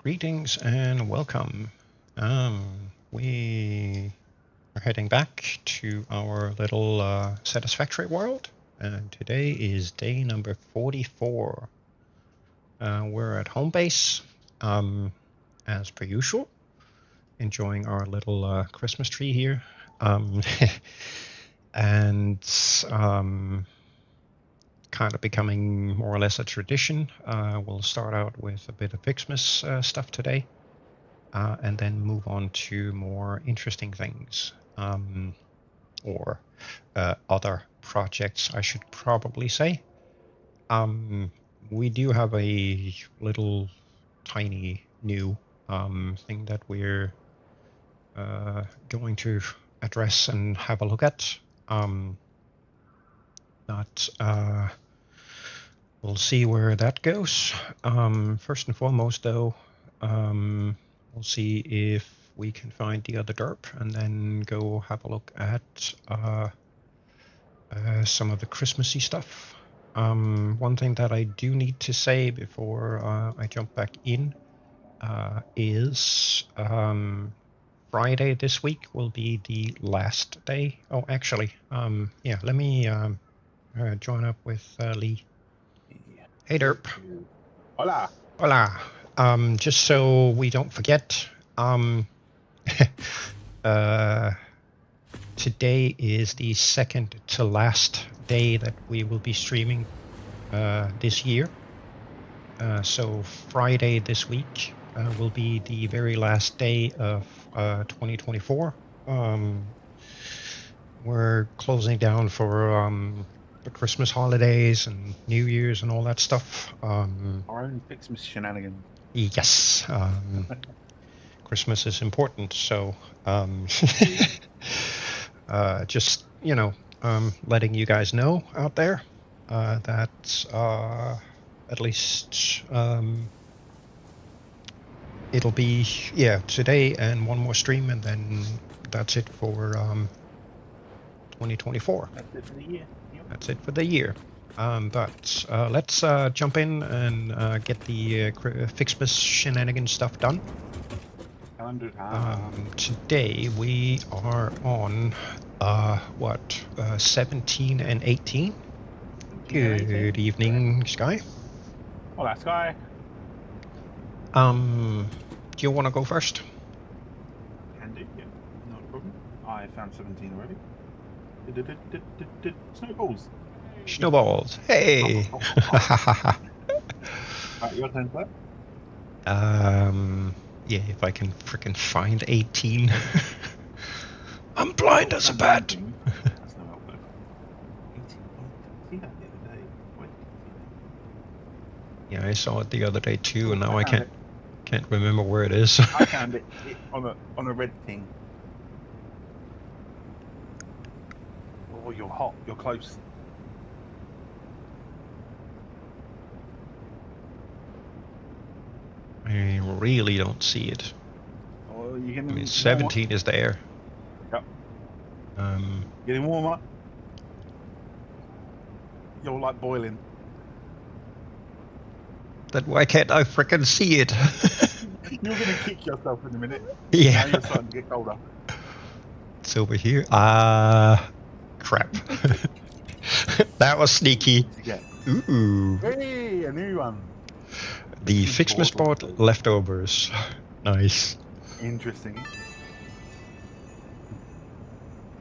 Greetings and welcome. We are heading back to our little Satisfactory world, and today is day number 44. We're at home base, as per usual, enjoying our little Christmas tree here, and kind of becoming more or less a tradition. We'll start out with a bit of Xmas stuff today, and then move on to more interesting things, or other projects, I should probably say. We do have a little tiny new thing that we're going to address and have a look at. We'll see where that goes. First and foremost, though, we'll see if we can find the other derp and then go have a look at some of the Christmassy stuff. One thing that I do need to say before I jump back in is Friday this week will be the last day. Oh, actually, yeah, let me join up with Lee. Hey, derp. Hola. Hola. Just so we don't forget, today is the second to last day that we will be streaming this year. So Friday this week will be the very last day of 2024. We're closing down for the Christmas holidays and New Year's and all that stuff. Our own Xmas shenanigans. Yes. Christmas is important, so just, letting you guys know out there that at least it'll be, today and one more stream, and then that's it for 2024. That's it for the year. Yep. That's it for the year. But let's jump in and get the Xmas shenanigans stuff done. Calendar time. Today we are on 17 and 18. Good evening, Sky. Hola, Sky. Do you want to go first? Can do, yeah. Not a problem. I found 17 already. Snowballs. Snowballs. Hey. Right, your turn, sir. Yeah, if I can frickin' find 18. I'm blind as a bat. That's no help though. 18. See that the other day? Where did you see that? Yeah, I saw it the other day too, and now I can't remember where it is. I found it on a red thing. Oh, you're hot. You're close. I really don't see it. Oh, you're getting. I mean, 17 is there. Yep. Getting warmer. You're like boiling. Why can't I frickin' see it? You're gonna kick yourself in a minute. Yeah. Now you're starting to get colder. It's over here. Crap. That was sneaky. Yeah. Ooh. Hey, a new one. The Xmas board leftovers. Nice. Interesting.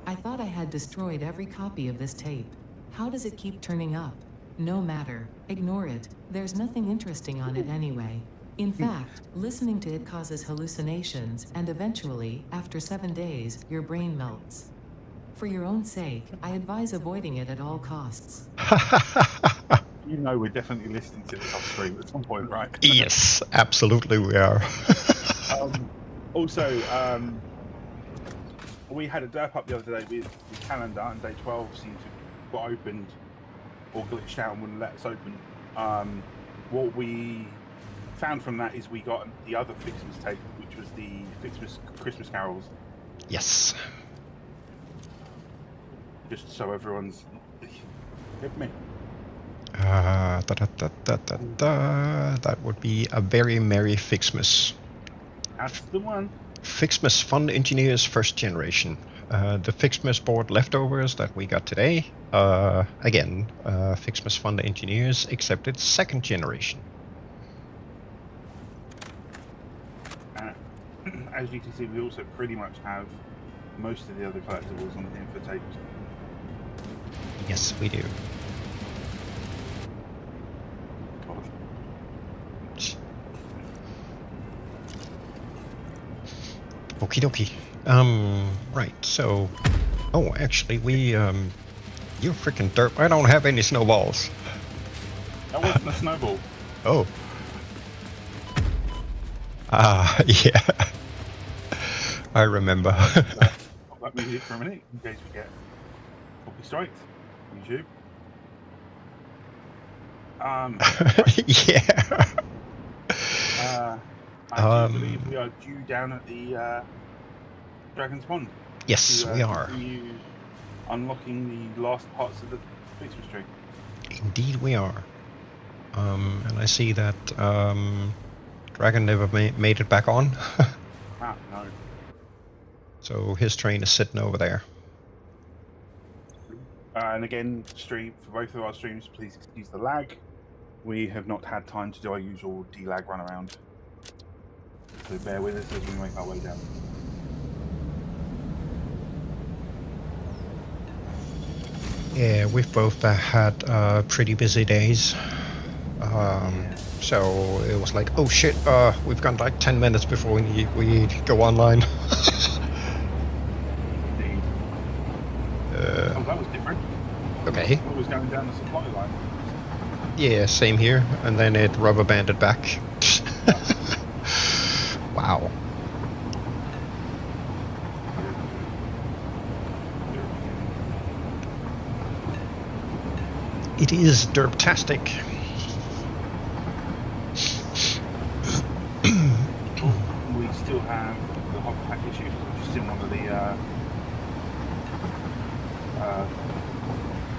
I thought I had destroyed every copy of this tape. How does it keep turning up? No matter. Ignore it. There's nothing interesting on it anyway. In fact, listening to it causes hallucinations, and eventually, after 7 days, your brain melts. For your own sake, I advise avoiding it at all costs. You know we're definitely listening to this off stream at some point, right? Yes, absolutely we are. Also, we had a derp up the other day with the calendar, and day 12 seemed to got opened or glitched out and wouldn't let us open. What we found from that is we got the other Xmas tape, which was the Xmas Christmas carols. Yes. Just so everyone's with me. That would be a very merry Fixmas. That's the one. Fixmas Fund Engineers first generation. The Fixmas board leftovers that we got today. Again, Fixmas Fund Engineers, except it's second generation. As you can see, we also pretty much have most of the other collectibles on the info tapes. Yes, we do. Okie dokie. Right, so... Oh, actually, you freaking derp. I don't have any snowballs. That wasn't a snowball. Oh. Yeah. I remember. I'll let me hit for a minute in case we get copy striked. YouTube. Yeah. I do believe we are due down at the Dragon's Pond. Yes, to, we are. Continue unlocking the last parts of the Christmas tree. Indeed, we are. And I see that Dragon never made it back on. No. So his train is sitting over there. And again, for both of our streams, please excuse the lag. We have not had time to do our usual delag run around. So bear with us as we make our way down. Yeah, we've both had pretty busy days. So it was like, oh shit, we've got like 10 minutes before we go online. Indeed. Oh, that was different. Okay. It was going down the supply line. Yeah, same here. And then it rubber banded back. Wow. It is derptastic. We still have the hot pack issues, which is in one of the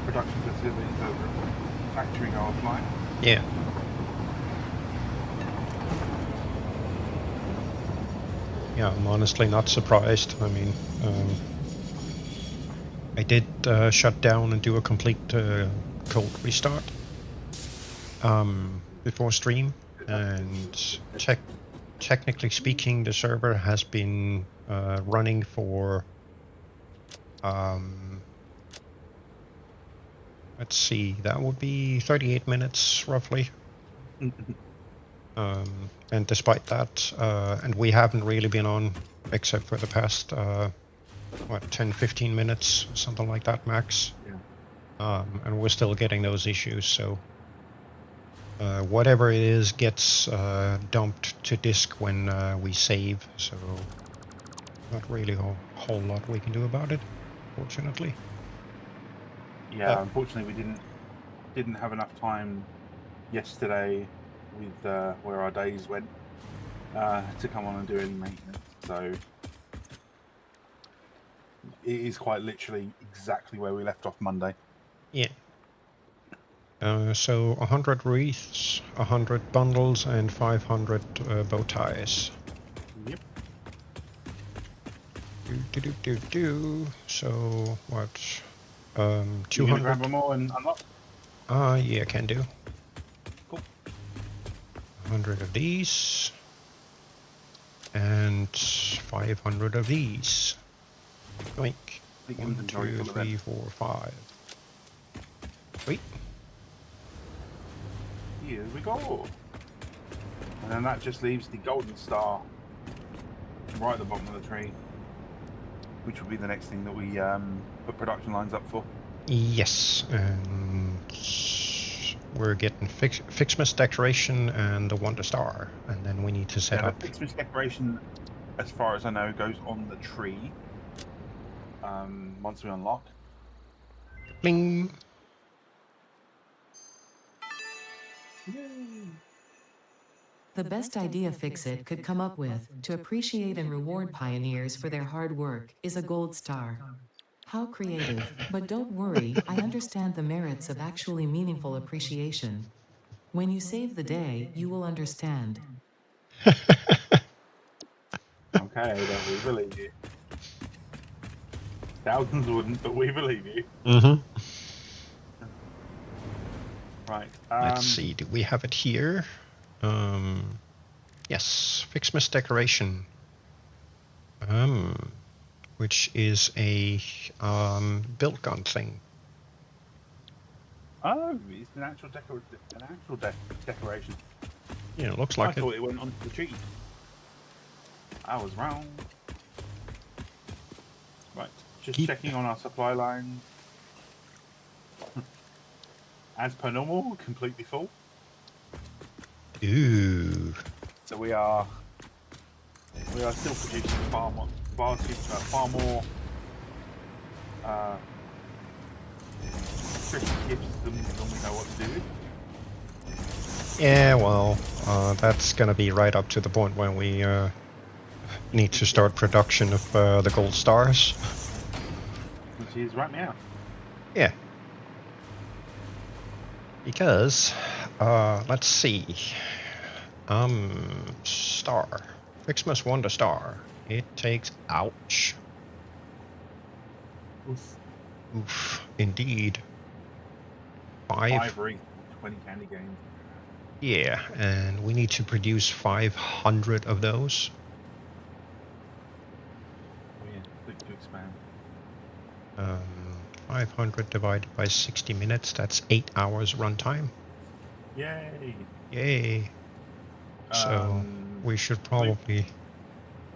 production facilities over at the factory go offline. Yeah. Yeah, I'm honestly not surprised. I mean, I did shut down and do a complete cold restart before stream, and technically speaking, the server has been running for let's see, that would be 38 minutes roughly. And despite that, and we haven't really been on except for the past 10-15 minutes, something like that max. Yeah. And we're still getting those issues, so whatever it is gets dumped to disk when we save, so not really a whole lot we can do about it, fortunately. Yeah, unfortunately we didn't have enough time yesterday with where our days went to come on and do any maintenance, so it is quite literally exactly where we left off Monday. Yeah. So 100 wreaths, 100 bundles, and 500 bow ties. Yep. So what? 200. You gonna grab them all and unlock? Yeah, can do. Cool. 100 of these, and 500 of these. Yoink. 1, 2, 3, 4, 5. Wait. Here we go. And then that just leaves the golden star right at the bottom of the tree, which will be the next thing that we put production lines up for. Yes, and we're getting Fixmas decoration and the Wonder Star, and then we need to set up. The Fixmas decoration, as far as I know, goes on the tree once we unlock. Bling. Yay. The best idea Fixit could come up with to appreciate and reward pioneers for their hard work is a gold star. How creative. But don't worry, I understand the merits of actually meaningful appreciation. When you save the day, you will understand. Okay, then we believe you. Thousands wouldn't, but we believe you. Mm-hmm. Right. Let's see, do we have it here? Yes, Fixmas decoration. Which is a build gun thing. Oh, it's an actual decoration. Yeah, it looks I like it. thought it went onto the tree. I was wrong. Right, just checking on our supply lines. As per normal, completely full. Ooh. So we are still producing far more Christmas gifts than we know what to do with. Yeah, well, that's gonna be right up to the point when we need to start production of the gold stars. Which is right now. Yeah. Because, let's see. Star. Fixmas Wonder Star. It takes, ouch. Oof, indeed. 5 wreaths, 20 candy canes. Yeah, and we need to produce 500 of those. Oh yeah, click to expand. 500 divided by 60 minutes, that's 8 hours runtime. Yay! Yay! So we should probably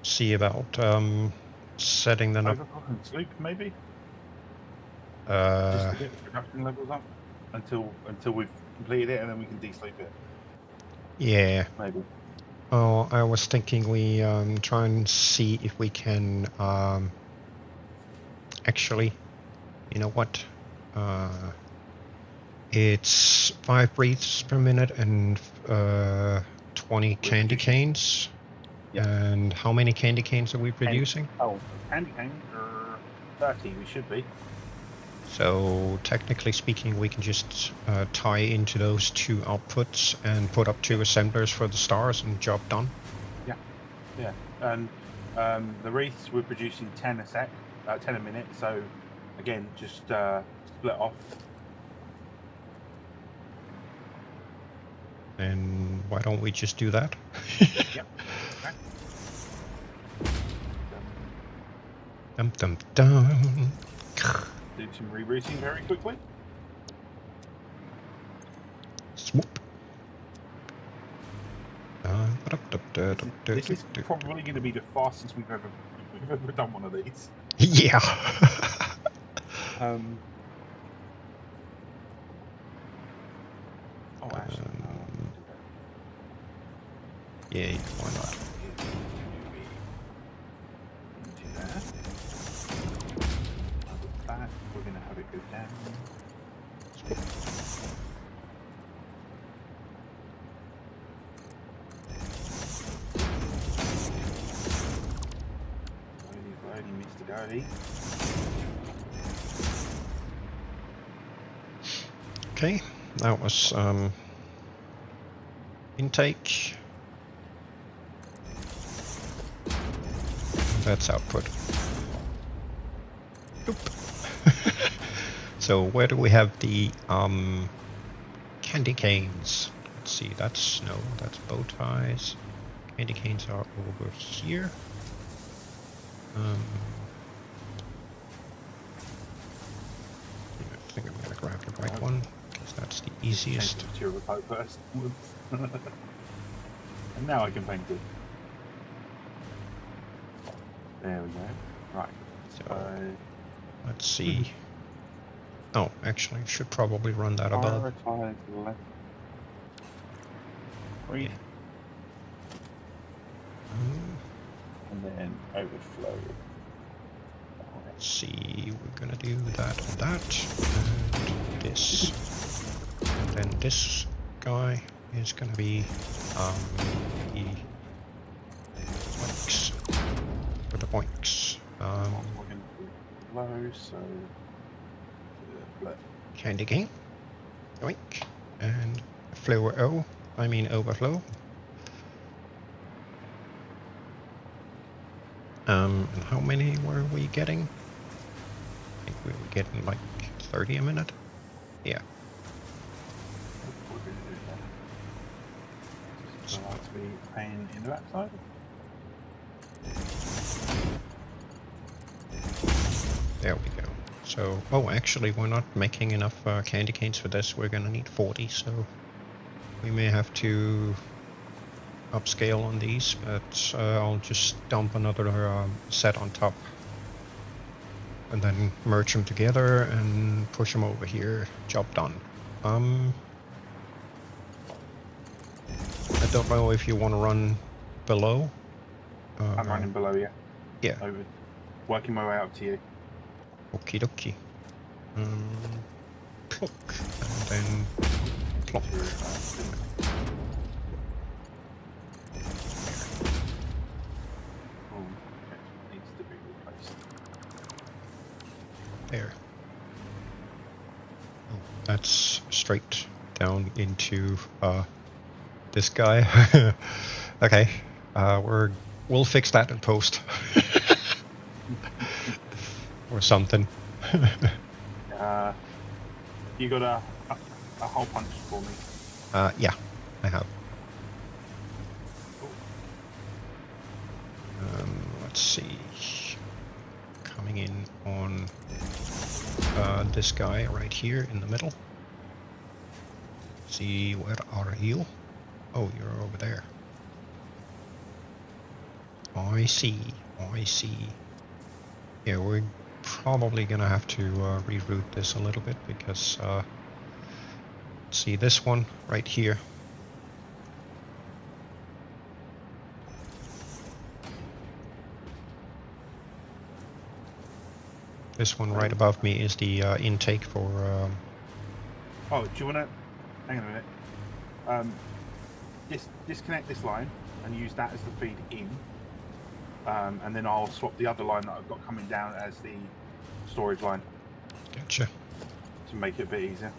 see about setting them up. Overclock and sleep, maybe? Uh, Just to get the production levels up until we've completed it, and then we can de-sleep it. Yeah. Maybe. Oh, I was thinking we try and see if we can actually, you know what? It's 5 breaths per minute and 20 candy canes. Yep. And how many candy canes are we producing? Candy canes are 30, we should be. So technically speaking, we can just tie into those 2 outputs and put up 2 assemblers for the stars and job done. Yeah, yeah. And the wreaths, we're producing 10 a minute. So again, just split off. And why don't we just do that? Yep. Okay. Dum dum dum. Do some rerouting very quickly. Swoop. This is probably going to be the fastest we've ever done one of these. Yeah. Oh, actually. Yeah, why not? Do that. We're going to have it go down. Slowly, Mr. Darty. Okay, that was intake. That's output. Oop. So where do we have the candy canes? Let's see, that's bow ties. Candy canes are over here. I think I'm gonna grab the right one because that's the easiest. Change the type first. And now I can paint it. There we go. Right. So let's see. Oh, actually, should probably run that above. Prioritize left. Breathe. And then overflow. Let's see, we're gonna do that and that, and this. And then this guy is gonna be the points. For the points. low, so Candy cane. Yoink. And flow O. I mean overflow. And how many were we getting? I think we were getting like 30 a minute. Yeah. we're going to do that. Just like to be paying in the backside. There we go. So, oh, actually, we're not making enough candy canes for this. We're gonna need 40, so we may have to upscale on these, but I'll just dump another set on top and then merge them together and push them over here. Job done. I don't know if you want to run below. I'm running below you. Yeah. Over. Working my way up to you. Okie dokie. Plunk, and then plonk. Oh, it needs to be replaced. There. Oh, that's straight down into this guy. Okay, we'll fix that in post. Or something. You got a hole punch for me? Yeah, I have. Let's see. Coming in on this guy right here in the middle. See, where are you? Oh, you're over there. I see. I see. Yeah, we're probably gonna have to reroute this a little bit because see this one right here. This one right above me is the intake for. Oh, do you want to? Hang on a minute. Disconnect this line and use that as the feed in. And then I'll swap the other line that I've got coming down as the storage line. Gotcha. To make it a bit easier.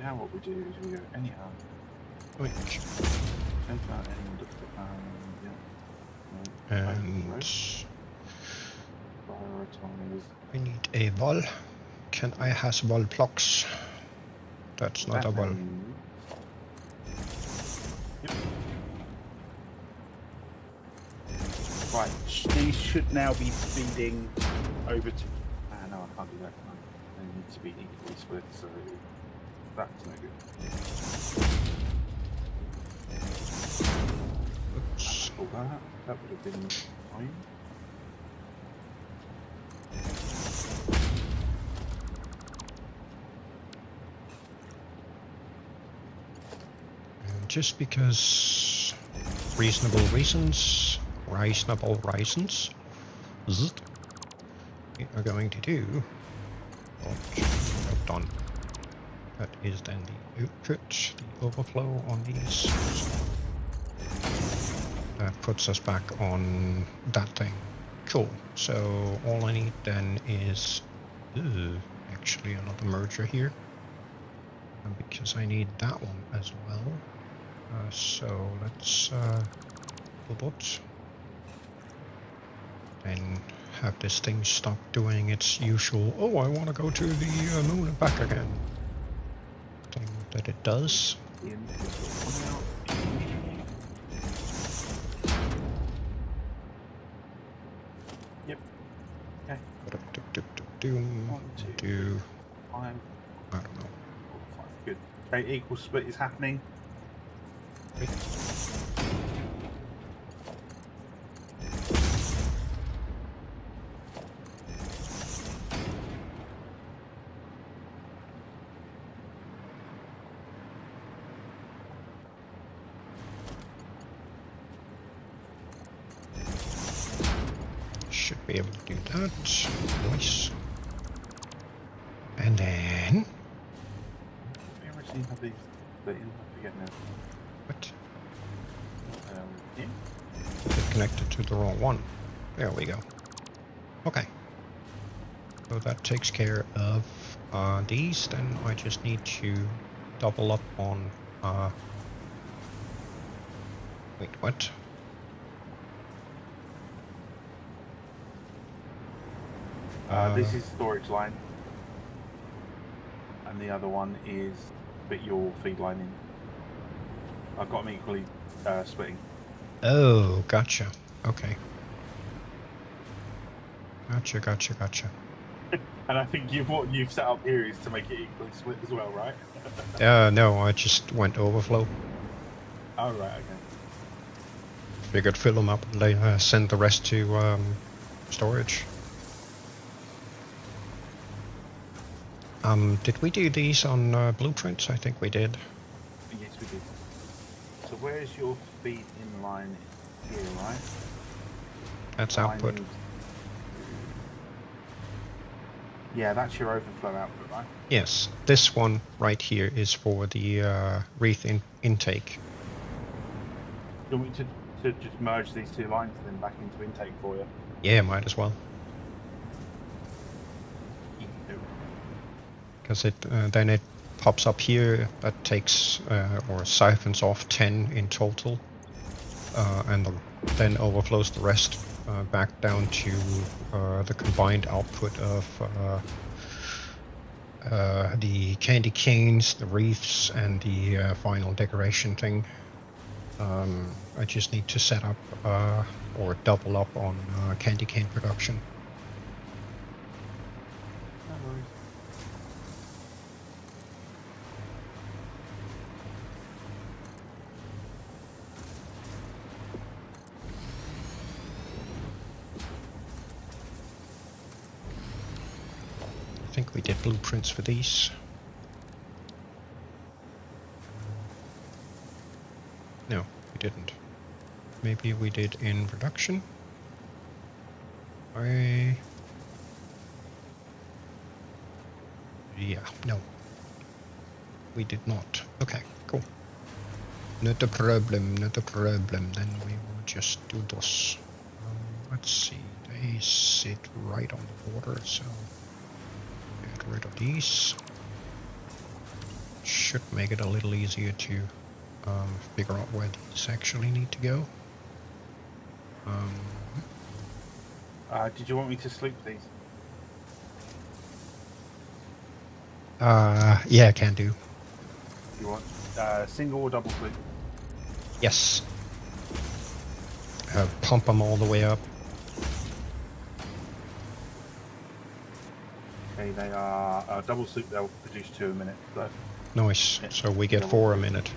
Now what we do is we go anyhow. Quick. Take that yeah. And Prioritize. I need a wall. Can I has wall blocks? That's not a wall. Yep. Right, these should now be feeding over to. No, I can't do that. They need to be equally split, so that's no good. Oops. That would have been fine. And just because reasonable reasons, we are going to do. Done. That is then the output, the overflow on these. That puts us back on that thing. Cool. So all I need then is actually another merger here. Because I need that one as well. So let's robot. Then have this thing stop doing its usual, oh, I want to go to the moon and back again thing that it does. Yep. Okay. Do I don't know. Good. Okay, equal split is happening. Wait. Should be able to do that. Nice. And then We originally have these split in. I forget now. What? Yeah. It connected to the wrong one. There we go. Okay. So that takes care of these. Then I just need to double up on. Wait, what? This is storage line, and the other one is fit your feed line in. I've got them equally splitting. Oh, gotcha. Okay. Gotcha. And I think what you've set up here is to make it equally split as well, right? No, I just went overflow. Oh, right, okay. Figured fill them up and they send the rest to storage. Did we do these on blueprints? I think we did. Yes, we did. So where's your feed in line here, right? That's Line output. is- Yeah, that's your overflow output, right? Yes, this one right here is for the wreath intake. Do you want me to just merge these two lines then back into intake for you? Yeah, might as well. Because then it pops up here. That takes or siphons off 10 in total, and then overflows the rest back down to the combined output of the candy canes, the wreaths, and the final decoration thing. I just need to set up or double up on candy cane production. No worries. I think we did blueprints for these. No, we didn't. Maybe we did in production. Yeah, no. We did not. Okay, cool. Not a problem, not a problem. Then we will just do this. Let's see, they sit right on the border, so get rid of these. Should make it a little easier to figure out where these actually need to go. Did you want me to sleep these? Yeah, can do. You want single or double sleep? Yes. Pump them all the way up. Okay, they are double sleep. They'll produce 2 a minute. So Nice. Yeah. So we get Double 4 a sleep. minute,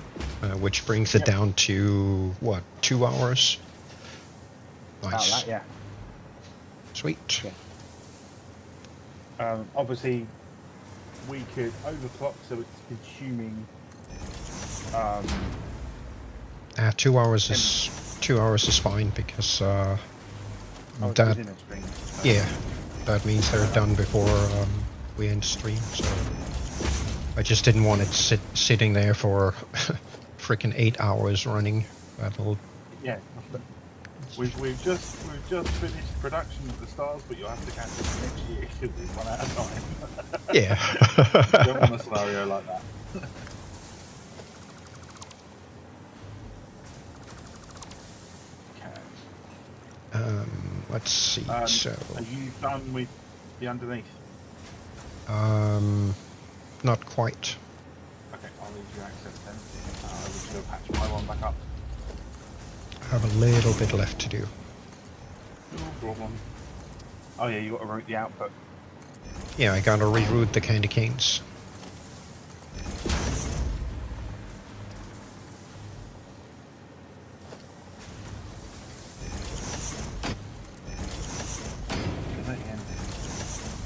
which brings it Yep. down to what, 2 hours? Nice. that, yeah. Sweet. Yeah. Obviously, we could overclock, so it's consuming. 2 hours is 2 hours is fine because It's that within a stream. So yeah, that means they're done before we end stream. So I just didn't want it sitting there for freaking 8 hours running. That'll Yeah. We've just finished production of the stars, but you'll have to cancel it next year because we've run out of time. yeah. Don't want a scenario like that. Okay. Let's see. So Are you done with the underneath? not quite. Okay, I'll leave you access then. I'll just go patch my one back up. I have a little bit left to do. Oh yeah, you got to route the output. Yeah, I gotta reroute the candy canes.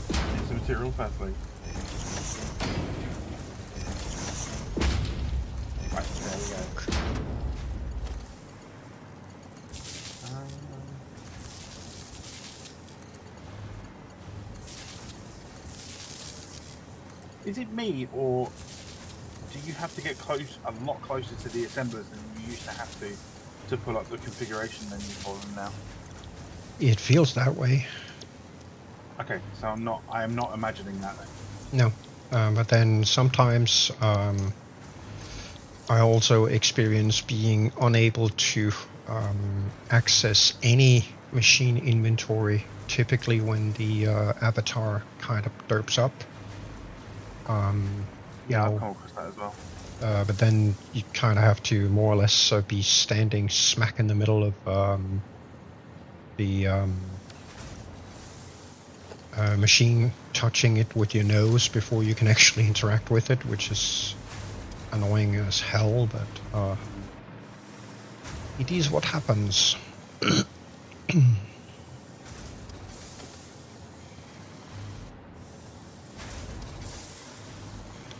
It's the material firstly. Right, there we go. Is it me or do you have to get a lot closer to the assemblers than you used to have to pull up the configuration menu for them now? It feels that way. Okay, so I am not imagining that then. No, but then sometimes I also experience being unable to access any machine inventory, typically when the avatar kind of derps up. Yeah, I've come across that as well. But then you kind of have to more or less be standing smack in the middle of the machine, touching it with your nose before you can actually interact with it, which is annoying as hell, but it is what happens.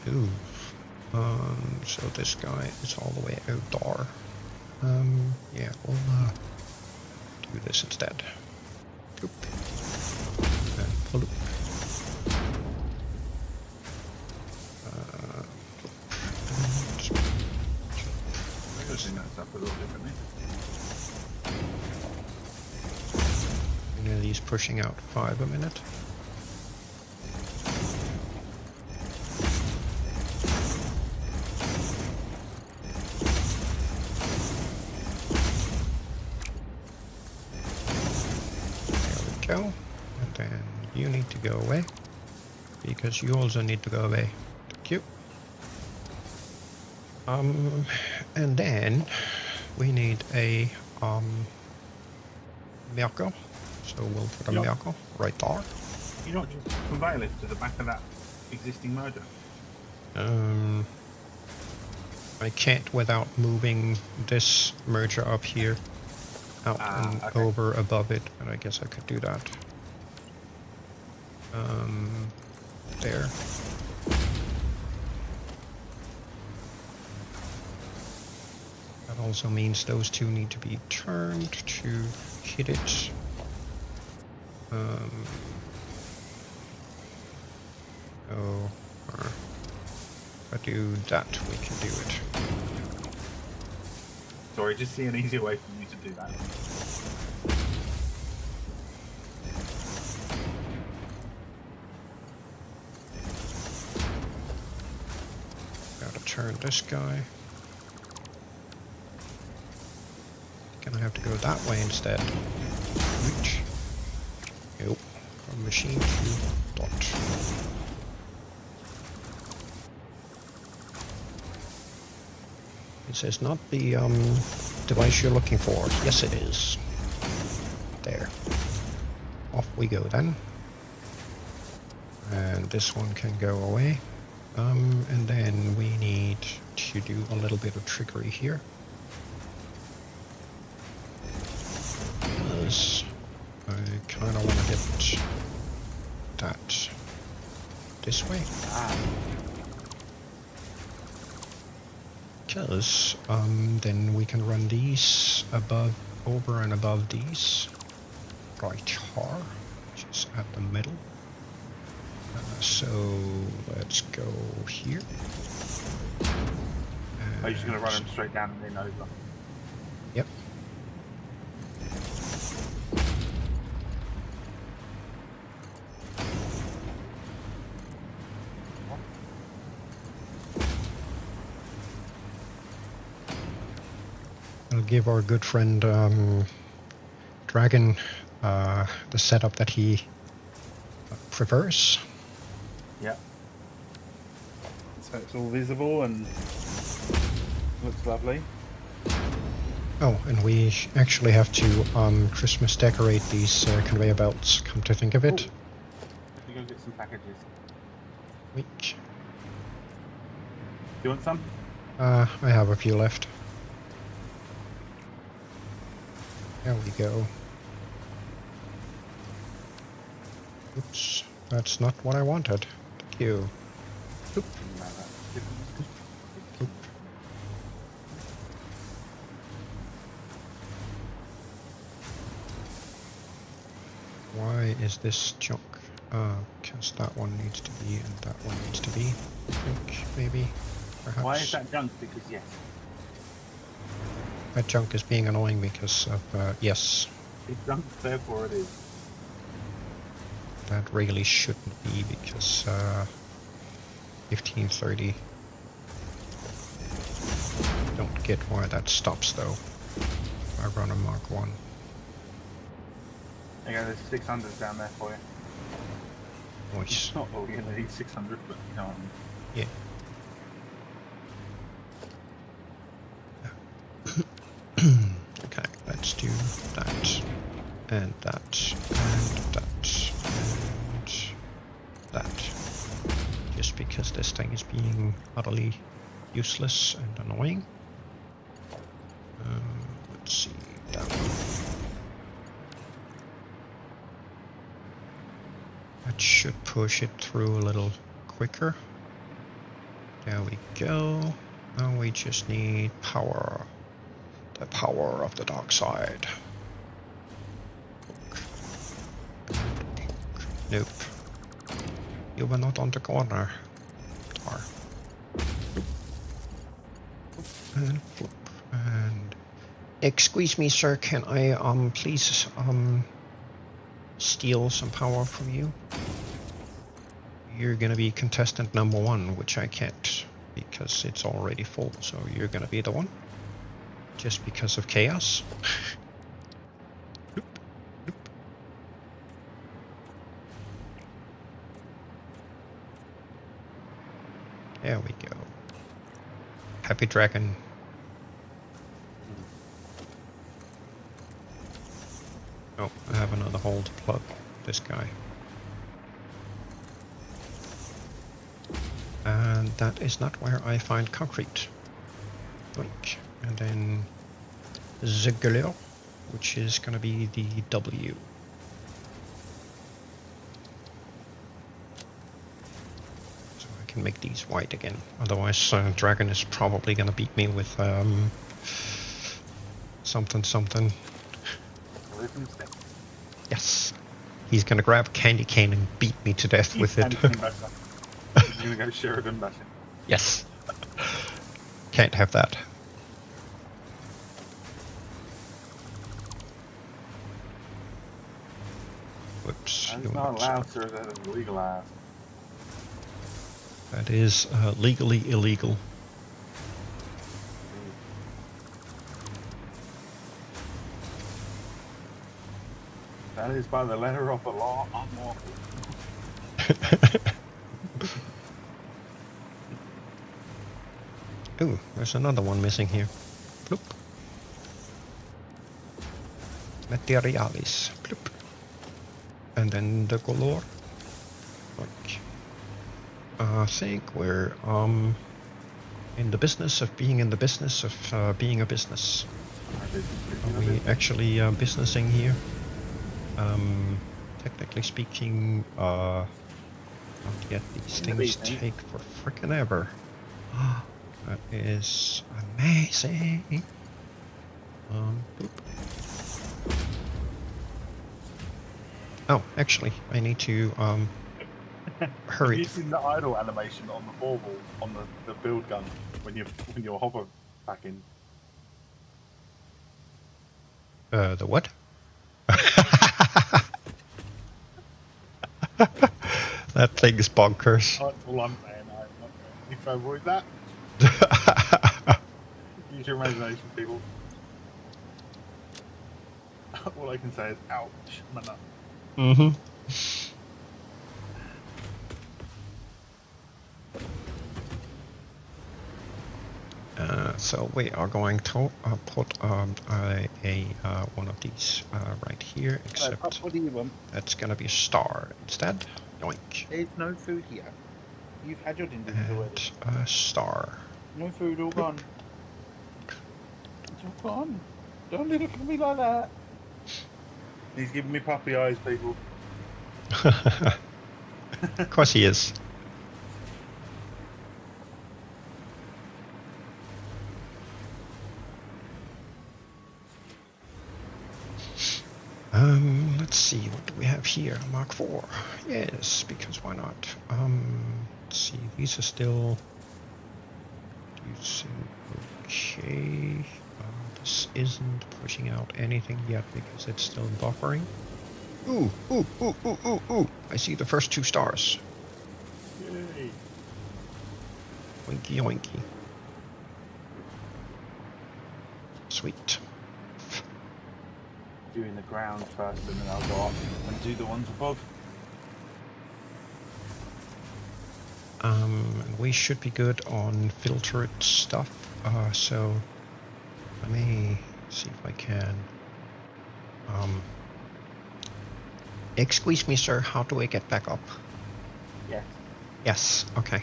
Ooh. So this guy is all the way outdoor. Yeah, we'll do this instead. Bloop. And bloop. Closing that up a little differently. And he's pushing out 5 a minute. Go, and then you need to go away because you also need to go away. Thank you. And then we need a Mirko, so we'll put a Mirko right there. You not just conveyor lift to the back of that existing merger? I can't without moving this merger up here. Out and okay. over above it, but I guess I could do that. There. That also means those two need to be turned to hit it. If I do that, we can do it. Sorry, just see an easier way for you to do that. Gotta turn this guy. Gonna have to go that way instead. Reach. Nope. From machine to dot. This is not the device you're looking for. Yes, it is. There. Off we go then. And this one can go away. And then we need to do a little bit of trickery here. Because I kind of want to get that this way. Because then we can run these over and above these right here, which is at the middle. So let's go here. Are you just going to run them straight down and then over? Yep. I'll give our good friend Dragon the setup that he prefers. Yeah. So it's all visible and looks lovely. Oh, and we actually have to Christmas decorate these conveyor belts, come to think of it. Let me go get some packages. Weak. You want some? I have a few left. There we go. Oops, that's not what I wanted. Thank you. Oop. Oop. Why is this junk? Because that one needs to be and that one needs to be. I think, maybe. perhaps. Why is that junk? Because yes. That junk is being annoying because of, yes, It's junk, therefore it is. that really shouldn't be because, 1530. Don't get why that stops though. I run a Mark 1. Okay, there's 600 down there for you. Nice. It's not all you're gonna need 600, but you know what I mean. Yeah. Okay, let's do that. And that. And that. And that. Just because this thing is being utterly useless and annoying. Let's see. That one. That should push it through a little quicker. There we go. Now we just need power. The power of the dark side. Nope. You were not on the corner. Tar. And flip. And excuse me, sir, can I please steal some power from you? You're gonna be contestant number 1, which I can't because it's already full, so you're gonna be the one. Just because of chaos. Bloop, bloop. There we go. Happy Dragon. Oh, I have another hole to plug this guy. And that is not where I find concrete. Blink. And then Ziggler, which is going to be the W. So I can make these white again. Otherwise, Dragon is probably going to beat me with something something. Yes. He's going to grab a candy cane and beat me to death with it. He's going to go Sheridan bashing. Yes. Can't have that. Whoops. That's not allowed, sir. That is legalized. That is legally illegal. That is by the letter of the law unlawful. Ooh, there's another one missing here. Bloop. Materialis. Bloop. And then the color. Like, I think we're in the business of being in the business of being a business. Are we actually businessing here? Technically speaking, not yet. These things take for frickin' ever. That is amazing. Boop. Oh, actually, I need to hurry. Using the idle animation on the bauble on the build gun when you're hover back in. The what? That thing's bonkers. That's all I'm saying. If I avoid that, use your imagination, people. All I can say is, ouch, my nut. Mm-hmm. So we are going to put one of these right here, except What do you want? that's going to be a star instead. Yoink. There's no food here. You've had your dinner already. And a star. No food, all gone. It's all gone. Don't look at me like that. He's giving me puppy eyes, people. Of course he is. Let's see, what do we have here? Mark 4. Yes, because why not? Let's see, these are still You seem okay. This isn't pushing out anything yet because it's still buffering. Ooh, ooh, ooh, ooh, ooh, ooh. I see the first 2 stars. Yay. Winky oinky. Sweet. Doing the ground first, and then I'll go up and do the ones above. We should be good on filtered stuff. So let me see if I can. Excuse me, sir. How do I get back up? Yes. Yes. Okay.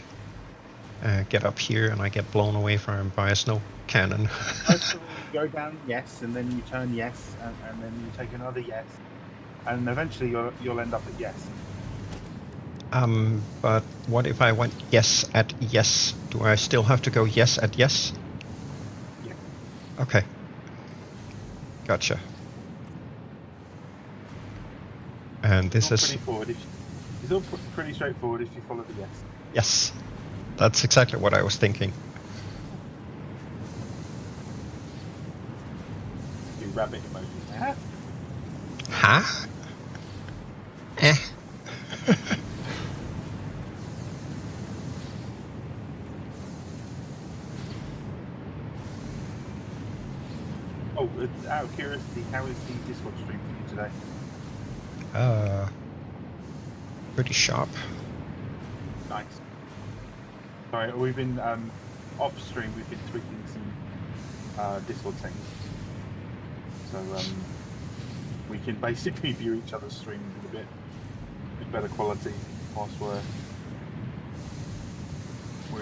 Get up here, and I get blown away from by a snow cannon. First of all, you go down yes, and then you turn yes, and then you take another yes, and eventually you'll end up at yes. But what if I went yes at yes? Do I still have to go yes at yes? Yeah. Okay. Gotcha. And this is... It's all pretty straightforward if you follow the yes. Yes. That's exactly what I was thinking. Do rabbit emojis. Huh? Eh. Oh, out of curiosity, how is the Discord stream for you today? Pretty sharp. Nice. Sorry, we've been off stream. We've been tweaking some Discord settings, so we can basically view each other's streams in a bit better quality whilst we're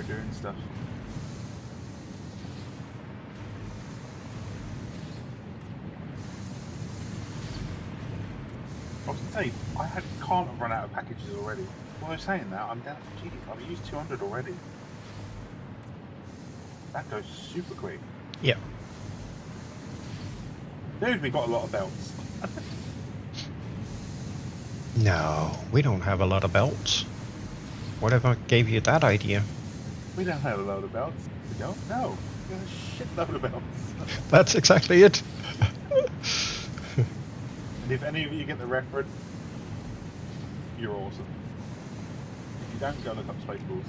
doing stuff. I was going to say, can't run out of packages already. Well, I was saying that, I'm down to I've used 200 already. That goes super quick. Yeah. Dude, we got a lot of belts. No, we don't have a lot of belts. Whatever gave you that idea? We don't have a load of belts. We don't? No. We have a shitload of belts. That's exactly it. And if any of you get the reference, you're awesome. If you don't, go look up Spaceballs.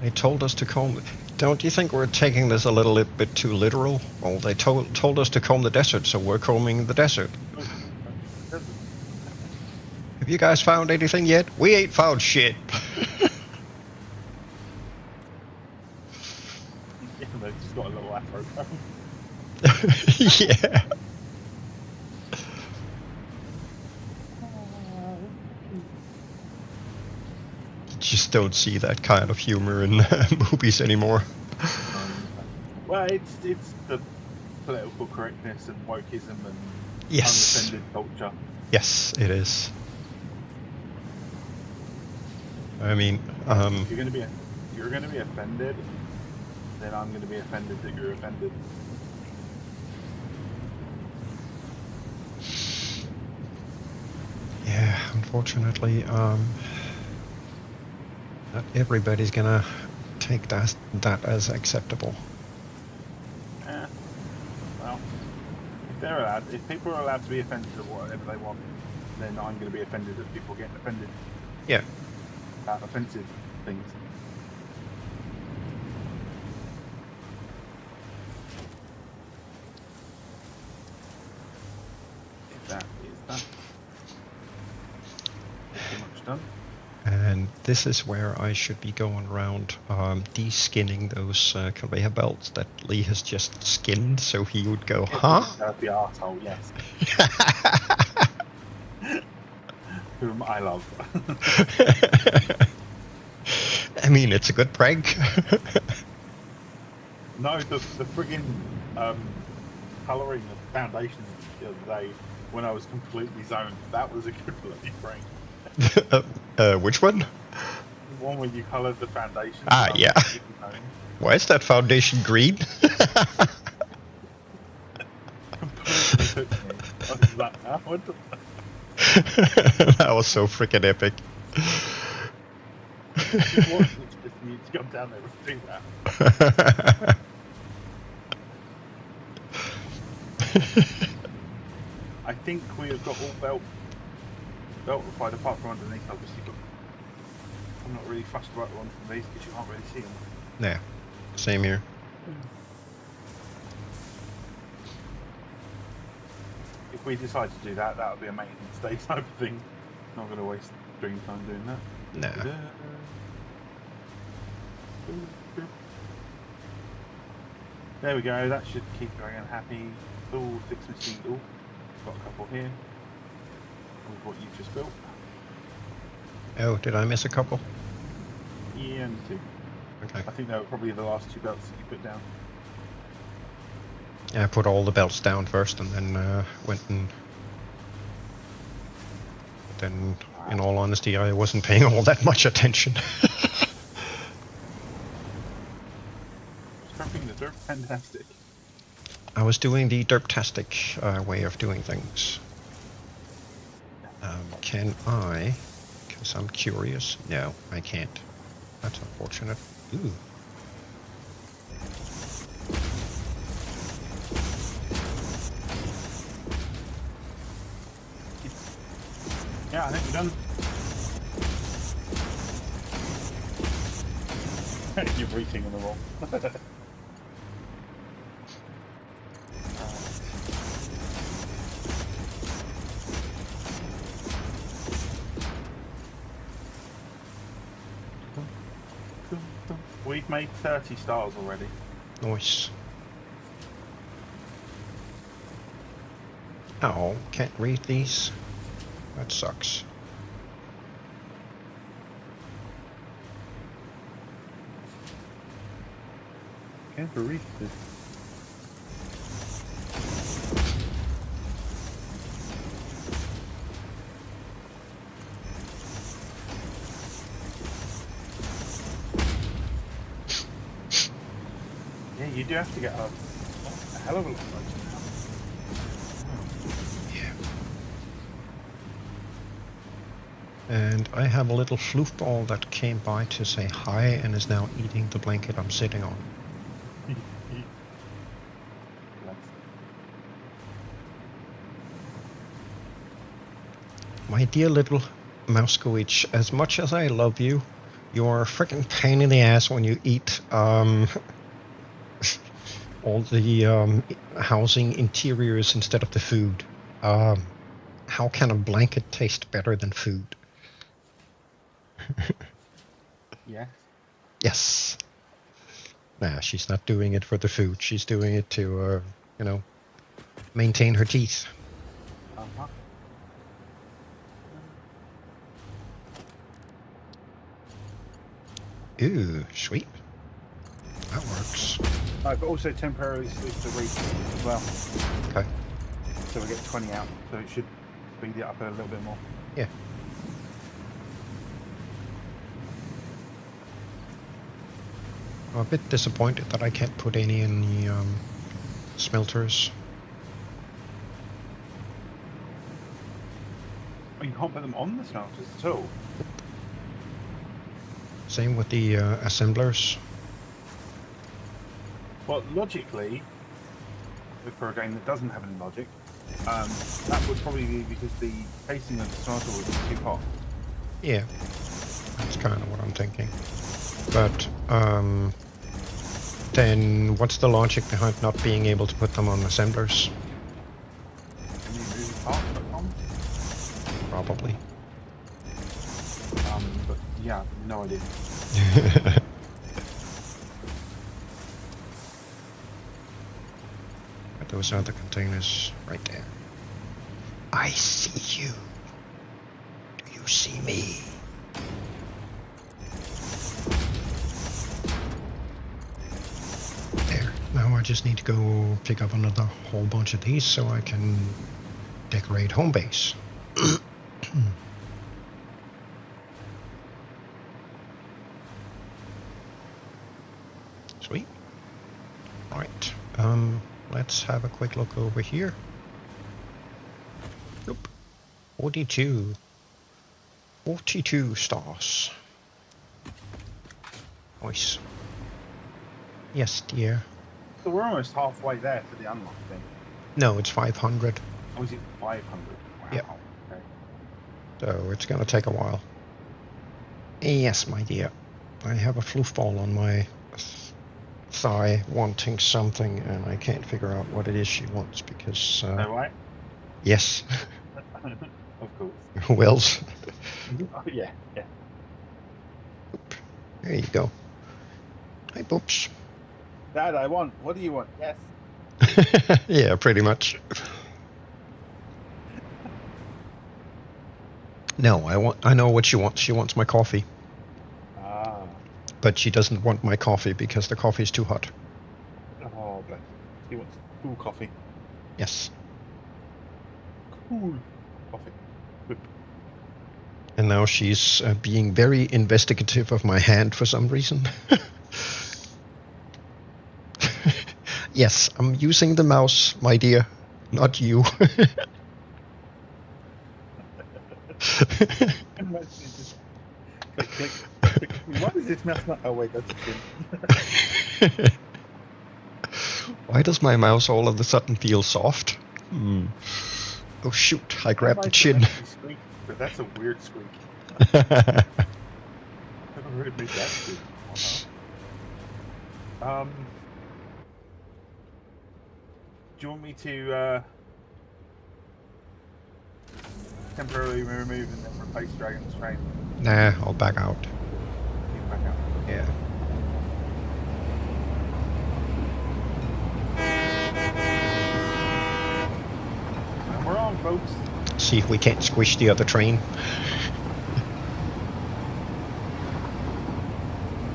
They told us to comb... Don't you think we're taking this a little bit too literal? Well, they told us to comb the desert, so we're combing the desert. Have you guys found anything yet? We ain't found shit. Yeah, they've just got a little afro comb. Yeah. You just don't see that kind of humor in movies anymore. Well, it's the political correctness and wokeism and Yes. unoffended culture. Yes, it is. I mean, If you're going to be offended, then I'm going to be offended that you're offended. yeah, unfortunately, not everybody's gonna take that as acceptable. Well, if people are allowed to be offended at whatever they want, then I'm going to be offended at people getting offended Yeah. at offensive things. That is done. Pretty much done. And this is where I should be going around de-skinning those conveyor belts that Lee has just skinned, so he would go, huh? The arsehole, yes. Whom I love. I mean, it's a good prank. No, the friggin' colouring of the foundation the other day when I was completely zoned, that was a good bloody prank. Which one? The one where you coloured the foundation. Ah, yeah. Why is that foundation green? Completely took me. I was like, "Ah, what the-" That was so freaking epic. If you watch it, asking you to come down there and do that. I think we have got all beltified apart from underneath, obviously, but I'm not really fussed about the one from these because you can't really see them. Yeah, same here. If we decide to do that, that would be a maintenance day type of thing. Not going to waste stream time doing that. Nah. There we go, that should keep going unhappy. Oh, fix machine. Oh, got a couple here. With what you've just built. Oh, did I miss a couple? Yeah, me too. Okay. I think they were probably the last two belts that you put down. I put all the belts down first and then went and... Then, in all honesty, I wasn't paying all that much attention. Scrapping the dirt, fantastic. I was doing the derptastic way of doing things. Can I? Because I'm curious. No, I can't. That's unfortunate. Ooh. Yeah, I think we're done. You're breathing on the wall. We've made 30 stars already. Nice. Oh, can't read these. That sucks. Can't read this. Yeah, you do have to get a hell of a lot of votes Yeah. And I have a little floofball that came by to say hi and is now eating the blanket I'm sitting on. My dear little Mouskowitz, as much as I love you, you're a freaking pain in the ass when you eat all the housing interiors instead of the food. How can a blanket taste better than food? Yeah. Yes. Nah, she's not doing it for the food. She's doing it to, you know, maintain her teeth. Uh-huh. Ooh, sweet. That works. I've also temporarily switched the reach as well. Okay. So we get 20 out, so it should speed it up a little bit more. Yeah. I'm a bit disappointed that I can't put any in the smelters. Oh, you can't put them on the smelters at all? Same with the assemblers. Well, logically, for a game that doesn't have any logic, that would probably be because the casing of the smelter would be too hot. Yeah, that's kind of what I'm thinking. But then what's the logic behind not being able to put them on assemblers? Can you move parts.com? Probably. But yeah, no idea. But those are the containers right there. I see you. Do you see me? There. Now I just need to go pick up another whole bunch of these so I can decorate home base. Sweet. Alright. Let's have a quick look over here. Nope. 42. 42 stars. Nice. Yes, dear. So we're almost halfway there for the unlock thing. No, it's 500. Oh, is it 500? Wow. Yep. Okay. So it's gonna take a while. Yes, my dear. I have a floofball on my thigh wanting something, and I can't figure out what it is she wants because. No way? Yes. Of course. Wills. Oh, yeah. There you go. Hi, Boops. Dad, I want. What do you want? Yes. Yeah, pretty much. No, I know what she wants. She wants my coffee. Ah. But she doesn't want my coffee because the coffee is too hot. Oh, bless. He wants cool coffee. Yes. Cool coffee. Good. And now she's being very investigative of my hand for some reason. Yes, I'm using the mouse, my dear, not you. Click. Why is this mouse not? Oh wait, that's a chin. Why does my mouse all of a sudden feel soft? Oh shoot, I grabbed the chin. Squeak, but that's a weird squeak. I've never heard it make that squeak. Do you want me to temporarily remove and then replace Dragon's Train? Nah, I'll back out. You back out. Yeah. And we're on, folks. See if we can't squish the other train.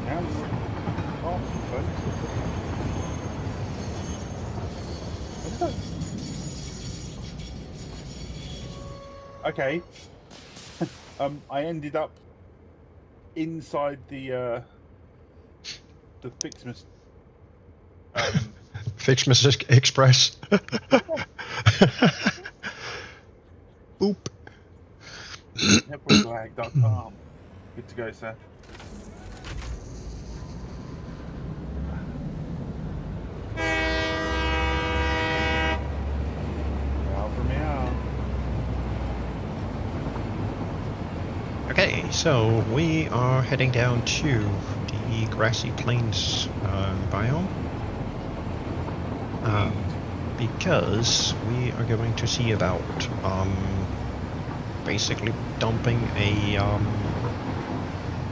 Now we're off, folks. Okay. I ended up inside the Fixmas. Fixmas Express. Boop. Networklag.com. Good to go, sir. Meow. Okay, so we are heading down to the grassy plains biome. Because we are going to see about basically dumping a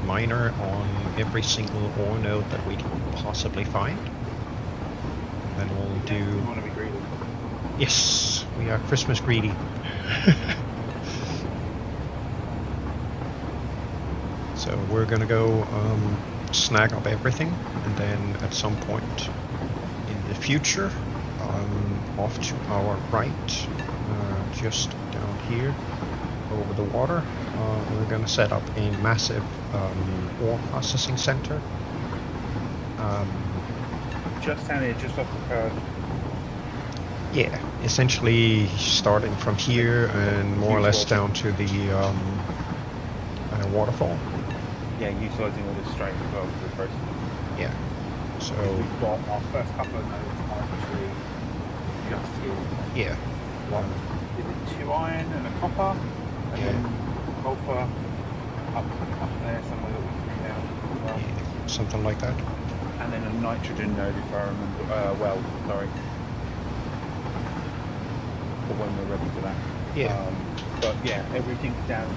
miner on every single ore node that we can possibly find. And then we'll do... We want to be greedy. Yes, we are Christmas greedy. So we're gonna go snag up everything, and then at some point in the future, off to our right, just down here over the water, we're gonna set up a massive ore processing center. Just down here, just off the curve. Yeah, essentially starting from here and more or less down to the waterfall. Yeah, utilising all this straight as well for the process. Yeah. So we've got our first couple of nodes actually just here. yeah. One, is it 2 iron and a copper, and then sulfur up there somewhere that we can bring down as well. Yeah, something like that. And then a nitrogen node if I remember. Sorry. For when we're ready for that. Yeah. But yeah, everything down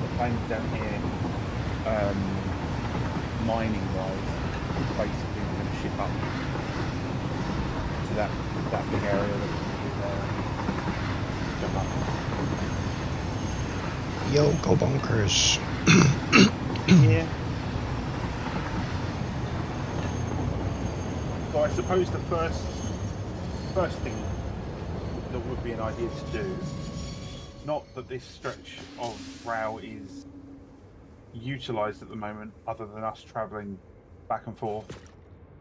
the plains down here, mining wise, basically we're going to ship up to that big area that we can Yo, go bonkers. Yeah. So I suppose the first thing that would be an idea to do, not that this stretch of rail is utilised at the moment other than us travelling back and forth,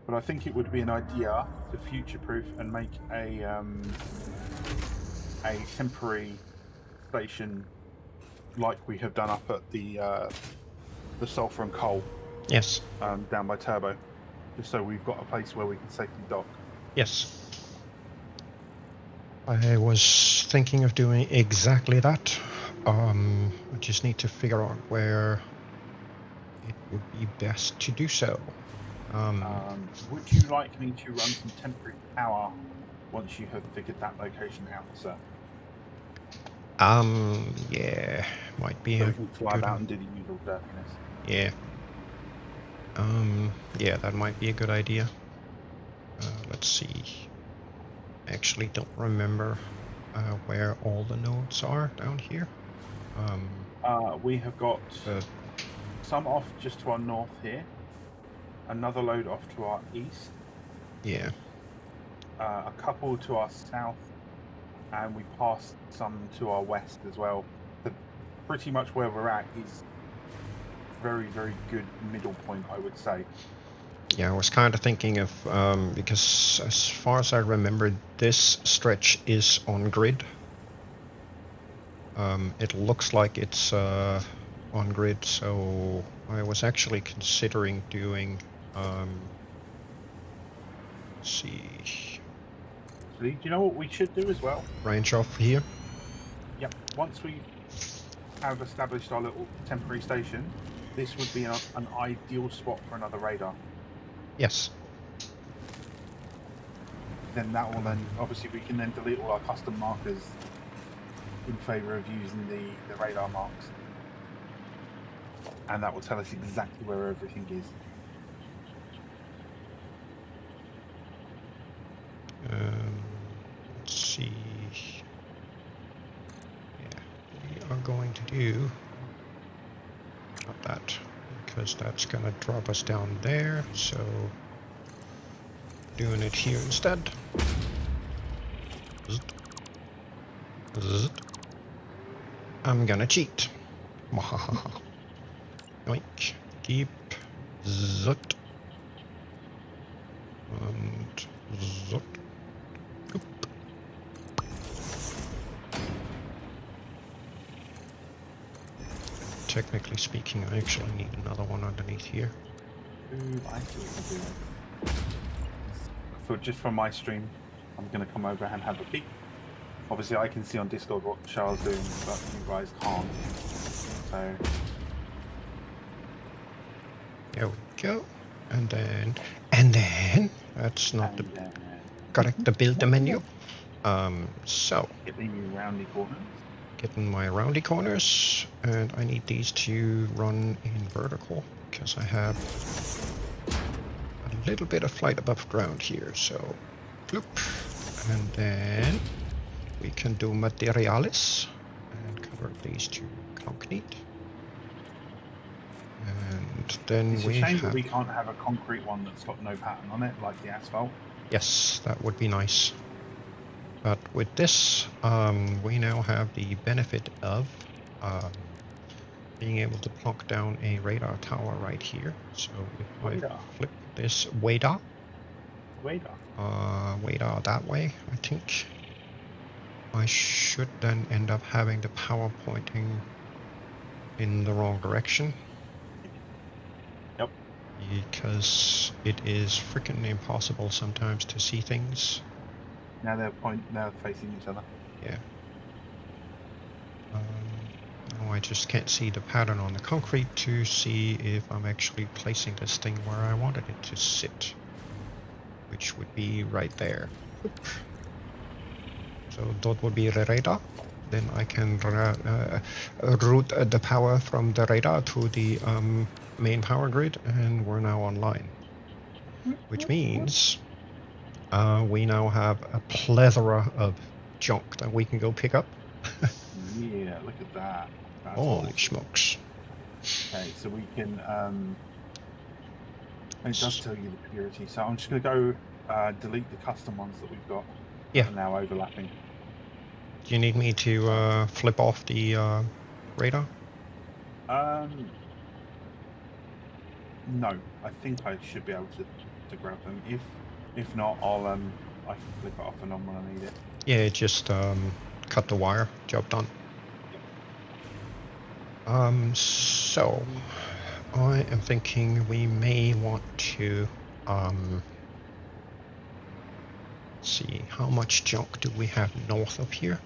but I think it would be an idea to future-proof and make a temporary station like we have done up at the sulphur and coal. Yes. down by Turbo, just so we've got a place where we can safely dock. Yes. I was thinking of doing exactly that. I just need to figure out where it would be best to do so. Would you like me to run some temporary power once you have figured that location out, sir? Yeah, might be So a we can fly good about and do the usual dirtiness. Yeah. Yeah, that might be a good idea. Let's see. I actually don't remember where all the nodes are down here. We have got Uh, some off just to our north here, another load off to our east, yeah. a couple to our south, and we passed some to our west as well. But pretty much where we're at is very, very good middle point, I would say. Yeah, I was kind of thinking of, because as far as I remember, this stretch is on grid. It looks like it's on grid, so I was actually considering doing, let's see, Do you know what we should do as well? range off here. Yep. Once we have established our little temporary station, this would be an ideal spot for another radar. Yes. Then that will then, obviously we can then delete all our custom markers in favour of using the radar marks. And that will tell us exactly where everything is. Let's see. Yeah, we are going to do not that, because that's going to drop us down there, so doing it here instead. Zzzt. Zzzt. I'm gonna cheat. Yoink. Keep. Zut. And zut. Oop. Technically speaking, I actually need another one underneath here. Ooh, I see what you're doing. For just from my stream, I'm going to come over and have a peek. Obviously, I can see on Discord what Charles doing, but you guys can't. So There we go. And then that's not the correct to build the menu. So getting roundy corners. getting my roundy corners, and I need these to run in vertical because I have a little bit of flight above ground here. So, bloop, and then we can do materialis and convert these to concrete. And then It's a we shame have that we can't have a concrete one that's got no pattern on it, like the asphalt. Yes, that would be nice. But with this, we now have the benefit of being able to plonk down a radar tower right here. So if Radar. I flip this radar that way, I think I should then end up having the power pointing in the wrong direction. Yep. Because it is freaking impossible sometimes to see things. Now they're facing each other. Yeah. Now I just can't see the pattern on the concrete to see if I'm actually placing this thing where I wanted it to sit, which would be right there. Oop. So that would be the radar. Then I can route the power from the radar to the main power grid, and we're now online. Which means we now have a plethora of junk that we can go pick up. Yeah, look at that. That's Holy awesome. smokes. Okay, so we can. It does tell you the purity. So I'm just going to go delete the custom ones that we've got. Yeah. That are now overlapping. Do you need me to flip off the radar? No, I think I should be able to grab them. If not, I can flip it off and on when I need it. Yeah, just cut the wire. Job done. So I am thinking we may want to see how much junk do we have north of here.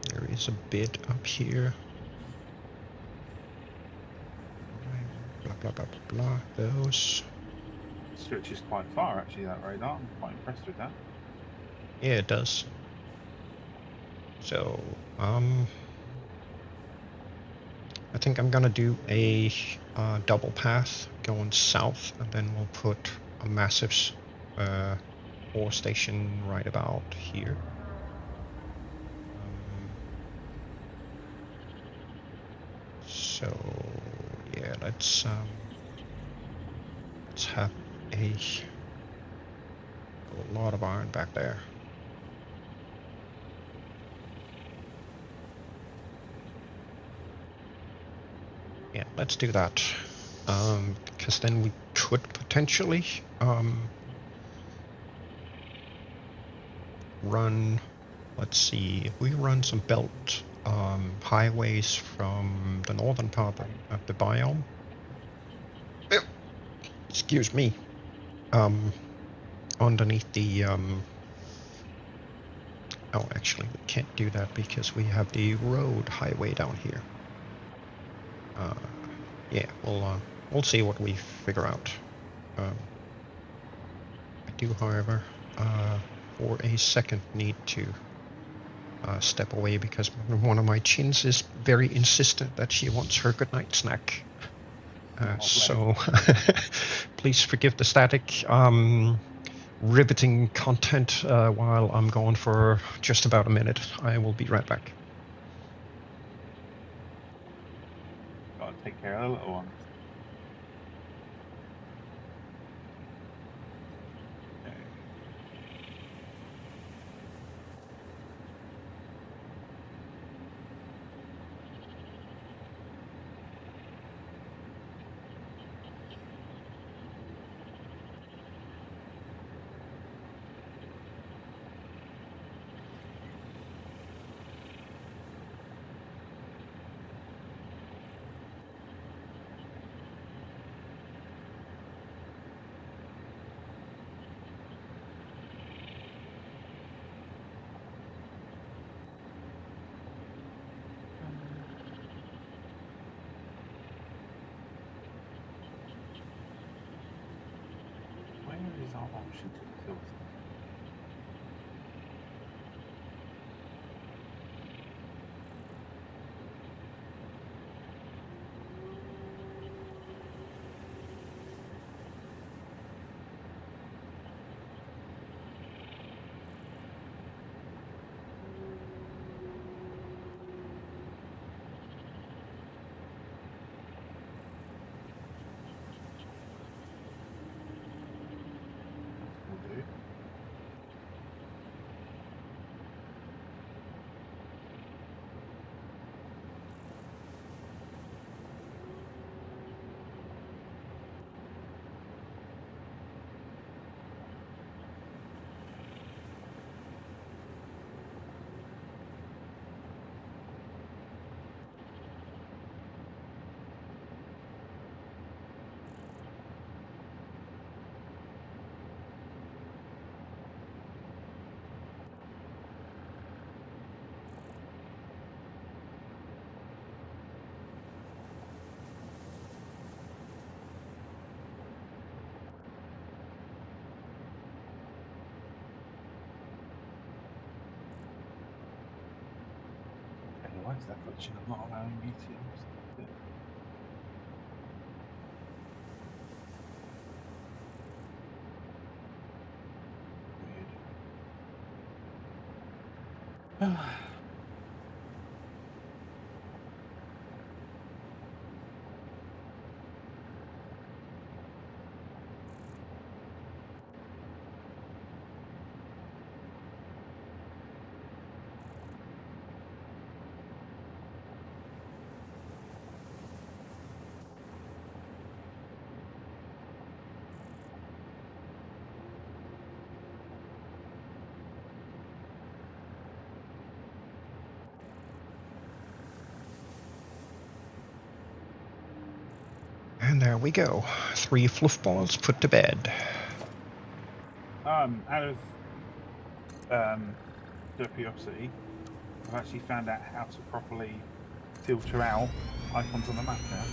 There is a bit up here. Blah blah blah blah blah. Those. Stretches quite far, actually, that radar. I'm quite impressed with that. Yeah, it does. So, I think I'm gonna do a double path going south, and then we'll put a massive ore station right about here. So yeah, let's have a lot of iron back there. Yeah, let's do that. Because then we could potentially run, let's see, if we run some belt highways from the northern part of the biome. Excuse me. Underneath the oh, actually, we can't do that because we have the road highway down here. Yeah, we'll see what we figure out. I do, however, for a second need to step away because one of my chins is very insistent that she wants her goodnight snack. So please forgive the static. Riveting content while I'm gone for just about a minute. I will be right back. Gotta take care of the little ones. Where is our option to kill them? We'll do. And why is that function not allowing me to use it? Weird. And there we go. 3 fluff balls put to bed. Out of curiosity, I've actually found out how to properly filter out icons on the map now.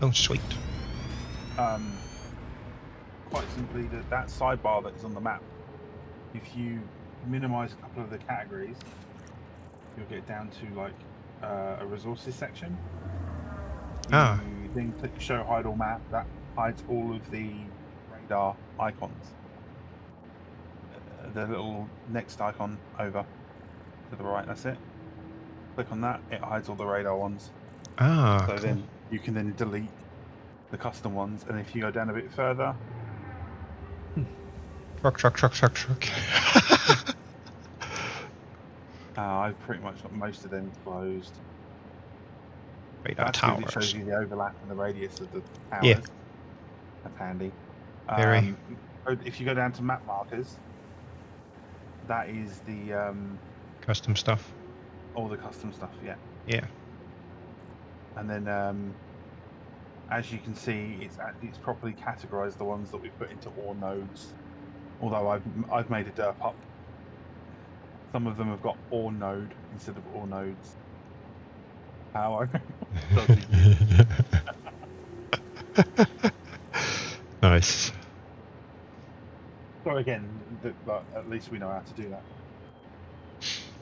Oh, sweet. Quite simply, that sidebar that is on the map, if you minimize a couple of the categories, you'll get down to like a resources section. You then click show hide all map. That hides all of the radar icons. The little next icon over to the right, that's it. Click on that, it hides all the radar ones. So cool. Then you can then delete the custom ones, and if you go down a bit further, Truck. I've pretty much got most of them closed. Radar That's towers. good. It shows you the overlap and the radius of the towers. Yeah. That's handy. Very. If you go down to map markers, that is the Custom stuff. all the custom stuff. Yeah. Yeah. And then, as you can see, it's properly categorized the ones that we put into ore nodes. Although I've made a derp up. Some of them have got ore node instead of ore nodes. How Nice. So again, at least we know how to do that.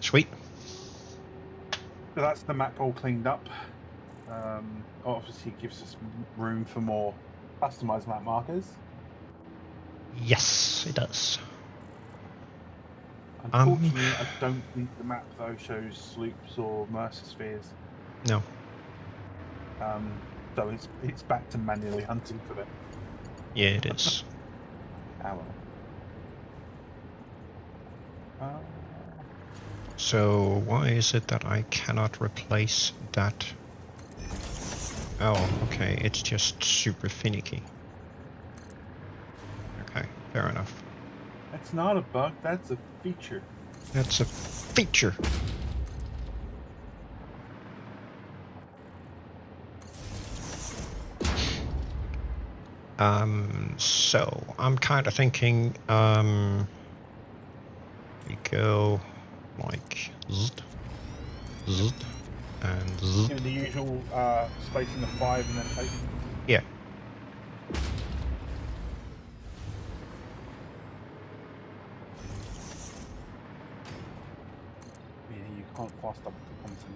Sweet. So that's the map all cleaned up. Obviously, it gives us room for more customized map markers. Yes, it does. Unfortunately, I don't think the map though shows sloops or mercer spheres. No. So it's back to manually hunting for them. Yeah, it is. Oh well. So why is it that I cannot replace that? Oh, okay, it's just super finicky. Okay, fair enough. That's not a bug, that's a feature. That's a feature. So I'm kind of thinking, we go like zzz, zzz, and zzz. The usual spacing of 5 and then take. Yeah. Yeah, you can't fast up the content.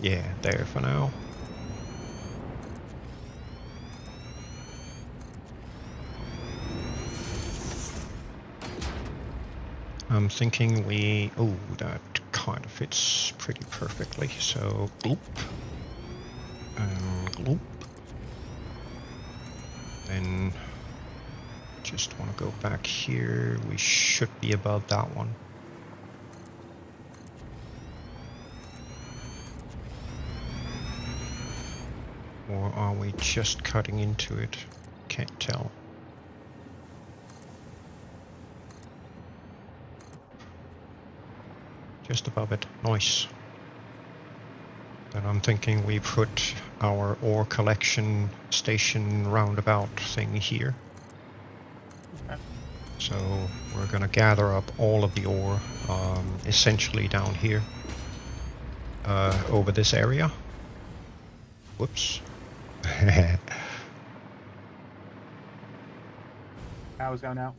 Yeah, there for now. I'm thinking we... Oh, that kind of fits pretty perfectly. So, gloop. Gloop. Then, just want to go back here. We should be above that one. Or are we just cutting into it? Can't tell. Just above it. Nice. Then I'm thinking we put our ore collection station roundabout thing here. Okay. So we're gonna gather up all of the ore, essentially down here, over this area. Whoops. Power's going out.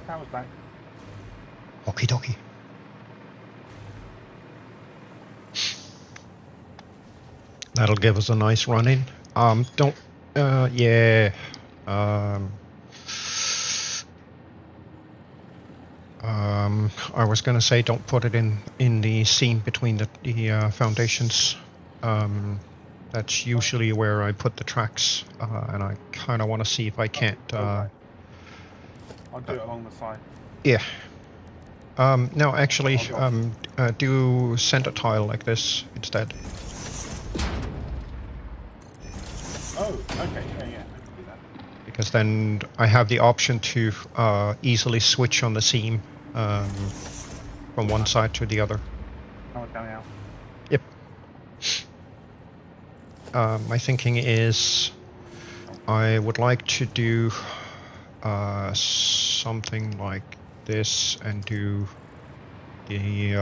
Power's back. Okie dokie. That'll give us a nice run in. Yeah. I was gonna say don't put it in the seam between the foundations. That's usually where I put the tracks, and I kind of want to see if I can't. I'll do it along the side. Yeah. No, actually, Oh, do center tile like this instead. Oh, okay, yeah, I can do that. Because then I have the option to easily switch on the seam from one side to the other. How much coming out? Yep. My thinking is I would like to do something like this and do the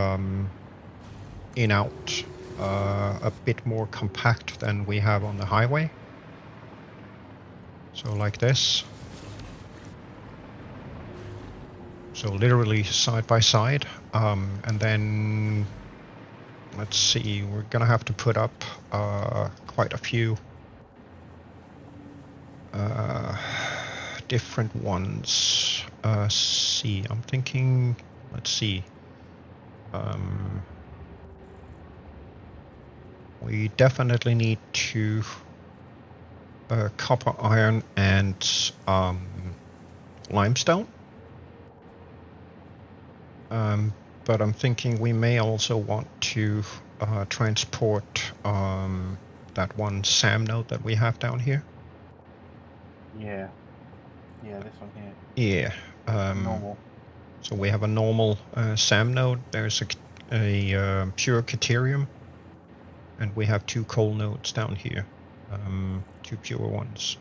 in-out a bit more compact than we have on the highway. So like this. So literally side by side. And then let's see, we're gonna have to put up quite a few different ones. See, I'm thinking, let's see. We definitely need to copper, iron, and limestone. But I'm thinking we may also want to transport that one SAM node that we have down here. Yeah. Yeah, this one here. Yeah. Normal. So we have a normal SAM node. There's a pure Caterium, and we have 2 coal nodes down here. 2 pure ones.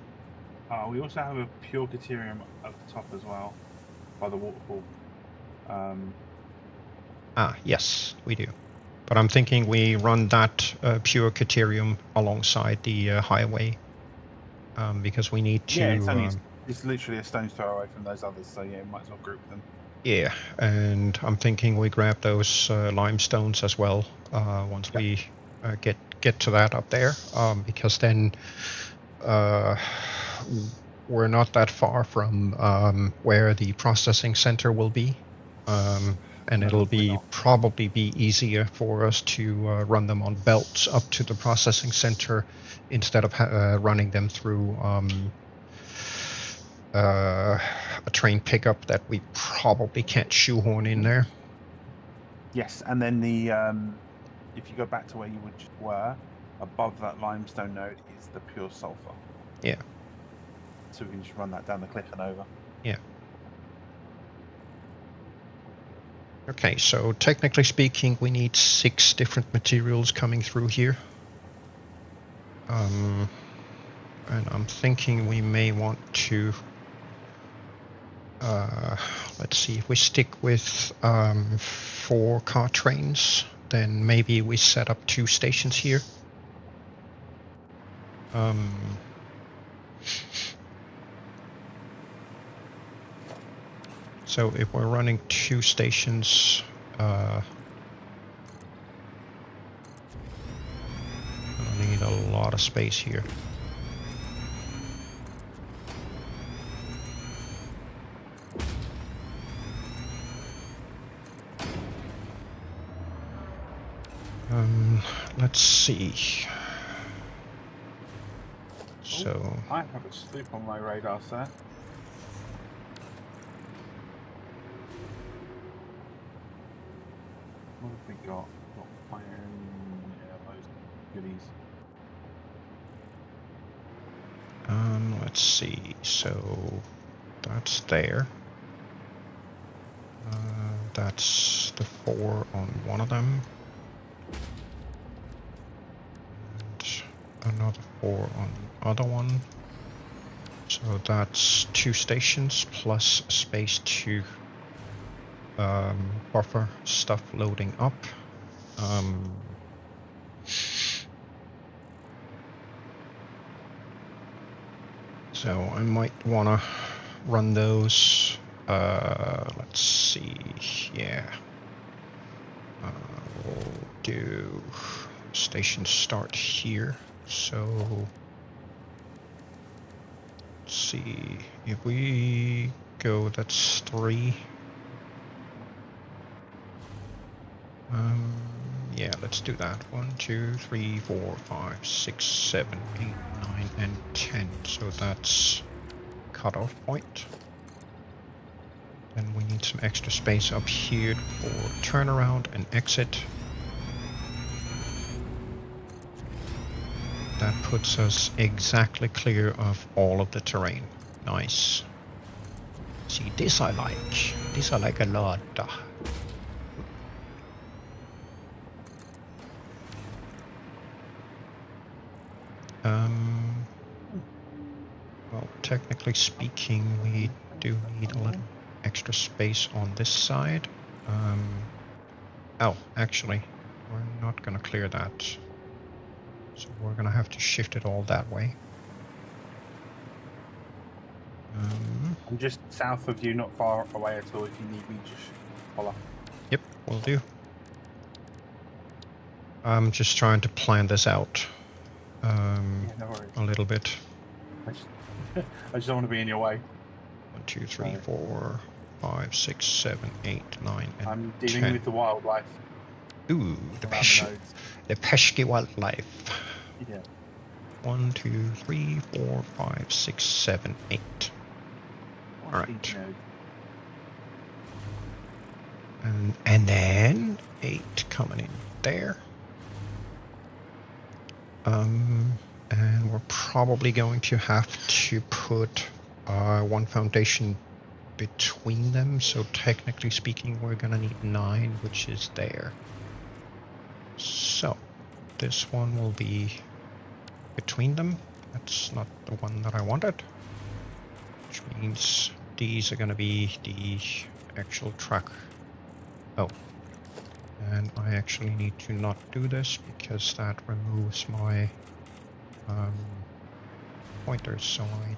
We also have a pure Caterium at the top as well, by the waterfall. Yes, we do. But I'm thinking we run that pure Caterium alongside the highway, because we need to... Yeah, it's literally a stone's throw away from those others, so yeah, might as well group them. Yeah, and I'm thinking we grab those limestones as well once we get to that up there, because then we're not that far from where the processing center will be, and it'll probably be easier for us to run them on belts up to the processing center instead of running them through a train pickup that we probably can't shoehorn in there. Yes, and then the if you go back to where you were, above that limestone node is the pure sulfur. Yeah. So we can just run that down the cliff and over. Yeah. Okay, so technically speaking, we need 6 different materials coming through here. And I'm thinking we may want to... let's see, if we stick with 4 car trains, then maybe we set up 2 stations here. So if we're running 2 stations, I need a lot of space here. Let's see. So I have a sloop on my radar, sir. What have we got? Got iron, yeah, those goodies. let's see. So that's there. That's the 4 on one of them. And another 4 on the other one. So that's 2 stations plus space to buffer stuff loading up. So I might want to run those. Let's see. Yeah. We'll do station start here. So let's see. If we go, that's 3. Yeah, let's do that. 1, 2, 3, 4, 5, 6, 7, 8, 9, and 10. So that's cutoff point. Then we need some extra space up here for turnaround and exit. That puts us exactly clear of all of the terrain. Nice. See, this I like. This I like a lot. Well, technically speaking, we do need a little extra space on this side. Oh, actually, we're not gonna clear that. So we're gonna have to shift it all that way. I'm just south of you, not far away at all. If you need me, just holler. Yep, will do. I'm just trying to plan this out Yeah, no worries. a little bit. I just don't want to be in your way. 1, 2, 3, Right. 4, 5, 6, 7, 8, 9, and I'm dealing 10. with the wildlife. Ooh, the around nodes. pesky wildlife. Yeah. 1, 2, 3, 4, 5, 6, 7, 8. One Alright. stinky node. And then 8 coming in there. And we're probably going to have to put one foundation between them. So technically speaking, we're gonna need 9, which is there. So this one will be between them. That's not the one that I wanted. Which means these are gonna be the actual track. Oh. And I actually need to not do this because that removes my pointers, so I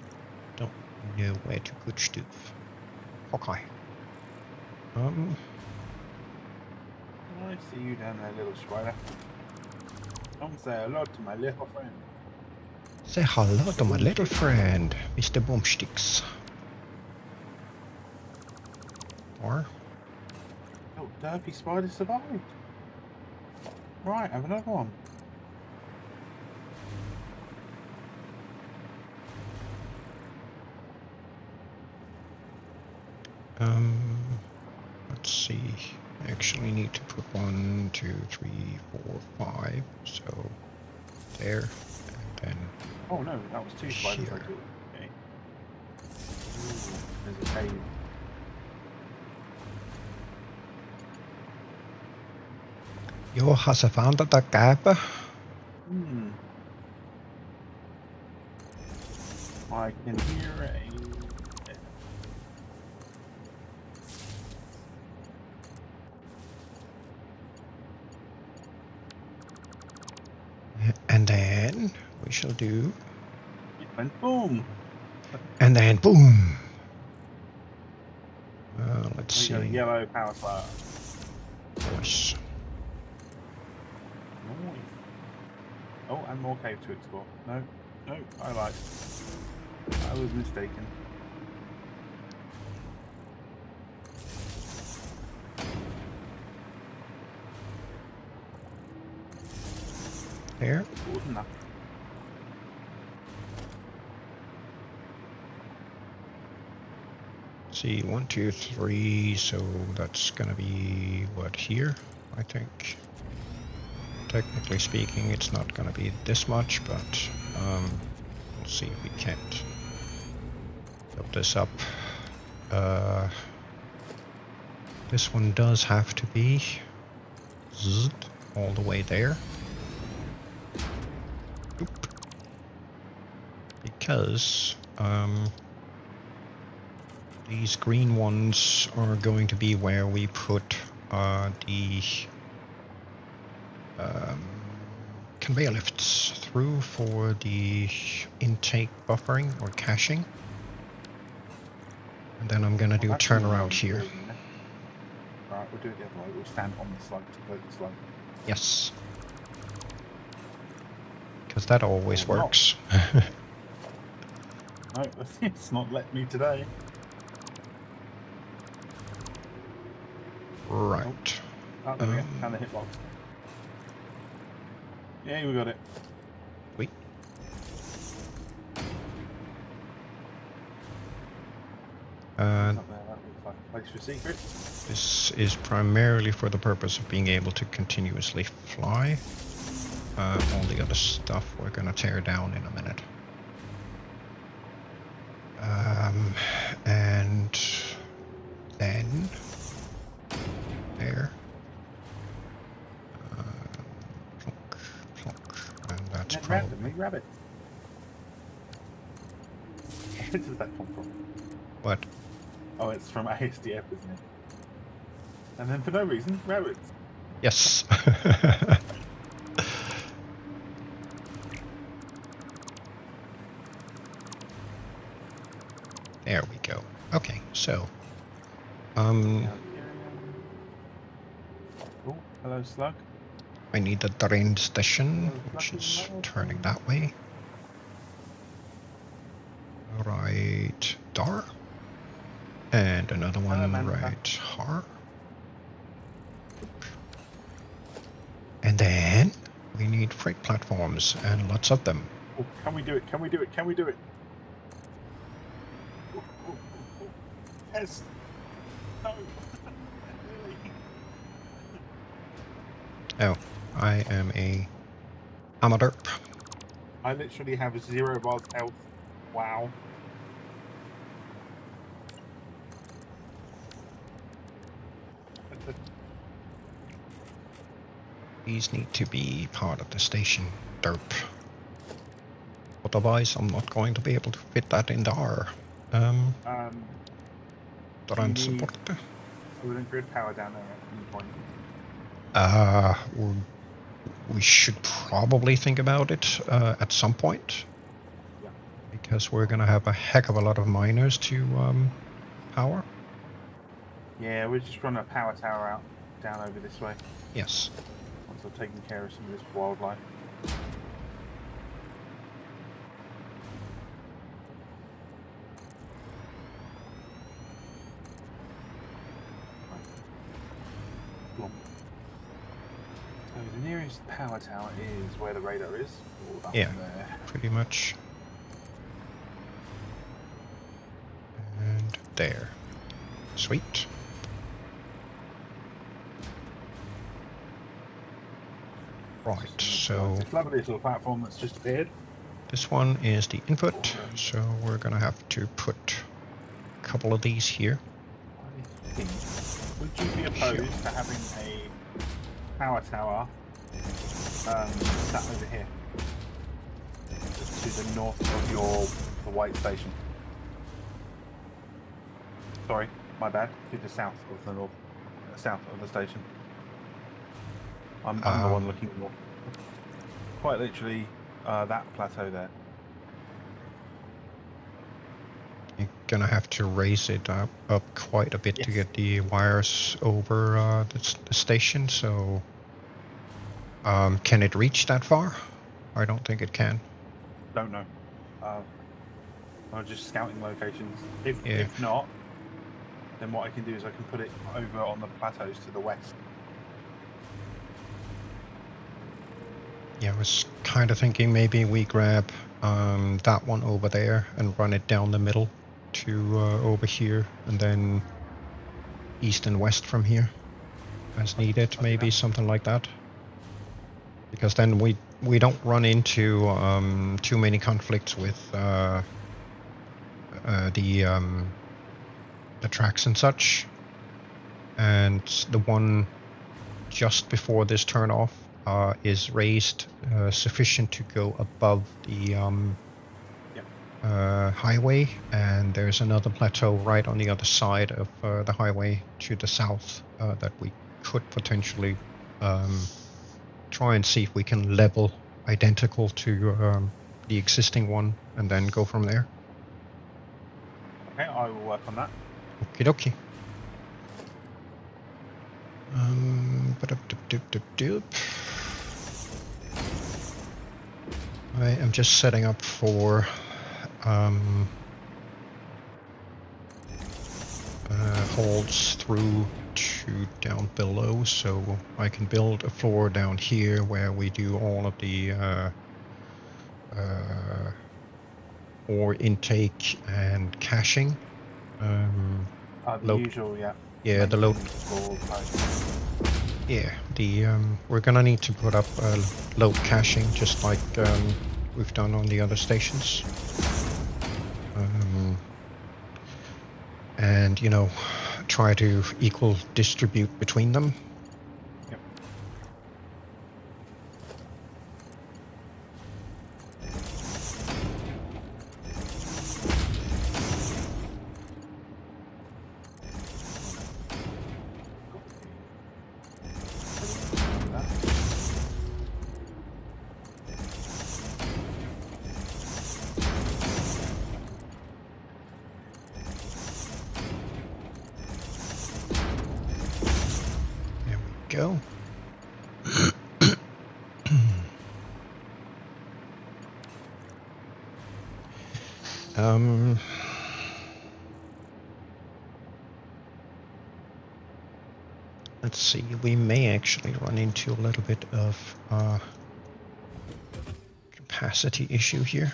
don't know where to put stuff. Okay. I see you down there, little spider. Come say hello to my little friend. Say hello to my little friend, Mr. Boomsticks. Or Oh, derpy spider survived. Right, have another one. let's see. I actually need to put 1, 2, 3, 4, 5. So there, and then Oh no, that was 2 spiders I here. took. Okay. Ooh, there's a cave. Jo, har så found the gap. I can hear a... And then we shall do, And boom! and then boom. Let's We got a see. yellow power flower. Nice. Nice. Oh, and more cave to explore. No, no, I lied. I was mistaken. There. Good enough. See, 1, 2, 3. So that's gonna be what here, I think. Technically speaking, it's not gonna be this much, but we'll see if we can't build this up. This one does have to be all the way there. Oop. Because these green ones are going to be where we put the conveyor lifts through for the intake buffering or caching. And then I'm gonna do a That's turnaround the here. Right, we'll do it the other way. We'll stand on the slope to float the slope. Yes. Because that always Or not. works. No, it's not let me today. Right. Oh, there we go. Found the hitbox. Yeah, we got it. Wait. It's up there. That looks like a place extra secrets. This is primarily for the purpose of being able to continuously fly. All the other stuff we're gonna tear down in a minute. And then there. Plonk, plonk, and that's And probably randomly rabbit. Where does that come from? what. Oh, it's from ASDF, isn't it? And then for no reason, rabbits. Yes. There we go. Okay, so Oh, hello, slug. I need the drain station, which is turning that way. Right there. And another one Amanda. right here. And then we need freight platforms and lots of them. Oh, can we do it? Can we do it? Can we do it? Yes. No. Really? Oh, I am I'm a derp. I literally have 0 bars health. Wow. These need to be part of the station, derp. Otherwise, I'm not going to be able to fit that in there. Transport. Wouldn't grid power down there at any point. We should probably think about it at some point. Yeah. Because we're gonna have a heck of a lot of miners to power. Yeah, we're just running a power tower out down over this way. Yes. Once I've taken care of some of this wildlife. Cool. So the nearest power tower is where the radar is. Or that Yeah. one there. Pretty much. And there. Sweet. Right, so It's a lovely little platform that's just appeared. this one is the input, so we're gonna have to put a couple of these here. I think, would you be opposed to having a power tower sat over here? Just to the north of the white station. Sorry, my bad. To the south of the south of the station. I'm the one looking north. Quite literally, that plateau there. You're gonna have to raise it up quite a bit to Yes. get the wires over the station, so can it reach that far? I don't think it can. Don't know. I'm just scouting locations. If not, then what I can do is I can put it over on the plateaus to the west. Yeah, I was kind of thinking maybe we grab that one over there and run it down the middle to over here, and then east and west from here as needed, maybe something like that. Because then we don't run into too many conflicts with the tracks and such. And the one just before this turn off is raised sufficient to go above the highway, and there's another plateau right on the other side of the highway to the south that we could potentially try and see if we can level identical to the existing one and then go from there. Okay, I will work on that. Okie dokie. I am just setting up for holds through to down below, so I can build a floor down here where we do all of the ore intake and caching. The load. usual, yeah. Yeah, the load. Maintenance for Yeah, the we're gonna need to put up load caching just like we've done on the other stations. And you know, try to equal distribute between them. Yep. There we go. Let's see, we may actually run into a little bit of capacity issue here.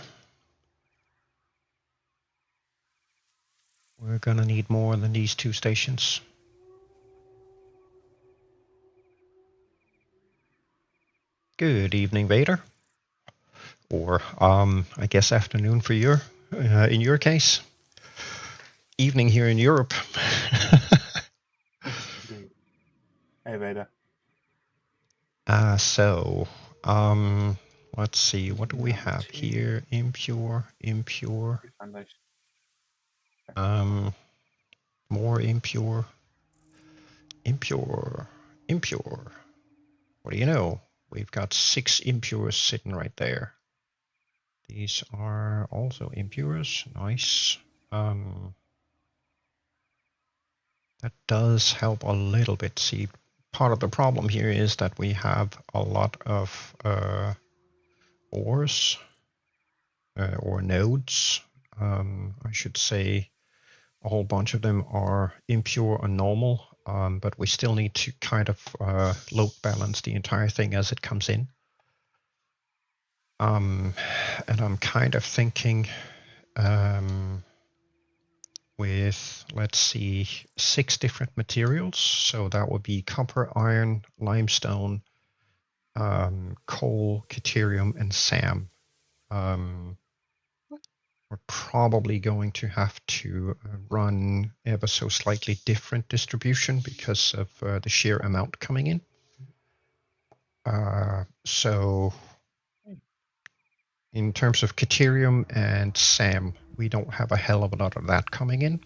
We're gonna need more than these 2 stations. Good evening, Vader. Or, I guess afternoon for in your case. Evening here in Europe. Indeed. Hey, Vader. So, let's see, what do we have here? Impure. Foundation. More impure. What do you know? We've got 6 impures sitting right there. These are also impures. Nice. That does help a little bit. See, part of the problem here is that we have a lot of ores or nodes. I should say a whole bunch of them are impure or normal, but we still need to kind of load balance the entire thing as it comes in. And I'm kind of thinking with, let's see, 6 different materials. So that would be copper, iron, limestone, coal, deuterium, and SAM. We're probably going to have to run ever so slightly different distribution because of the sheer amount coming in. So in terms of deuterium and SAM, we don't have a hell of a lot of that coming in.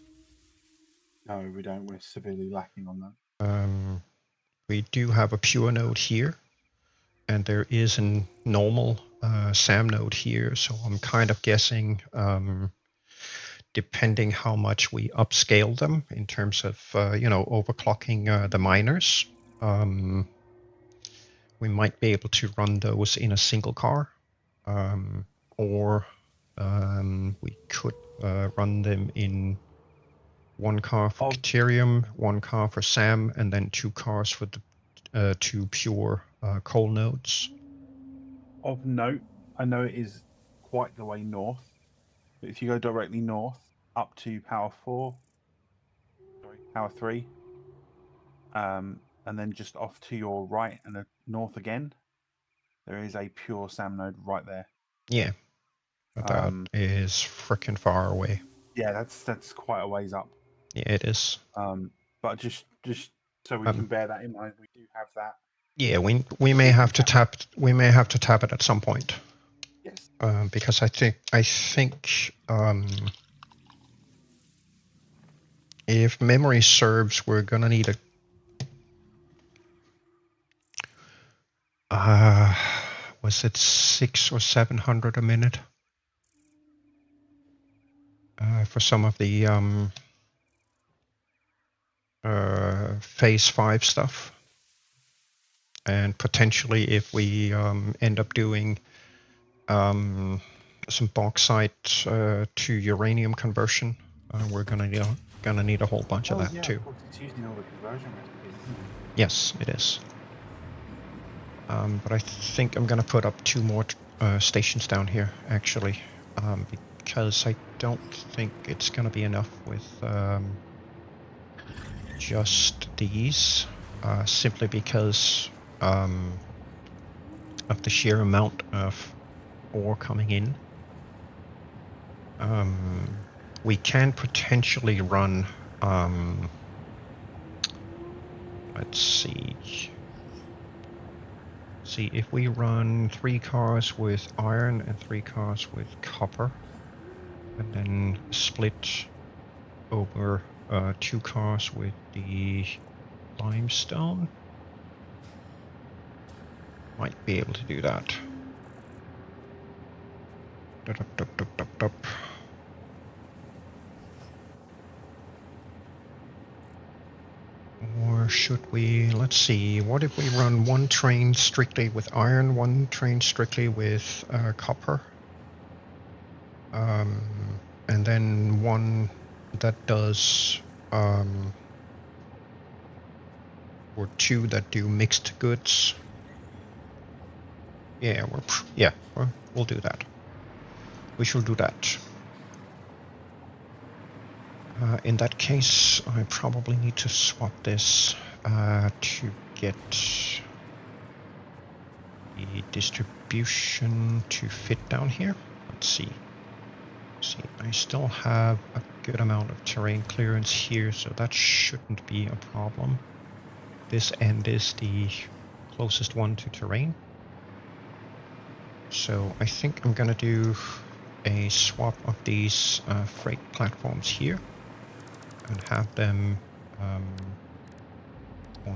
No, we don't. We're severely lacking on that. We do have a pure node here, and there is a normal SAM node here. So I'm kind of guessing, depending how much we upscale them in terms of overclocking the miners, we might be able to run those in a single car, or we could run them in 1 car for deuterium, 1 car for SAM, and then 2 cars for the 2 pure coal nodes. Of note, I know it is quite the way north, but if you go directly north up to power 3, and then just off to your right and north again, there is a pure SAM node right there. Yeah, but that is freaking far away. Yeah, that's quite a ways up. Yeah, it is. But just so we can bear that in mind, we do have that. Yeah, we may have to tap it at some point. Yes. Because I think if memory serves, we're gonna need was it 600 or 700 a minute for some of the phase 5 stuff, and potentially if we end up doing some bauxite to uranium conversion, we're gonna need a whole bunch of that too. Of course, it's using all the conversion recipes, isn't it? Yes, it is. But I think I'm gonna put up 2 more stations down here actually, because I don't think it's gonna be enough with just these, simply because of the sheer amount of ore coming in. We can potentially run, let's see. See, if we run 3 cars with iron and 3 cars with copper, and then split over 2 cars with the limestone, might be able to do that. Or should we, let's see, what if we run 1 train strictly with iron, 1 train strictly with copper? And then 1 that does, or 2 that do mixed goods. Yeah, we'll do that. We shall do that. In that case, I probably need to swap this to get the distribution to fit down here. Let's see. See, I still have a good amount of terrain clearance here, so that shouldn't be a problem. This end is the closest one to terrain. So I think I'm gonna do a swap of these freight platforms here and have them on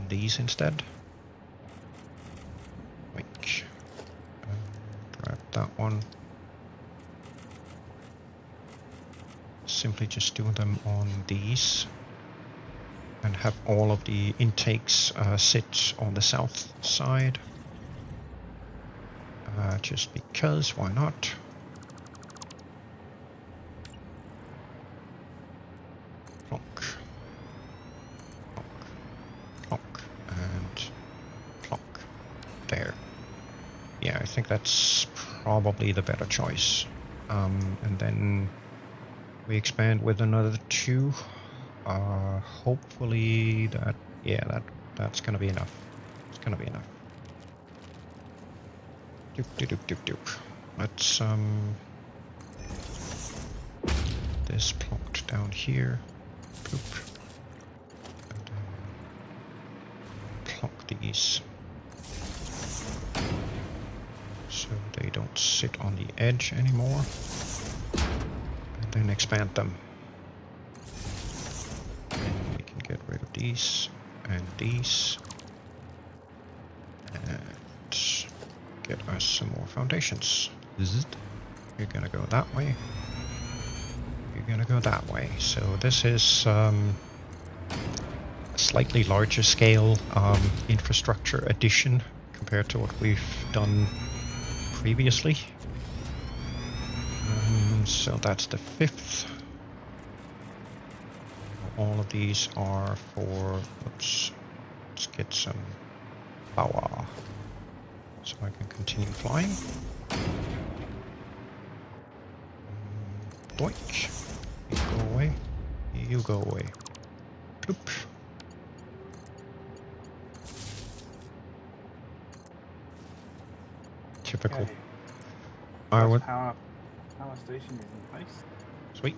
these instead. Like, grab that one. Simply just do them on these and have all of the intakes sit on the south side. Just because, why not? Plonk, plonk, plonk, and plonk. There. Yeah, I think that's probably the better choice. And then we expand with another 2. Hopefully that, yeah, that's gonna be enough. It's gonna be enough. Doop. Let's this plonked down here. Boop. And then plonk these so they don't sit on the edge anymore. And then expand them. And we can get rid of these and these. And get us some more foundations. You're gonna go that way. You're gonna go that way. So this is a slightly larger scale infrastructure addition compared to what we've done previously. So that's the 5th. All of these are for, oops, let's get some power so I can continue flying. Doink. You go away. You go away. Bloop. Typical. Okay. I would. Power station is in place. Sweet.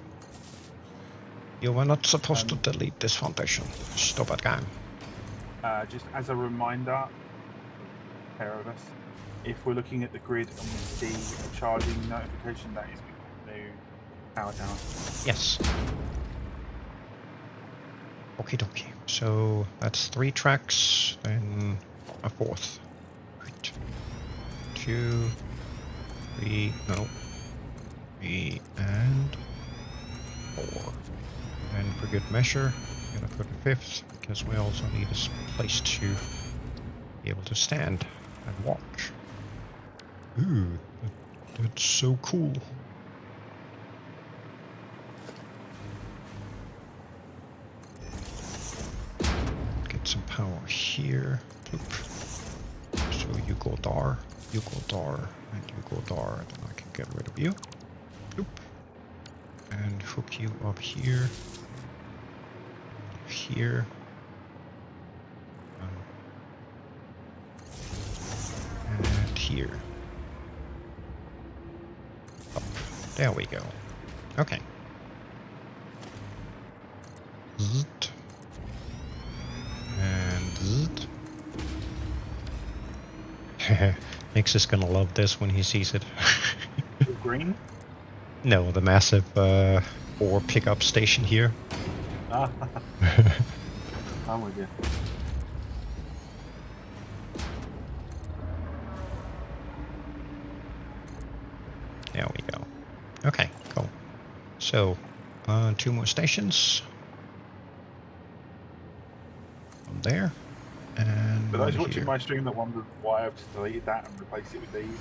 You were not supposed to delete this foundation. Stop it, game. Just as a reminder, pair of us, if we're looking at the grid and we see a charging notification, that is new power tower. Yes. Okie dokie. So that's 3 tracks, then a 4th. Right. 2, 3, no. 3 and 4. And for good measure, I'm gonna put a 5th because we also need a place to be able to stand and walk. Ooh, that's so cool. Get some power here. Bloop. So you go there, and you go there, then I can get rid of you. Bloop. And hook you up here. Here. here? Oh, there we go. Okay. Zzzt. And zzzt. Nix is gonna love this when he sees it. The green? No, the massive ore pickup station here. Ah, I'm with you. There we go. Okay, cool. So, 2 more stations. From there. And For those one watching here. my stream that wondered why I've just deleted that and replaced it with these,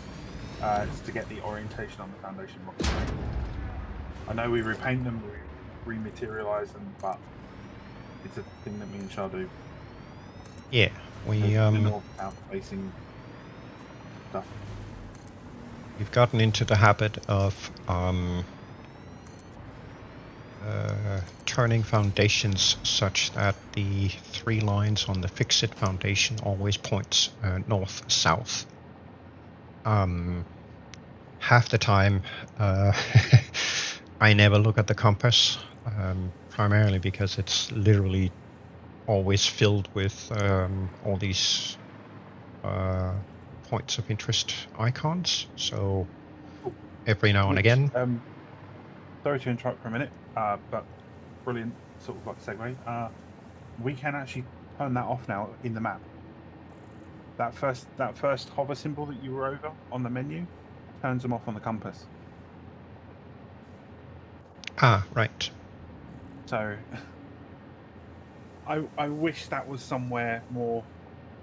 it's to get the orientation on the foundation blocks right. I know we repaint them, we rematerialize them, but it's a thing that me and Shah do. Yeah, we The north-south facing stuff. we've gotten into the habit of turning foundations such that the 3 lines on the fixed foundation always points north-south. Half the time, I never look at the compass, primarily because it's literally always filled with all these points of interest icons. So every now and again. Sorry to interrupt for a minute, but brilliant sort of like segue. We can actually turn that off now in the map. That first hover symbol that you were over on the menu turns them off on the compass. Ah, right. So I wish that was somewhere more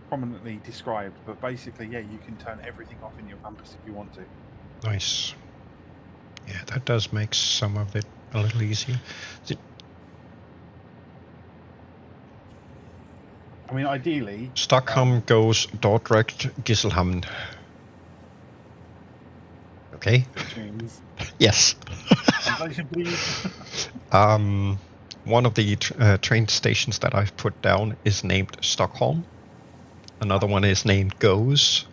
prominently described, but basically, yeah, you can turn everything off in your compass if you want to. Nice. Yeah, that does make some of it a little easier. I mean, ideally, Stockholm goes Dordrecht Gisselhamn. Okay. which means Yes. translation, please. One of the train stations that I've put down is named Stockholm. Another one is named Goes.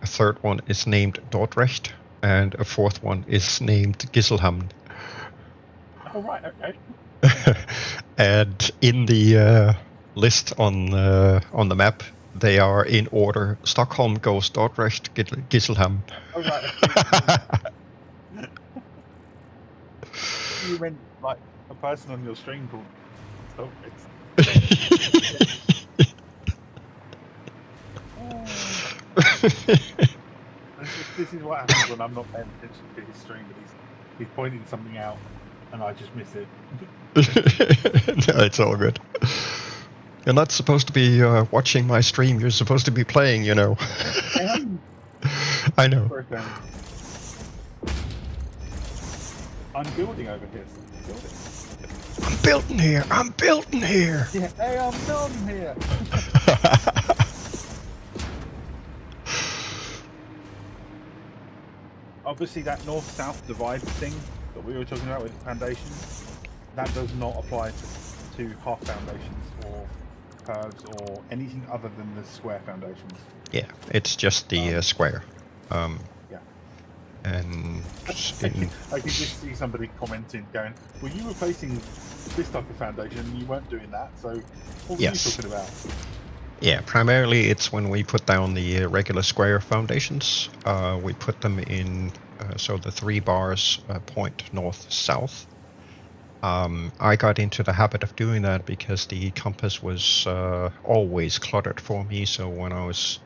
A third one is named Dordrecht. And a fourth one is named Gisselhamn. Oh, right, okay. And in the list on the map, they are in order: Stockholm goes Dordrecht, Gisselhamn. Oh, right. You meant like a person on your stream called Stokes. This is what happens when I'm not paying attention to his stream, but he's pointing something out and I just miss it. No, it's all good. You're not supposed to be watching my stream, you're supposed to be playing, you know. I know. I'm building over here. I'm building here! I'm building here! Yeah, hey, I'm building here! Obviously, that north-south divide thing that we were talking about with the foundations, that does not apply to half foundations or curves or anything other than the square foundations. Yeah, it's just the square. Yeah. And I could just see somebody commenting, going, "Were you replacing this type of foundation? And you weren't doing that. So, what were you talking about?" Yeah, primarily it's when we put down the regular square foundations. We put them in, so the 3 bars point north-south. I got into the habit of doing that because the compass was always cluttered for me. So when I was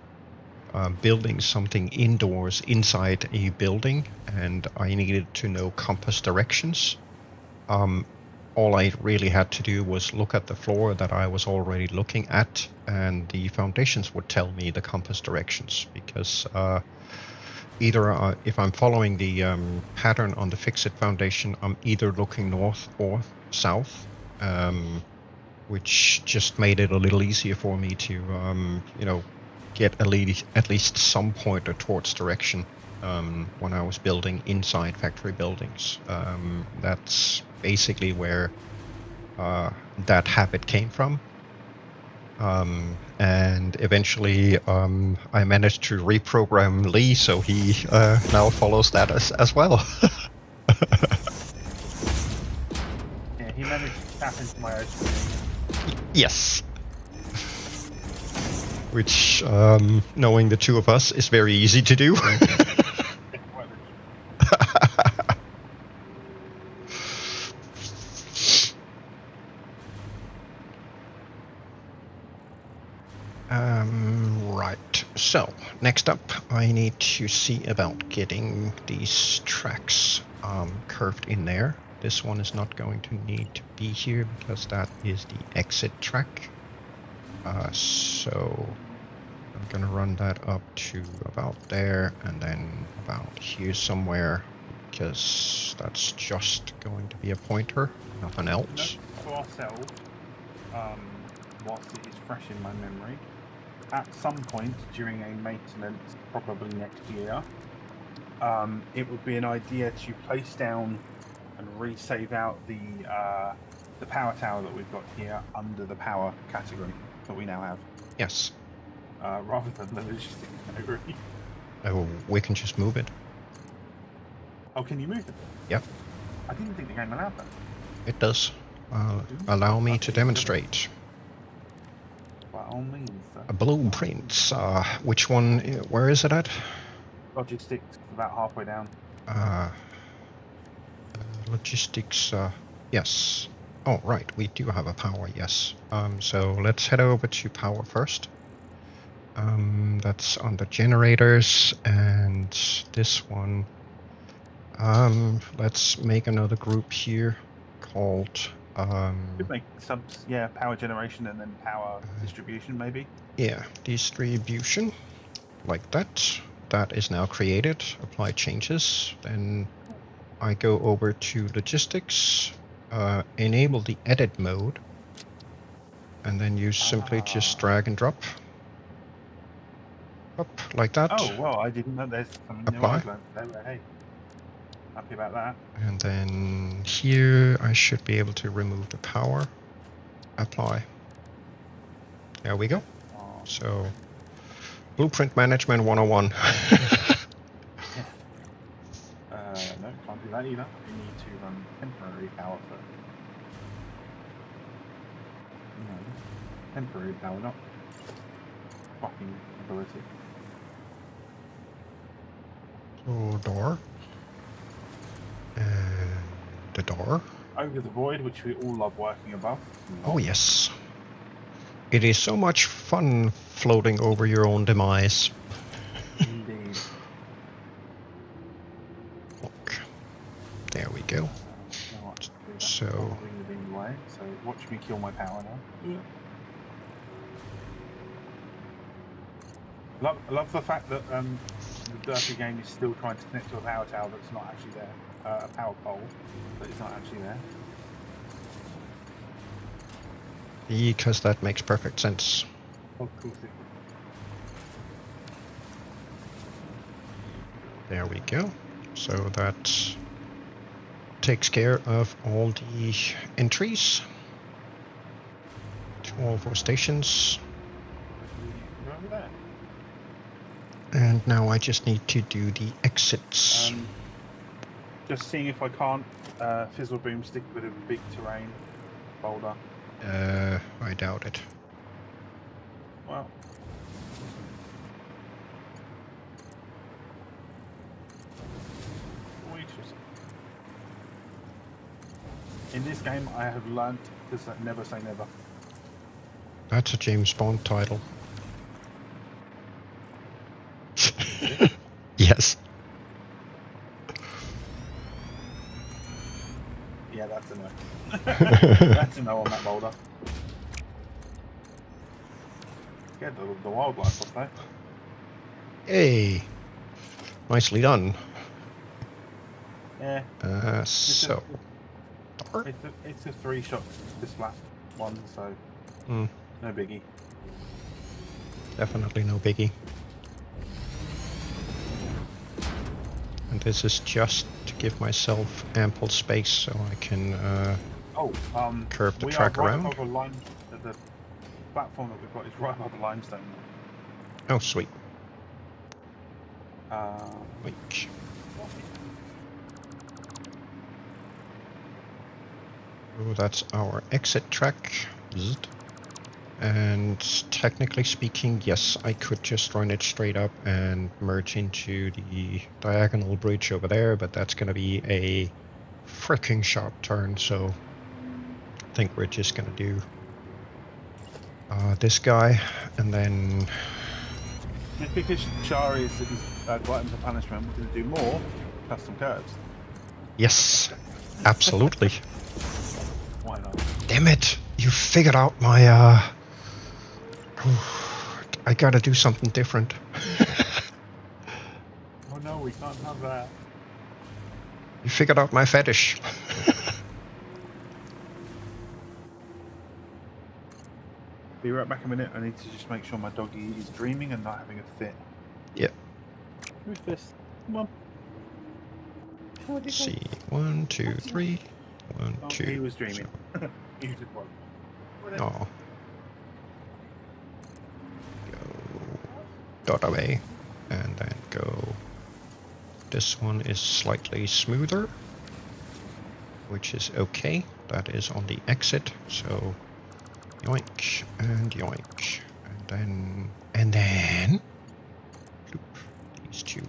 building something indoors inside a building and I needed to know compass directions, all I really had to do was look at the floor that I was already looking at, and the foundations would tell me the compass directions, because either if I'm following the pattern on the fixed foundation, I'm either looking north or south, which just made it a little easier for me to get at least some pointer towards direction when I was building inside factory buildings. That's basically where that habit came from. And eventually I managed to reprogram Lee, so he now follows that as well. Yeah, he managed to tap into my ocean. Yes. Which, knowing the two of us, is very easy to do. Right, so next up I need to see about getting these tracks curved in there. This one is not going to need to be here because that is the exit track. So I'm gonna run that up to about there and then about here somewhere, because that's just going to be a pointer, nothing else. For ourselves, whilst it is fresh in my memory, at some point during a maintenance, probably next year, it would be an idea to place down and resave out the power tower that we've got here under the power category that we now have. Yes. Rather than the logistics category. Oh, we can just move it. Oh, can you move it? Yep. I didn't think the game allowed that. It does. Allow me to demonstrate. By all means, sir. Blueprints. Which one? Where is it at? Logistics, about halfway down. Logistics. Yes. Oh, right. We do have a power. Yes. So let's head over to power first. That's on the generators, and this one. Let's make another group here called. Could make subs, yeah, power generation and then power distribution, maybe. Yeah, distribution, like that. That is now created. Apply changes. Then I go over to logistics, enable the edit mode, and then you simply just drag and drop. Up like that. Oh, well, I didn't know there's something new I've learned today, but hey, happy about that. And then here I should be able to remove the power. Apply. There we go. Oh. So, Blueprint Management 101. No, can't do that either. You need to run temporary power first. No, temporary power, not fucking ability. So, door. And the door. Over the void, which we all love working above. Oh, yes. It is so much fun floating over your own demise. Indeed. Look. There we go. So watch me kill my power now. Yeah. Love the fact that the derpy game is still trying to connect to a power tower that's not actually there. A power pole that is not actually there. Because that makes perfect sense. Of course it would. There we go. So that takes care of all the entries to all 4 stations. Over there. And now I just need to do the exits. Just seeing if I can't fizzle boomstick with a big terrain boulder. I doubt it. Well. In this game, I have learnt to never say never. That's a James Bond title. Yes. Yeah, that's a no. That's a no on that boulder. Scared the wildlife off that. Hey. Nicely done. Yeah. So. It's a 3-shot this last one, so no biggie. Definitely no biggie. And this is just to give myself ample space so I can curve the track around. platform that we've got is right above the limestone. Oh, sweet. Which Oh, that's our exit track. Zzz. And technically speaking, yes, I could just run it straight up and merge into the diagonal bridge over there, but that's going to be a freaking sharp turn, so I think we're just going to do this guy, and then... because Shari is glutton for punishment, we're going to do more custom curves. Yes, absolutely. Why not? Damn it! You figured out my, I gotta do something different. Oh no, we can't have that. You figured out my fetish. Be right back a minute. I need to just make sure my doggy is dreaming and not having a fit. Yep. Who's this? Come on. Let's see. 1, 2, 3. 1, Oh, 2. he was dreaming. He was just one. Oh. Go dot away, and then go. This one is slightly smoother, which is okay. That is on the exit, so yoink and yoink, and then loop these two,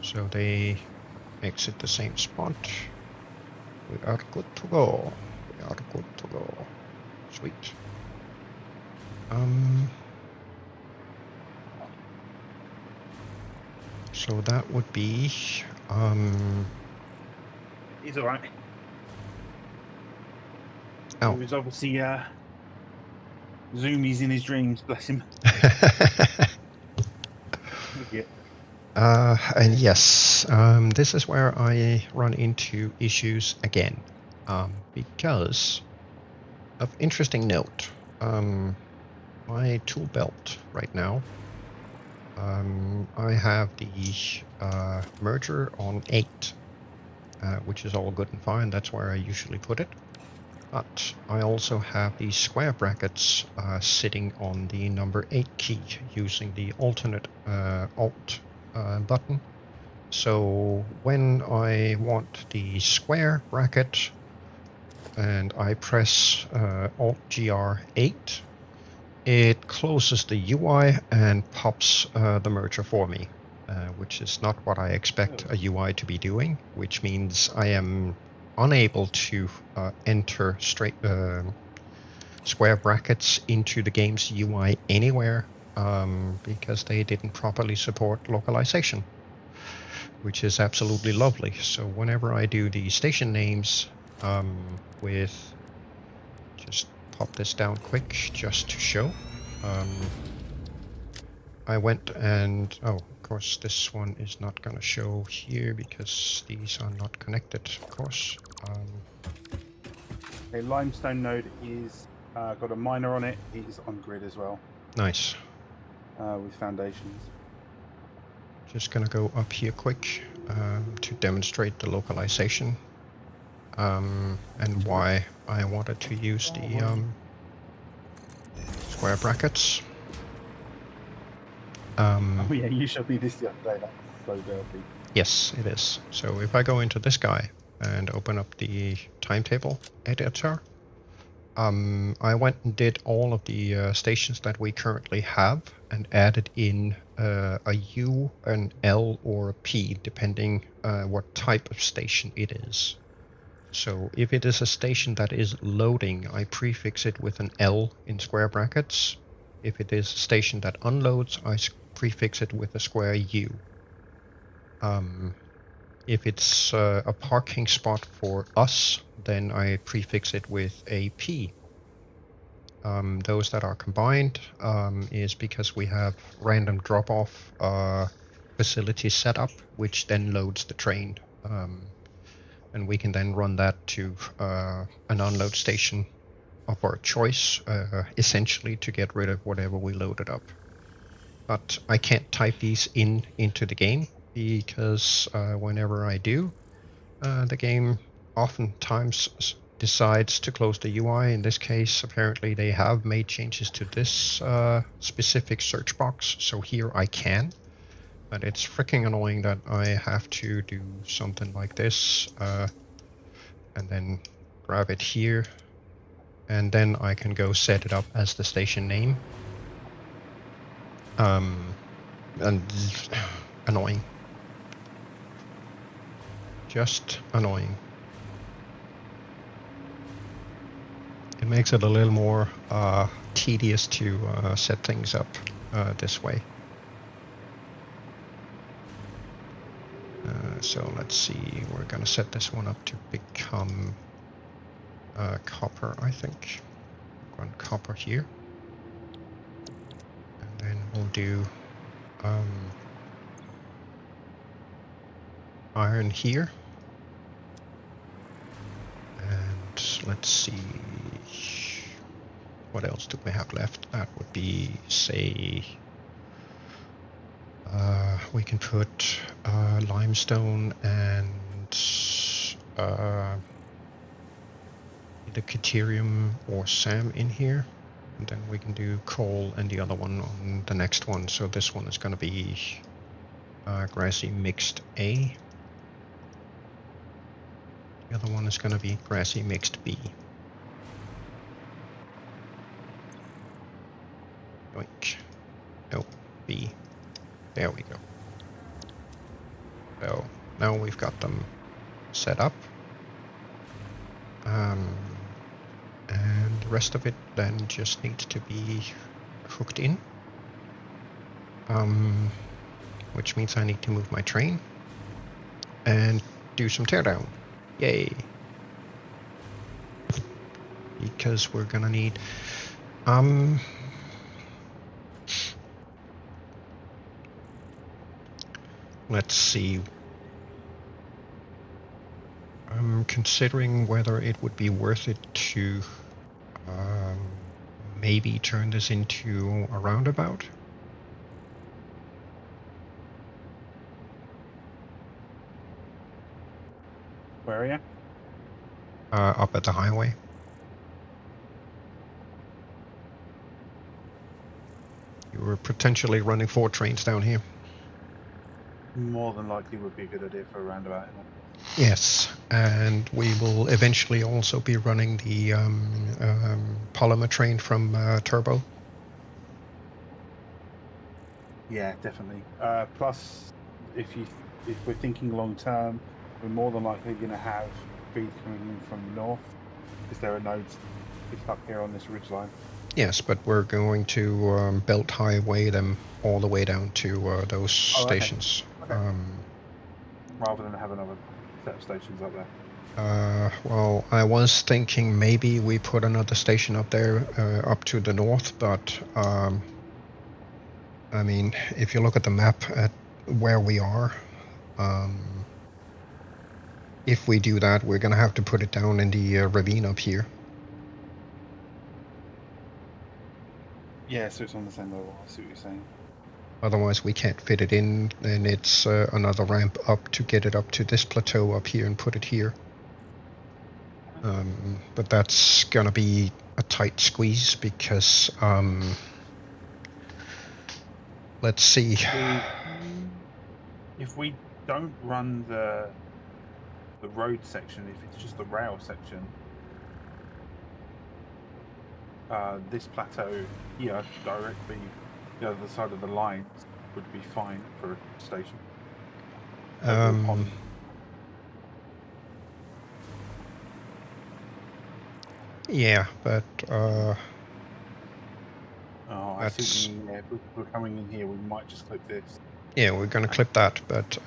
so they exit the same spot. We are good to go. We are good to go. Sweet. So that would be He's alright. Oh. He was obviously zoomies in his dreams, bless him. Yeah. And yes, this is where I run into issues again, because of interesting note. My tool belt right now, I have the merger on 8, which is all good and fine. That's where I usually put it. But I also have these square brackets sitting on the number 8 key using the alternate Alt button. So when I want the square bracket and I press Alt-GR8, it closes the UI and pops the merger for me, which is not what I expect a UI to be doing, which means I am unable to enter straight square brackets into the game's UI anywhere because they didn't properly support localization, which is absolutely lovely. So whenever I do the station names with, just pop this down quick just to show, I went and, oh, of course this one is not going to show here because these are not connected, of course. A limestone node is got a miner on it. It is on grid as well. Nice. With foundations. Just gonna go up here quick to demonstrate the localization and why I wanted to use the square brackets. Oh yeah, you showed me this the other day. That's so dirty. Yes, it is. So if I go into this guy and open up the timetable editor, I went and did all of the stations that we currently have and added in a U, an L, or a P, depending what type of station it is. So if it is a station that is loading, I prefix it with an L in square brackets. If it is a station that unloads, I prefix it with a square U. If it's a parking spot for us, then I prefix it with a P. Those that are combined is because we have random drop-off facilities set up, which then loads the train. And we can then run that to an unload station of our choice, essentially to get rid of whatever we loaded up. But I can't type these into the game because whenever I do, the game oftentimes decides to close the UI. In this case, apparently they have made changes to this specific search box, so here I can. But it's freaking annoying that I have to do something like this, and then grab it here, and then I can go set it up as the station name. And annoying. Just annoying. It makes it a little more tedious to set things up this way. So let's see, we're gonna set this one up to become copper, I think. Run copper here. And then we'll do iron here. And let's see, what else do we have left? That would be, say, we can put limestone and either Caterium or SAM in here, and then we can do coal and the other one on the next one. So this one is going to be grassy mixed A. The other one is going to be grassy mixed B. Yoink. No, B. There we go. So now we've got them set up. And the rest of it then just needs to be hooked in. Which means I need to move my train and do some teardown. Yay! Because we're gonna need let's see. I'm considering whether it would be worth it to maybe turn this into a roundabout. Where are you? Up at the highway. You were potentially running 4 trains down here. More than likely would be a good idea for a roundabout. Yes, and we will eventually also be running the polymer train from Turbo. Yeah, definitely. Plus, if we're thinking long term, we're more than likely going to have feed coming in from north, because there are nodes just up here on this ridgeline. Yes, but we're going to belt highway them all the way down to those stations. Okay. Rather than have another set of stations up there. Well, I was thinking maybe we put another station up there, up to the north, but I mean, if you look at the map at where we are, if we do that, we're gonna have to put it down in the ravine up here. Yeah, so it's on the same level. I see what you're saying. Otherwise, we can't fit it in, and it's another ramp up to get it up to this plateau up here and put it here. But that's gonna be a tight squeeze because, let's see. If we don't run the road section, if it's just the rail section, this plateau here, directly the other side of the line, would be fine for a station. Yeah, but oh, I see. Yeah, if we're coming in here, we might just clip this. Yeah, we're gonna clip that, but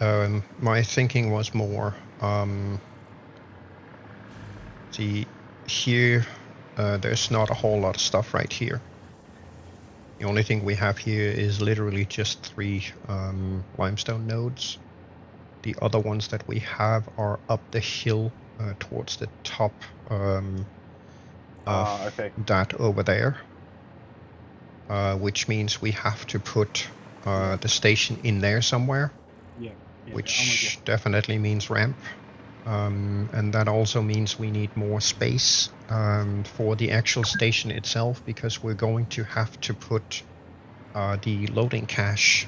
my thinking was more, see, here, there's not a whole lot of stuff right here. The only thing we have here is literally just 3 limestone nodes. The other ones that we have are up the hill towards the top of that over there. Which means we have to put the station in there somewhere. Yeah, which definitely means ramp. And that also means we need more space for the actual station itself, because we're going to have to put the loading cache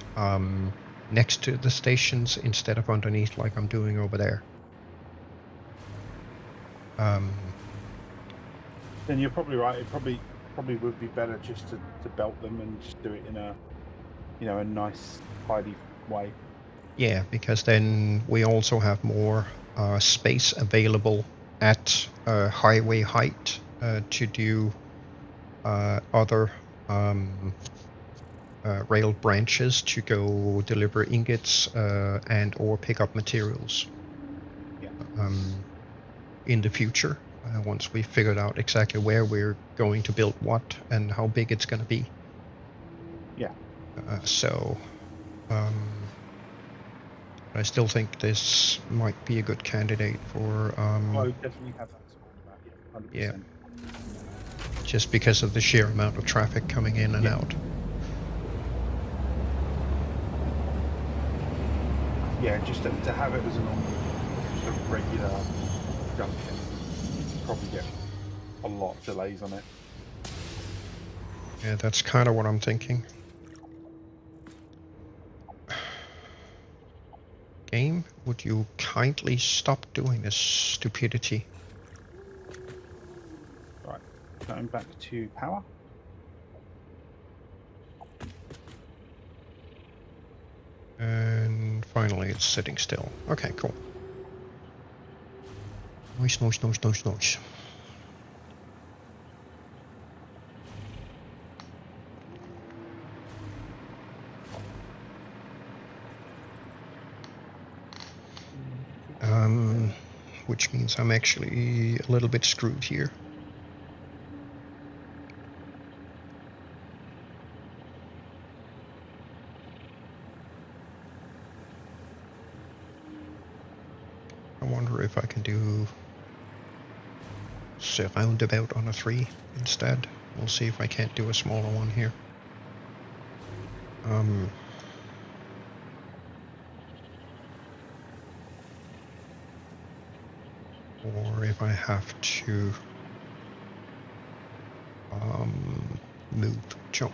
next to the stations instead of underneath like I'm doing over there. Then you're probably right. It probably would be better just to belt them and just do it in a, you know, a nice tidy way. Yeah, because then we also have more space available at highway height to do other rail branches to go deliver ingots and or pick up materials. Yeah. In the future, once we've figured out exactly where we're going to build what and how big it's going to be. Yeah. I still think this might be a good candidate for. I definitely have that support for that. Yeah, 100%. Yeah. Just because of the sheer amount of traffic coming in and out. Yeah, just to have it as a normal, just a regular junction, you probably get a lot of delays on it. Yeah, that's kind of what I'm thinking. Game, would you kindly stop doing this stupidity? Right, going back to power. And finally it's sitting still. Okay, cool. Noise, noise, noise, noise, noise. Which means I'm actually a little bit screwed here. I wonder if I can do roundabout on a 3 instead. We'll see if I can't do a smaller one here. Or if I have to move junk.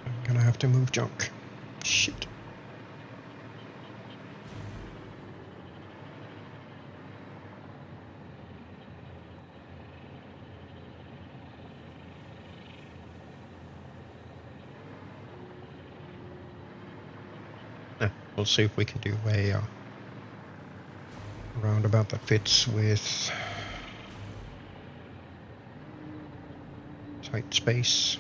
I'm gonna have to move junk. Shit. We'll see if we can do a roundabout that fits with tight space.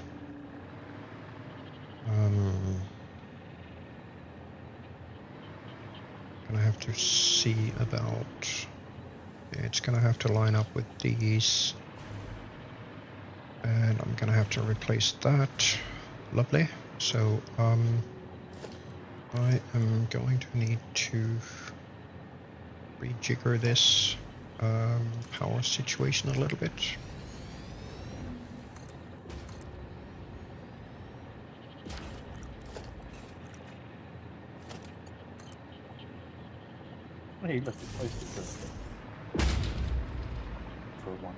Gonna have to see about. It's gonna have to line up with these, and I'm gonna have to replace that. Lovely. So I am going to need to rejigger this power situation a little bit. Hey, look, it's posted for one.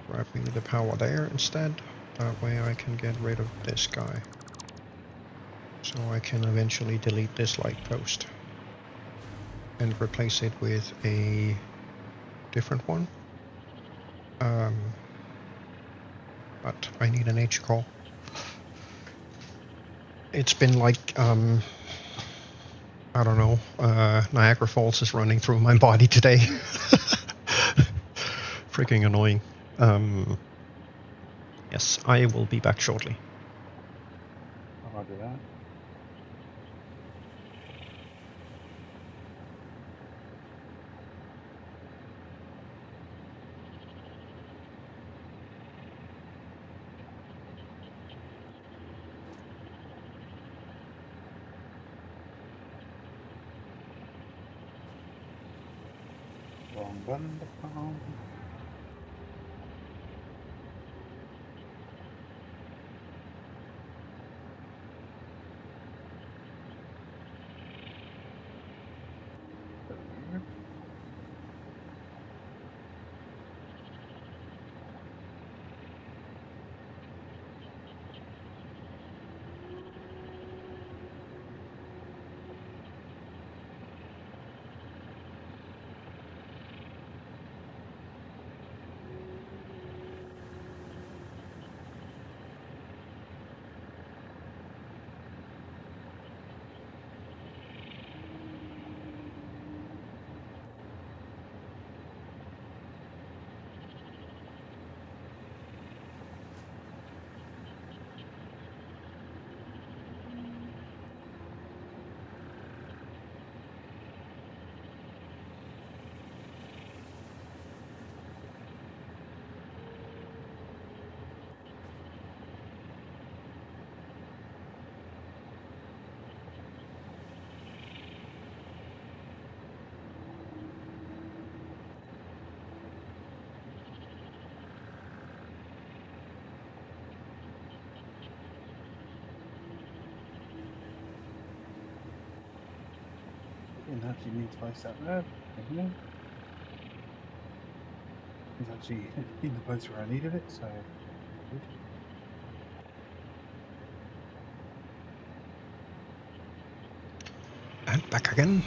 Grab me the power there instead. That way I can get rid of this guy. So I can eventually delete this light post and replace it with a different one. But I need an H call. It's been like, I don't know, Niagara Falls is running through my body today. Freaking annoying. Yes, I will be back shortly. I'll do that. Wrong button. Didn't actually need to place that there. Mhm. It's actually in the place where I needed it, so good. And back again.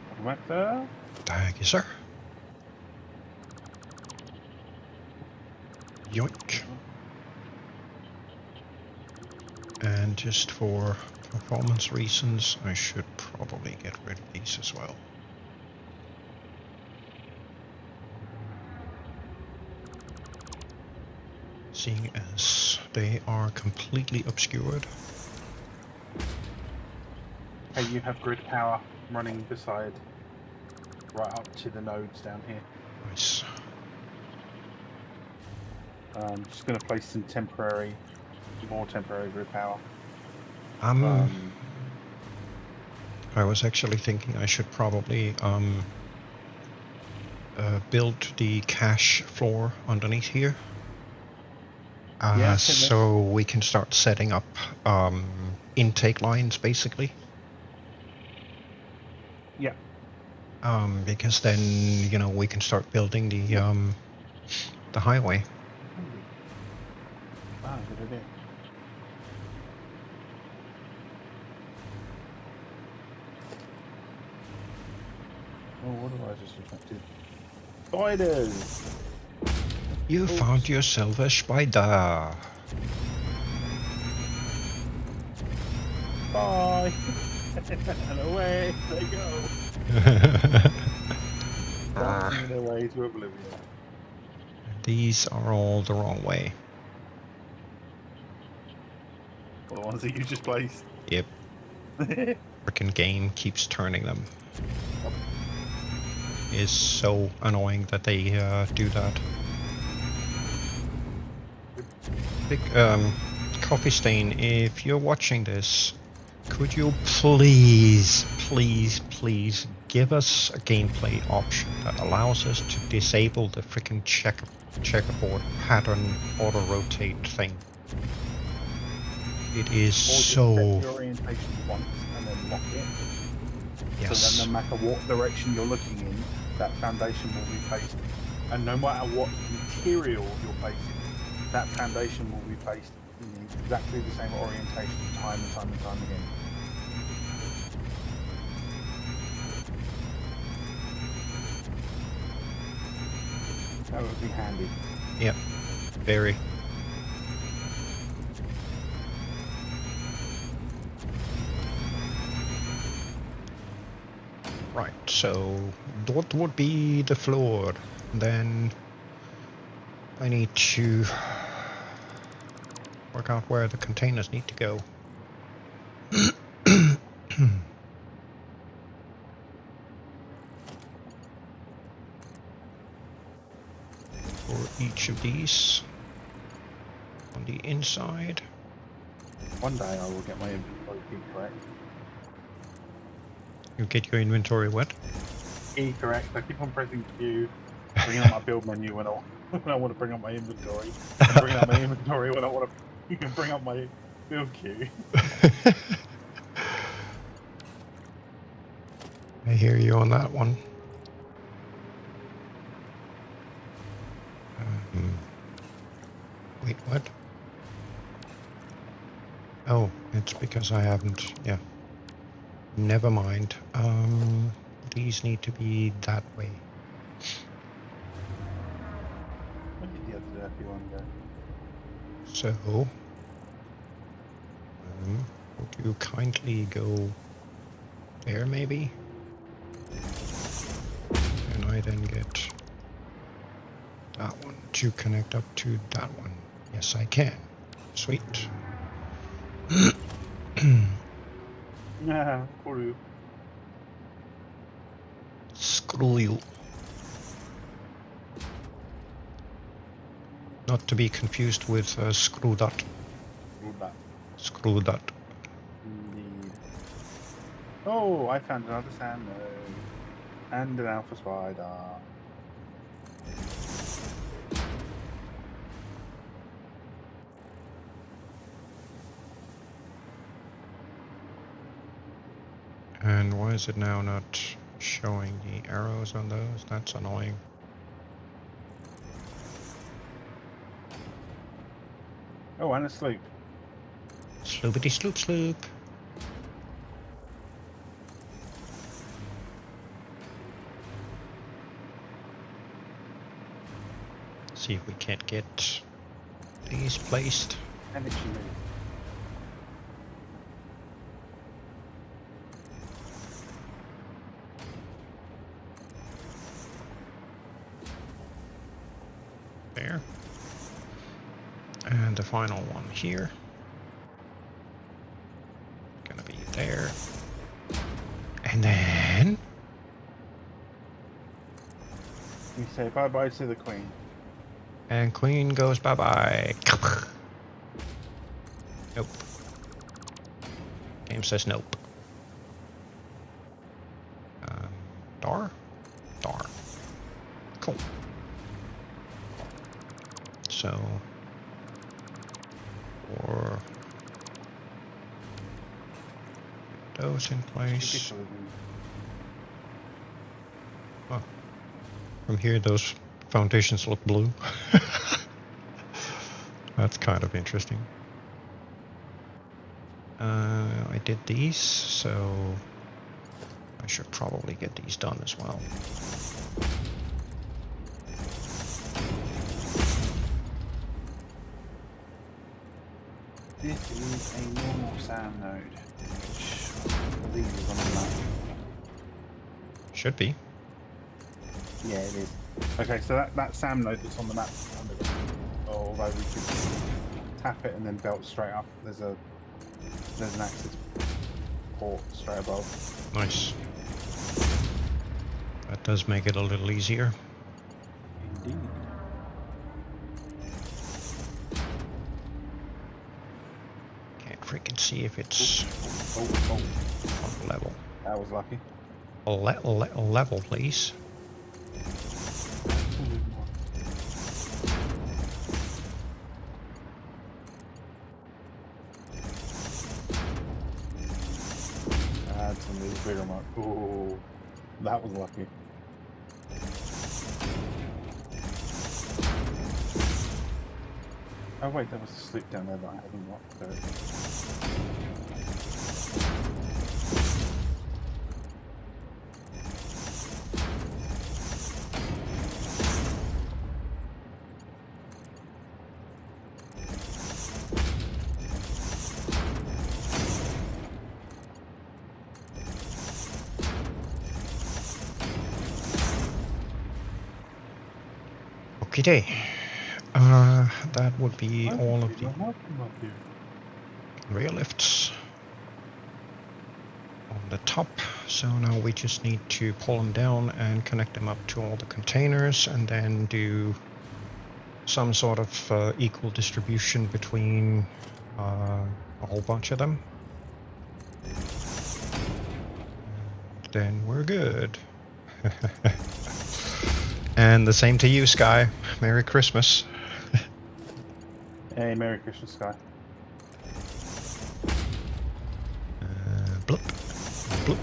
Welcome back there. Thank you, sir. Yoink. And just for performance reasons, I should probably get rid of these as well. Seeing as they are completely obscured. Hey, you have grid power running beside right up to the nodes down here. Nice. Just going to place some more temporary grid power. I was actually thinking I should probably build the cache floor underneath here. So we can start setting up intake lines, basically. Yeah. Because then, you know, we can start building the highway. Ah, good idea. Oh, what have I just attracted? Spiders! You found yourself a spider. Bye! And away they go! Dancing their way to oblivion. These are all the wrong way. Well, the ones that you just placed. Yep. Frickin' game keeps turning them. It's so annoying that they do that. Big Coffee Stain, if you're watching this, could you please give us a gameplay option that allows us to disable the frickin' checkerboard pattern auto rotate thing? It is so. Set the orientation once and then lock it. Yes. So that no matter what direction you're looking in, that foundation will be placed. And no matter what material you're placing, that foundation will be placed in exactly the same orientation time and time and time again. That would be handy. Yep. Very. Right, so what would be the floor? Then I need to work out where the containers need to go. For each of these on the inside. One day I will get my inventory correct. You get your inventory what? key correct. I keep on pressing Q, bringing up my build menu when I want to bring up my inventory, and bringing up my inventory when I want to bring up my build queue. I hear you on that one. Wait, what? Oh, it's because I haven't, yeah. Never mind. These need to be that way. Where did the other dirty one go? So, would you kindly go there maybe? And I then get that one to connect up to that one. Yes, I can. Sweet. Yeah, screw. Screw you. Not to be confused with screw that. Screw that. Screw that. Indeed. Oh, I found another sand node. And an alpha spider. And why is it now not showing the arrows on those? That's annoying. Oh, and a sloop. Sloopity sloop sloop. See if we can't get these placed. Energy move. There. And the final one here. Gonna be there. And then... You say bye-bye to the queen. And queen goes bye-bye. Nope. Game says nope. Dar? Dar. Cool. So... or... those in place. Oh. From here, those foundations look blue. That's kind of interesting. I did these, so I should probably get these done as well. This is a normal sand node, which I believe is on the map. Should be. Yeah, it is. Okay, so that SAM node that's on the map underground, although we could tap it and then belt straight up. There's an access port straight above. Nice. That does make it a little easier. Indeed. Can't freaking see if it's Oh. on level. That was lucky. Level, please. That's a little bigger mark. Ooh, that was lucky. Oh wait, there was a slip down there that I haven't marked. Okay. That would be all of the rear lifts on the top. So now we just need to pull them down and connect them up to all the containers and then do some sort of equal distribution between a whole bunch of them. And then we're good. And the same to you, Sky. Merry Christmas. Hey, Merry Christmas, Sky. Bloop. Bloop.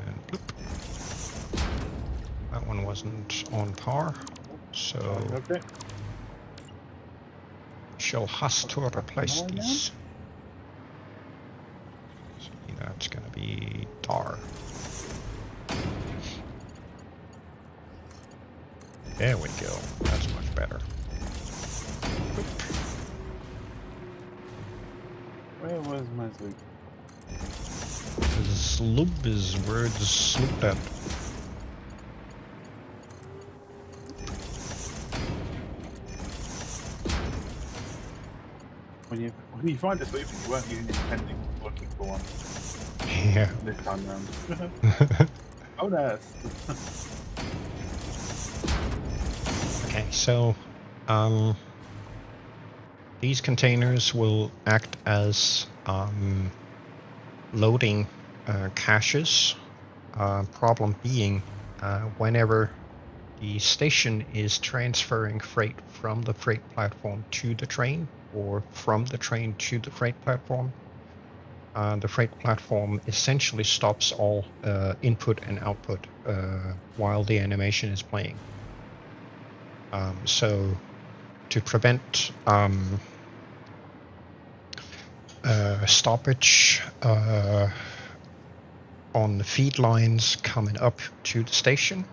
And bloop. That one wasn't on par, so Okay. she'll has to replace Line these. See, that's gonna be tar. There we go. That's much better. Where was my sleep? Sloop is where it's slooped at. When you find a sleep, you weren't using intending looking for one Yeah. this time round. Oh, no. Okay, so these containers will act as loading caches. Problem being, whenever the station is transferring freight from the freight platform to the train, or from the train to the freight platform, the freight platform essentially stops all input and output while the animation is playing. So to prevent stoppage on the feed lines coming up to the station,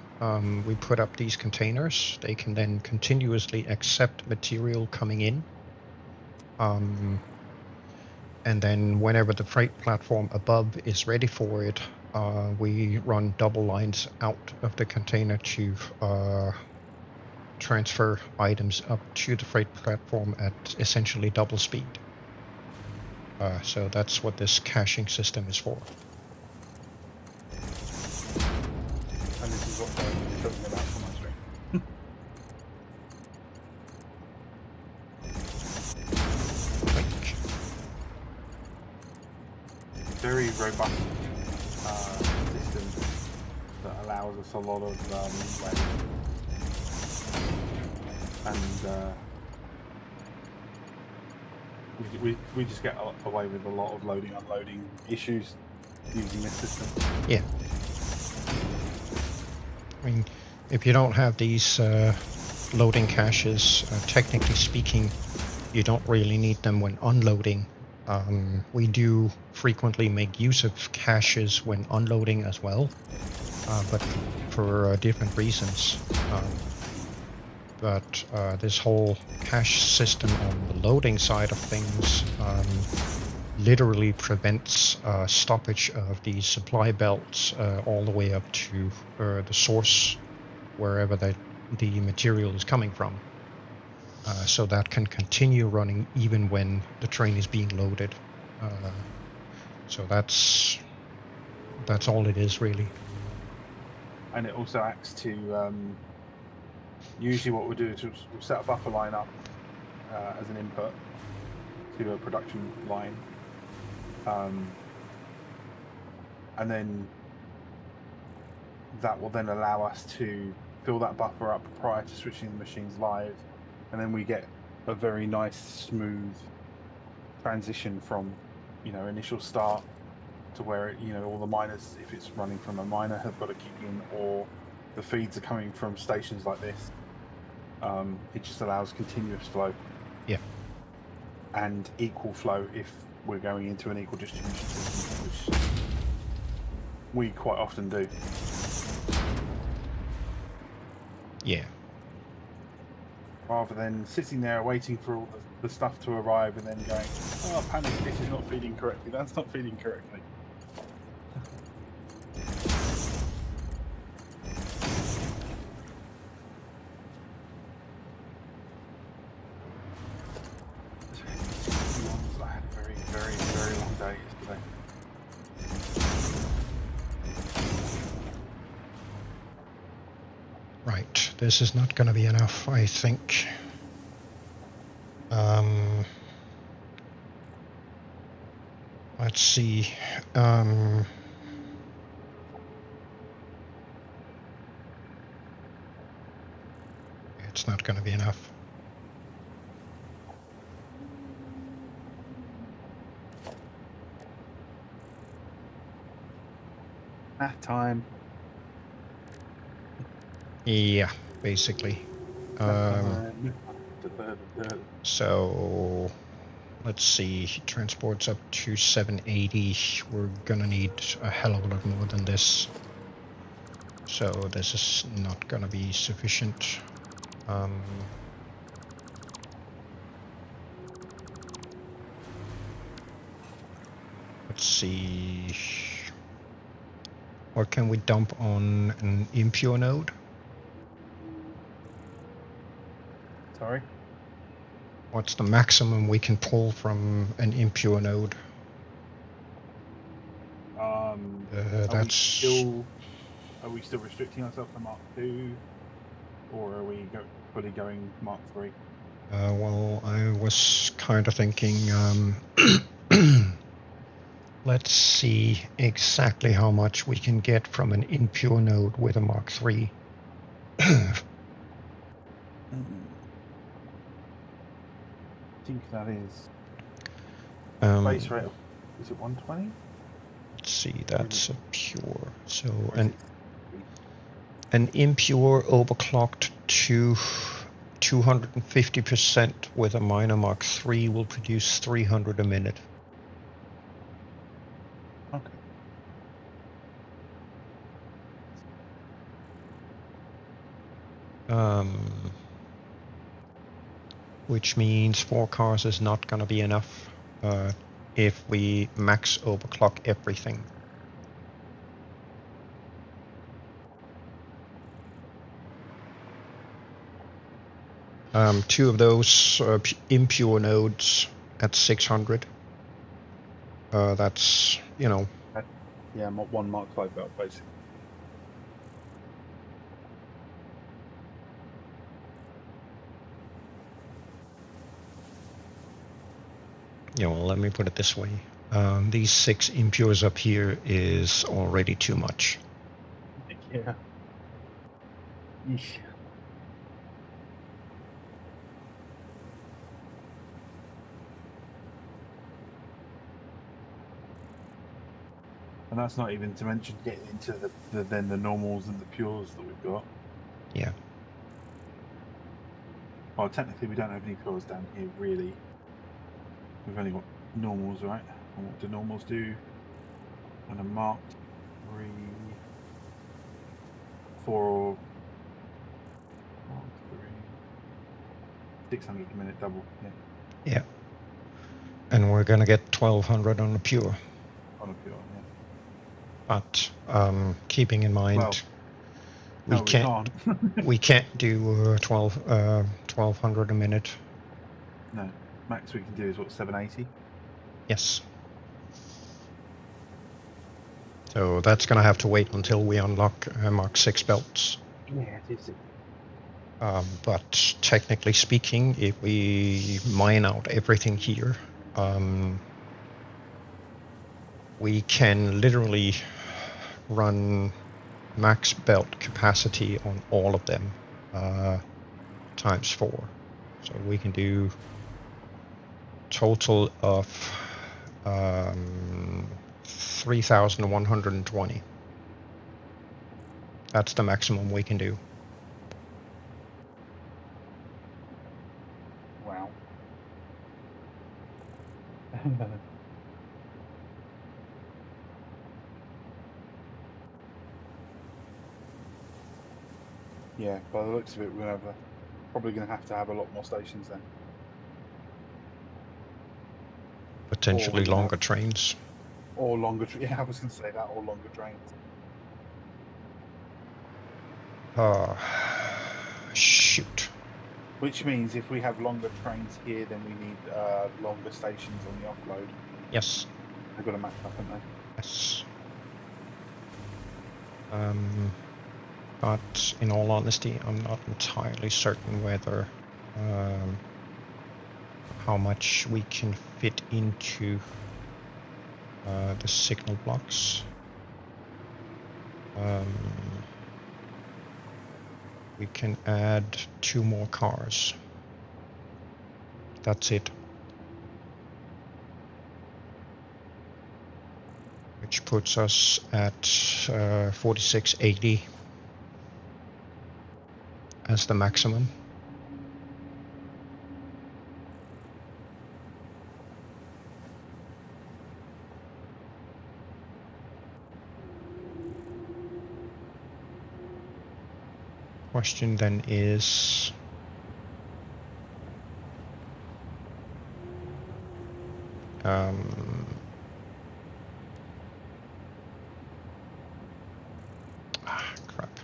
we put up these containers. They can then continuously accept material coming in. And then whenever the freight platform above is ready for it, we run double lines out of the container to transfer items up to the freight platform at essentially double speed. So that's what this caching system is for. And this is what I'm talking about for my stream. Very robust system that allows us a lot of leeway. And we just get away with a lot of loading unloading issues using this system. Yeah. I mean, if you don't have these loading caches, technically speaking, you don't really need them when unloading. We do frequently make use of caches when unloading as well, but for different reasons. But this whole cache system on the loading side of things literally prevents stoppage of the supply belts all the way up to the source, wherever the material is coming from. So that can continue running even when the train is being loaded. So that's all it is, really. And it also acts to usually what we'll do is we'll set a buffer line up as an input to a production line, and then that will then allow us to fill that buffer up prior to switching the machines live, and then we get a very nice smooth transition from initial start to where all the miners, if it's running from a miner, have got to kick in, or the feeds are coming from stations like this. It just allows continuous flow. Yeah. And equal flow if we're going into an equal distribution system, which we quite often do. Yeah. Rather than sitting there waiting for all the stuff to arrive and then going, oh, panic, this is not feeding correctly, that's not feeding correctly. I had a very, very, very long day yesterday. Right, this is not going to be enough, I think. let's see. It's not going to be enough. Math time. Yeah, basically. So let's see. Transport's up to 780. We're gonna need a hell of a lot more than this. So this is not gonna be sufficient. Let's see. What can we dump on an impure node? Sorry? What's the maximum we can pull from an impure node? Are we still restricting ourselves to Mark II, or are we fully going Mark III? Well, I was kind of thinking, let's see exactly how much we can get from an impure node with a Mark III. I think that is base rate. Is it 120? Let's see, that's a pure. So an impure overclocked to 250% with a minor Mark III will produce 300 a minute. Okay. Which means 4 cars is not going to be enough if we max overclock everything. Two of those impure nodes at 600. That's, you know. Yeah, one Mark V belt, basically. Yeah, well, let me put it this way. These 6 impures up here is already too much. Yeah. Yeesh. And that's not even to mention getting into the normals and the pures that we've got. Yeah. Well, technically we don't have any pures down here, really. We've only got normals, right? And what do normals do? And a Mark 3, 4, Mark 3, 600 a minute double, yeah. Yeah. And we're gonna get 1200 on the pure. On a pure, yeah. But keeping in mind, we can't do 1200 a minute. No, max we can do is what, 780? Yes. So that's gonna have to wait until we unlock Mark 6 belts. Yeah, it is. But technically speaking, if we mine out everything here, we can literally run max belt capacity on all of them times 4. So we can do total of 3,120. That's the maximum we can do. Wow. Yeah, by the looks of it, we're probably going to have a lot more stations then. Potentially longer trains. Or longer, yeah, I was going to say that, or longer trains. Shoot. Which means if we have longer trains here, then we need longer stations on the offload. Yes. They've got to match up, haven't they? Yes. But in all honesty, I'm not entirely certain whether how much we can fit into the signal blocks. We can add 2 more cars. That's it. Which puts us at 4680 as the maximum. Question then is, crap.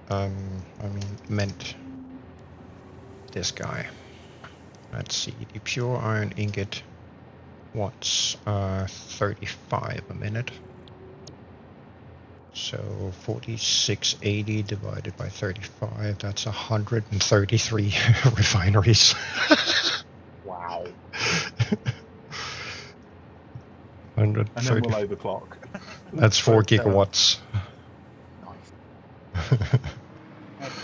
I meant this guy. Let's see, the pure iron ingot wants 35 a minute. So 4680 divided by 35, that's 133 refineries. Wow. 130. And then we'll overclock. That's 4 But, gigawatts. Nice.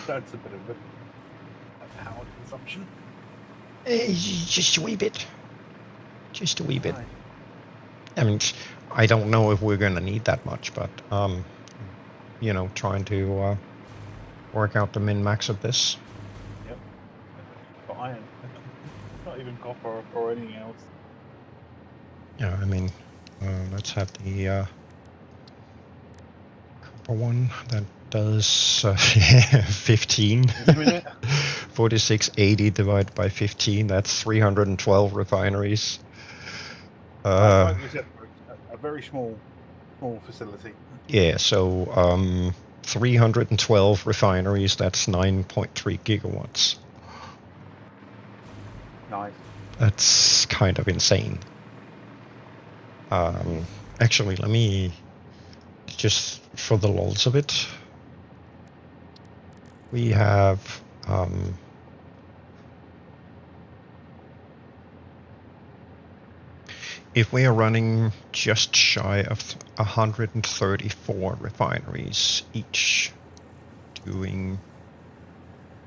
That's a bit of a power consumption. Just a wee bit. Just a wee bit. Right. I mean, I don't know if we're gonna need that much, but you know, trying to work out the min-max of this. Yep. But iron. Not even copper or anything else. Yeah, I mean, let's have the copper one that does 15. 4680 divided by 15, that's 312 refineries. Like we said, a very small facility. Yeah, so 312 refineries, that's 9.3 gigawatts. Nice. That's kind of insane. Actually, let me just, for the lols of it, we have if we are running just shy of 134 refineries, each doing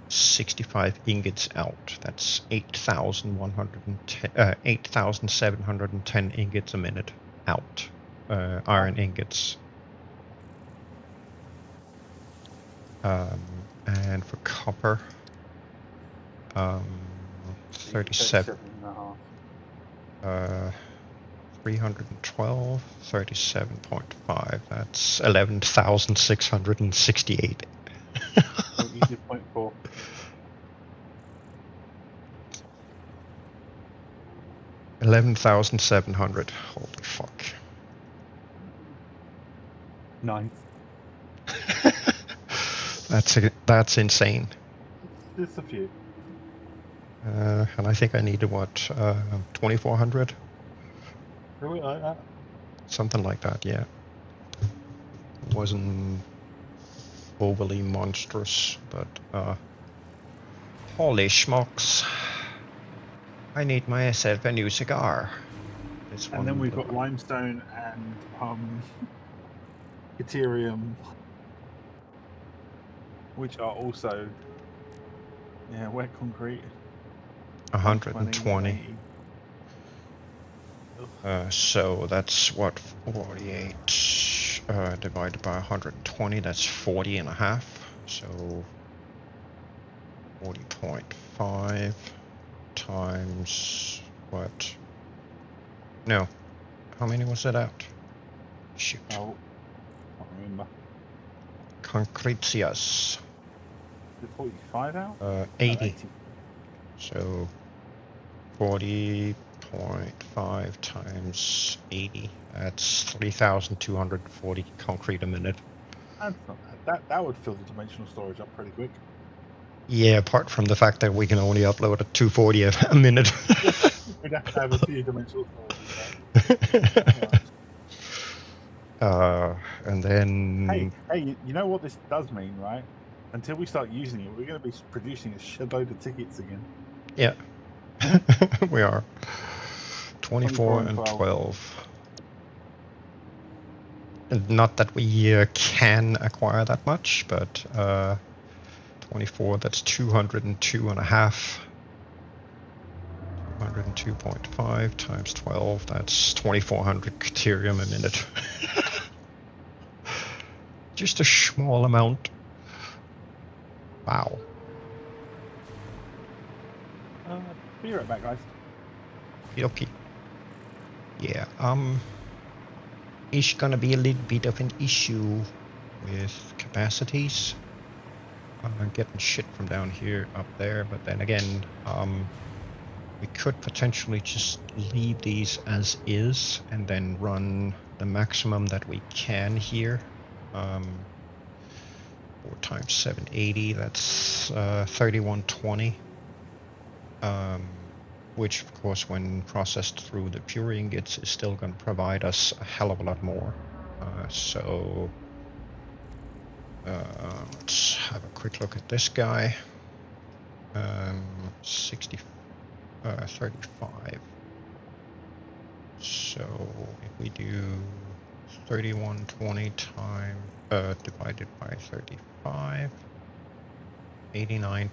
65 ingots out, that's 8,710 ingots a minute out, iron ingots. And for copper, 37. 312, 37.5, that's 11,668. 0.4. 11,700. Holy fuck. Nice. That's insane. Just a few. And I think I needed what, 2,400? Really like that? Something like that, yeah. It wasn't overly monstrous, but holy smokes. I need myself a new cigar. This And then we've got limestone and Ethereum, which are also wet concrete. 120. So that's what, 48 divided by 120, that's 40 and a half. So 40.5 times what? No. How many was it out? Shoot. Oh, I can't remember. Concretias. Is it 45 out? 80. So 40.5 times 80. That's 3,240 concrete a minute. That's not bad. That would fill the dimensional storage up pretty quick. Yeah, apart from the fact that we can only upload at 240 a minute. We'd have to have a few dimensional storage. And then... Hey, you know what this does mean, right? Until we start using it, we're going to be producing a shitload of tickets again. Yeah. We are. 24 and 12. Not that we can acquire that much, but 24, that's 202 and a half. 202.5 times 12, that's 2400 Caterium a minute. Just a small amount. Wow. Be right back, guys. Okay. Yeah, it's gonna be a little bit of an issue with capacities. I'm getting shit from down here up there, but then again, we could potentially just leave these as is and then run the maximum that we can here. 4 times 780, that's 3120. Which of course when processed through the pure ingots is still going to provide us a hell of a lot more. So let's have a quick look at this guy. 35. So if we do 3120 times divided by 35, 89.1.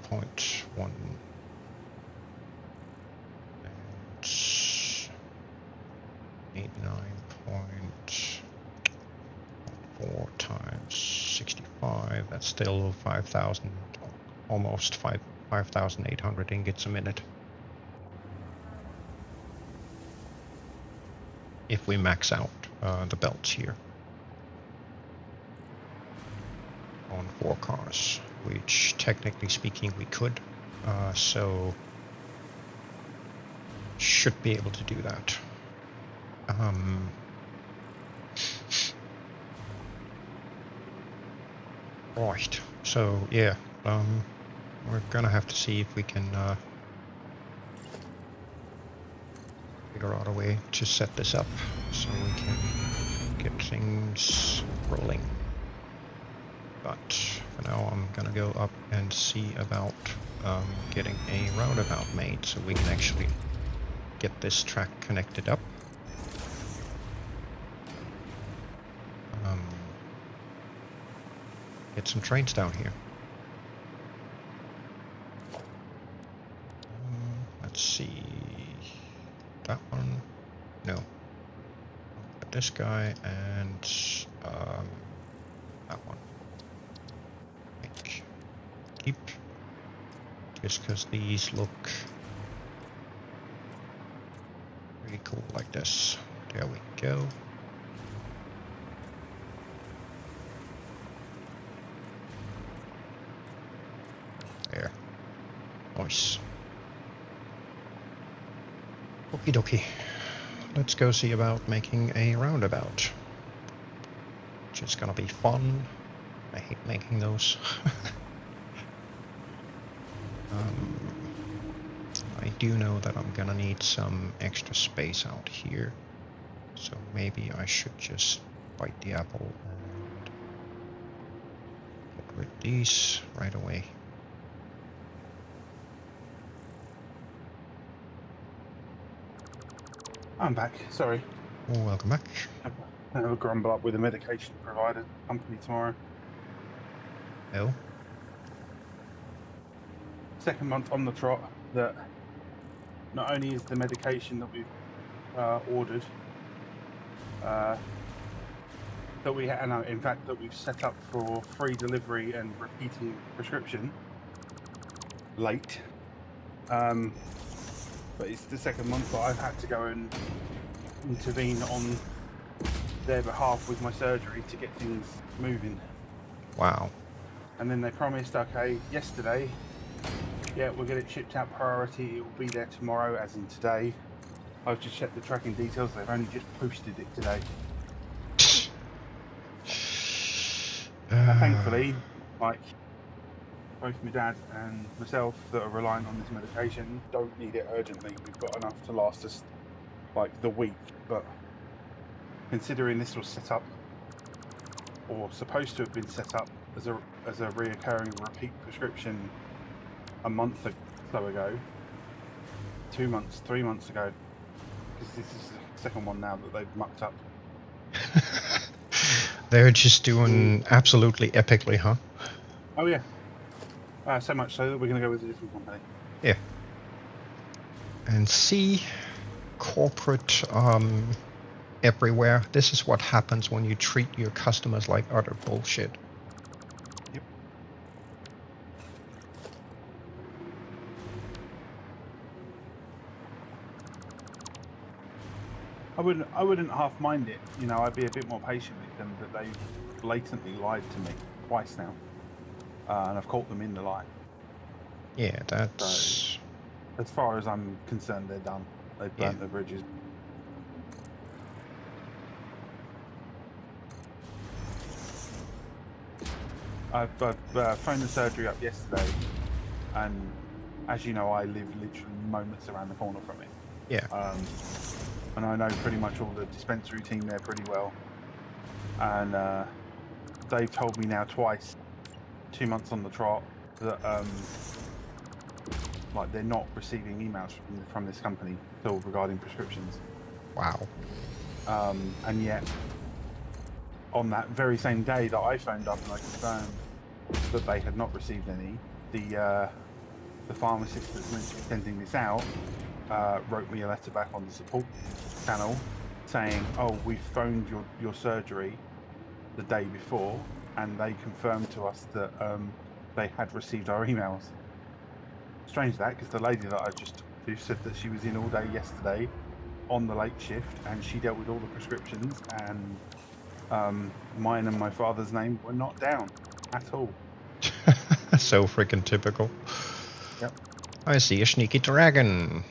89.4 times 65, that's still 5,000, almost 5,800 ingots a minute. If we max out the belts here on 4 cars, which technically speaking we could, so should be able to do that. Right, so yeah, we're gonna have to see if we can figure out a way to set this up so we can get things rolling. But for now I'm gonna go up and see about getting a roundabout made so we can actually get this track connected up. Get some trains down here. Let's see. That one? No. This guy and that one. Keep. Just because these look really cool like this. There we go. There. Nice. Okie dokie. Let's go see about making a roundabout. Which is gonna be fun. I hate making those. I do know that I'm gonna need some extra space out here. So maybe I should just bite the apple and get rid of these right away. I'm back. Sorry. Oh, welcome back. I'll grumble up with a medication provider company tomorrow. Oh. Second month on the trot that not only is the medication that we've ordered that we in fact that we've set up for free delivery and repeating prescription late, but it's the second month that I've had to go and intervene on their behalf with my surgery to get things moving. Wow. And then they promised, okay, yesterday, yeah, we'll get it shipped out priority, it will be there tomorrow, as in today. I've just checked the tracking details, they've only just posted it today. Thankfully, like, both my dad and myself that are reliant on this medication don't need it urgently. We've got enough to last us, like, the week, but considering this was set up, or supposed to have been set up as a reoccurring repeat prescription a month or so ago, 2 months, 3 months ago, because this is the second one now that they've mucked up. They're just doing absolutely epically, huh? Oh yeah. So much so that we're going to go with a different company. Yeah. And see, corporate everywhere. This is what happens when you treat your customers like utter bullshit. Yep. I wouldn't half mind it. You know, I'd be a bit more patient with them, but they blatantly lied to me twice now, and I've caught them in the lie. Yeah, that's. As far as I'm concerned, they're done. They've burnt the bridges. I've phoned the surgery up yesterday, and as you know, I live literally moments around the corner from it. Yeah. And I know pretty much all the dispensary team there pretty well. And they've told me now twice, 2 months on the trot, that like they're not receiving emails from this company still regarding prescriptions. Wow. And yet, on that very same day that I phoned up and I confirmed that they had not received any, the pharmacist that's meant to be sending this out wrote me a letter back on the support channel saying, "Oh, we phoned your surgery the day before, and they confirmed to us that they had received our emails." Strange that, because the lady that I just talked to said that she was in all day yesterday on the late shift, and she dealt with all the prescriptions, and mine and my father's name were not down at all. So freaking typical. Yep. I see a sneaky dragon.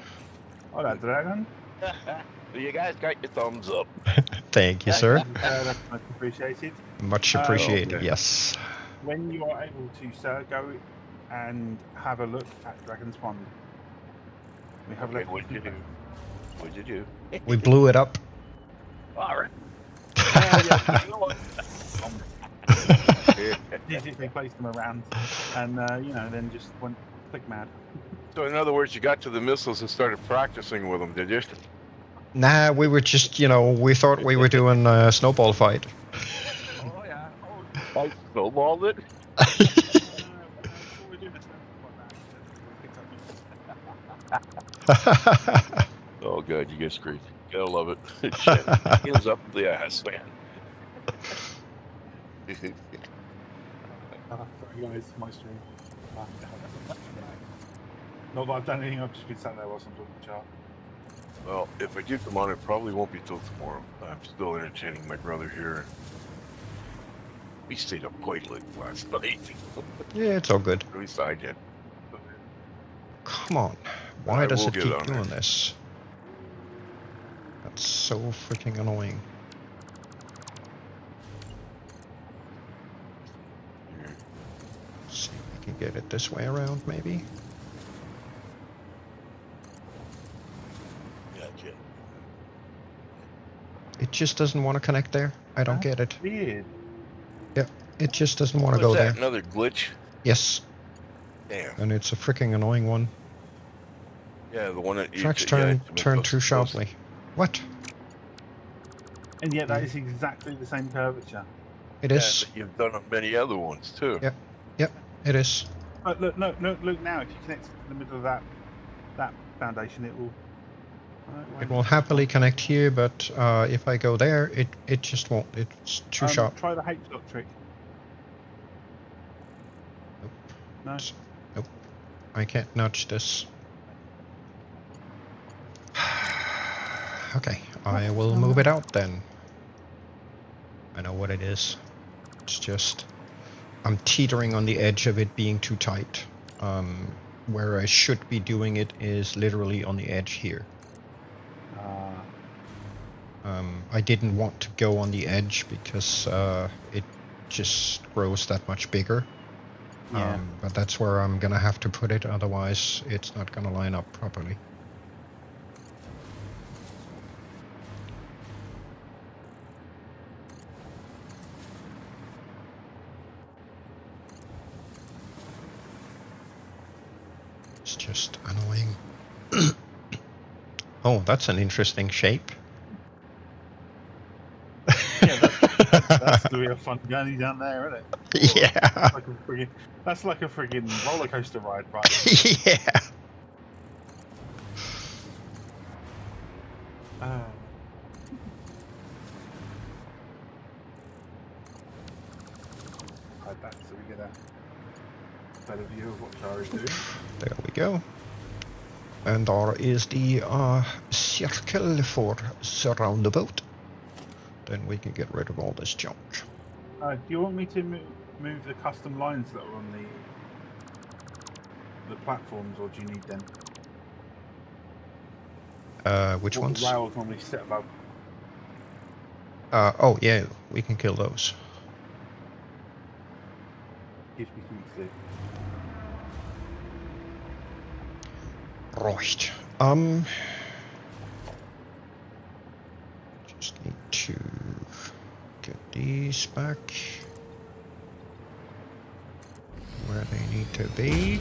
Hola, dragon. You guys got your thumbs up. Thank you, sir. That's much appreciated. Much appreciated, okay. yes. When you are able to, sir, go and have a look at Dragon's Pond. We have Okay, what'd you do? What'd you do? We blew it up. All right. Digitally placed them around, and then just went click mad. So in other words, you got to the missiles and started practicing with them, did you? Nah, we were just, we thought we were doing a snowball fight. Oh yeah. I snowballed it. Oh god, you get screwed. Gotta love it. Shit. Heels up the ass, man. Sorry guys, my stream. Not that I've done anything, I've just been sat there whilst I'm talking to Char. Well, if I do come on, it probably won't be till tomorrow. I'm still entertaining my brother here. We stayed up quite late last night. Yeah, it's all good. At least I did. Come on. Why I does will it get keep on doing it. this? That's so freaking annoying. Here. Let's see if we can get it this way around, maybe. Gotcha. It just doesn't want to connect there. I don't get it. Weird. Yep, it just doesn't want to What's go that? there. Another glitch? Yes, Damn. and it's a freaking annoying one. Yeah, the one that Tracks yeah, turn too sharply. What? And yet that is exactly the same curvature. It Yeah, is. but you've done many other ones too. Yep. Yep, it is. But look now. If you connect it to the middle of that foundation, it will. It will happily connect here, but if I go there, it just won't. It's too sharp. Try the H-dot trick. No. Nope. I can't nudge this. Okay, I will move it out then. I know what it is. It's just I'm teetering on the edge of it being too tight. Where I should be doing it is literally on the edge here. I didn't want to go on the edge because it just grows that much bigger. Yeah. But that's where I'm gonna have to put it, otherwise it's not gonna line up properly. It's just annoying. Oh, that's an interesting shape. Yeah, That's gonna be a fun journey down there, isn't it? Yeah. That's like a friggin' roller coaster ride, right? Yeah. Hide that so we get a better view of what Chara's doing. There we go. And there is the circle for surround the boat. Then we can get rid of all this junk. Do you want me to move the custom lines that are on the platforms, or do you need them? Which What ones? the rails normally sit above. Oh yeah, we can kill those. Gives me something to do. Right. Just need to get these back where they need to be.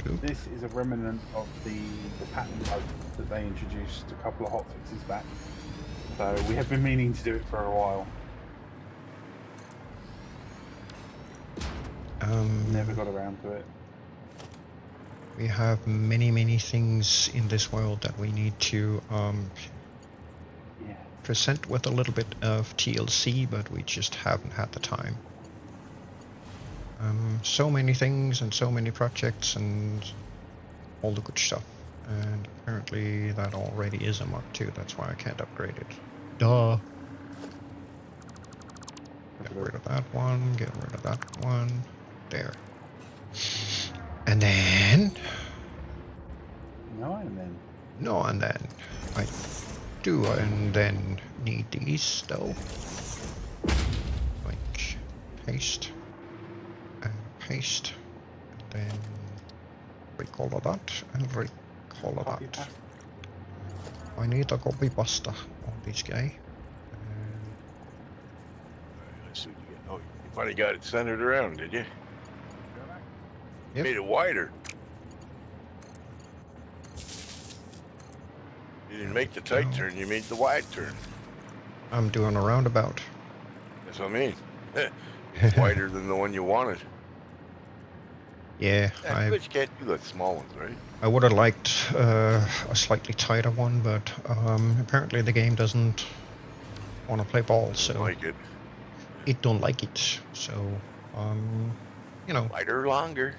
Boop. This is a remnant of the pattern bug that they introduced a couple of hotfixes back. So we have been meaning to do it for a while. Never got around to it. We have many things in this world that we need to present with a little bit of TLC, but we just haven't had the time. So many things and so many projects and all the good stuff. And apparently that already is a Mark II, that's why I can't upgrade it. Duh! Get rid of that one, get rid of that one. There. And then... No, and then... No, and then... I do and then need these, though. Like, paste. And paste. And then... recolor that, and recolor Copy that. paste. I need a copy pasta on this guy. Let's see what you get. Oh, you finally got it centered around, did you? Yep. Made it wider. You didn't make the tight No. turn, you made the wide turn. I'm doing a roundabout. That's what I mean. It's wider than the one you wanted. Yeah, Yeah, but you can't do the small ones, right? I would have liked a slightly tighter one, but apparently the game doesn't want to play ball, so Like it. it don't like it. So, you know, Wider, longer.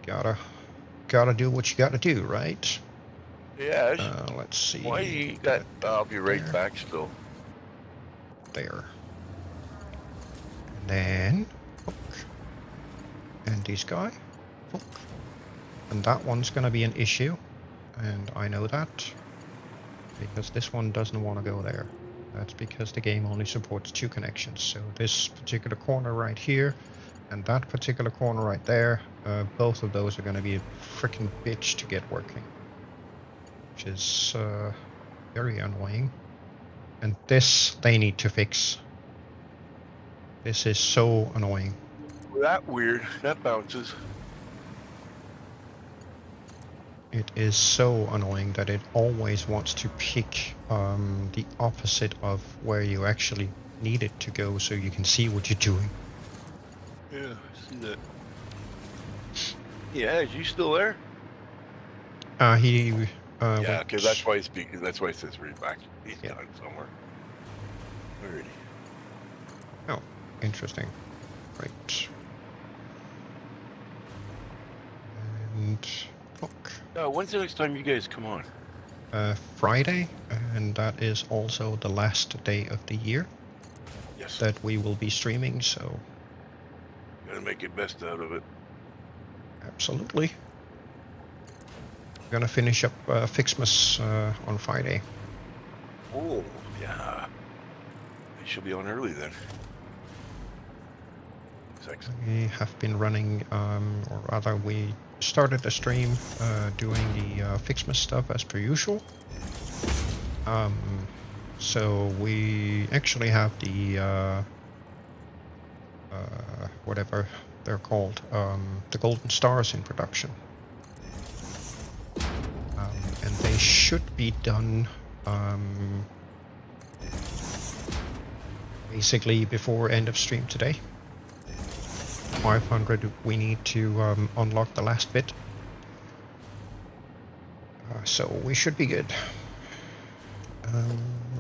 gotta do what you gotta do, right? Yes. Let's see. Why you got? I'll be right there. back still. There. And then hook. And this guy. Hook. And that one's gonna be an issue. And I know that. Because this one doesn't want to go there. That's because the game only supports 2 connections. So this particular corner right here and that particular corner right there, both of those are going to be a freaking bitch to get working. Which is very annoying. And this they need to fix. This is so annoying. That weird. That bounces. It is so annoying that it always wants to pick the opposite of where you actually need it to go so you can see what you're doing. Yeah, I see that. Yeah, is you still there? He Yeah, went- because that's why that's why it says read back. He's Yeah. done somewhere. Alrighty. Oh, interesting. Right. And look, When's the next time you guys come on? Friday, and that is also the last day of the year Yes. that we will be streaming, so Gotta make it best out of it. absolutely. Gonna finish up Fixmas on Friday. Oh, yeah. I should be on early then. That's excellent. We have been running, or rather we started the stream doing the Fixmas stuff as per usual. So we actually have the whatever they're called, the Golden Stars in production. And they should be done. basically before end of stream today. 500 we need to unlock the last bit. So we should be good.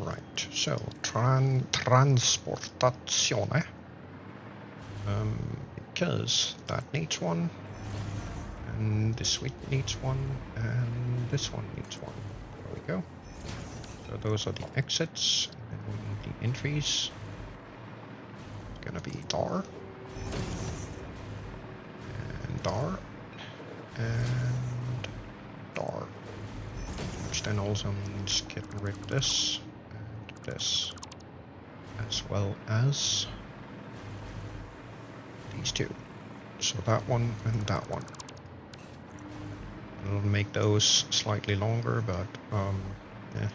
Right, so transportazione. Because that needs one, and this suite needs one, and this one needs one. There we go. So those are the exits, and then we need the entries. It's gonna be dar, and dar, and dar. Which then also means getting rid of this, and this, as well as these two. So that one and that one. It'll make those slightly longer, but yeah.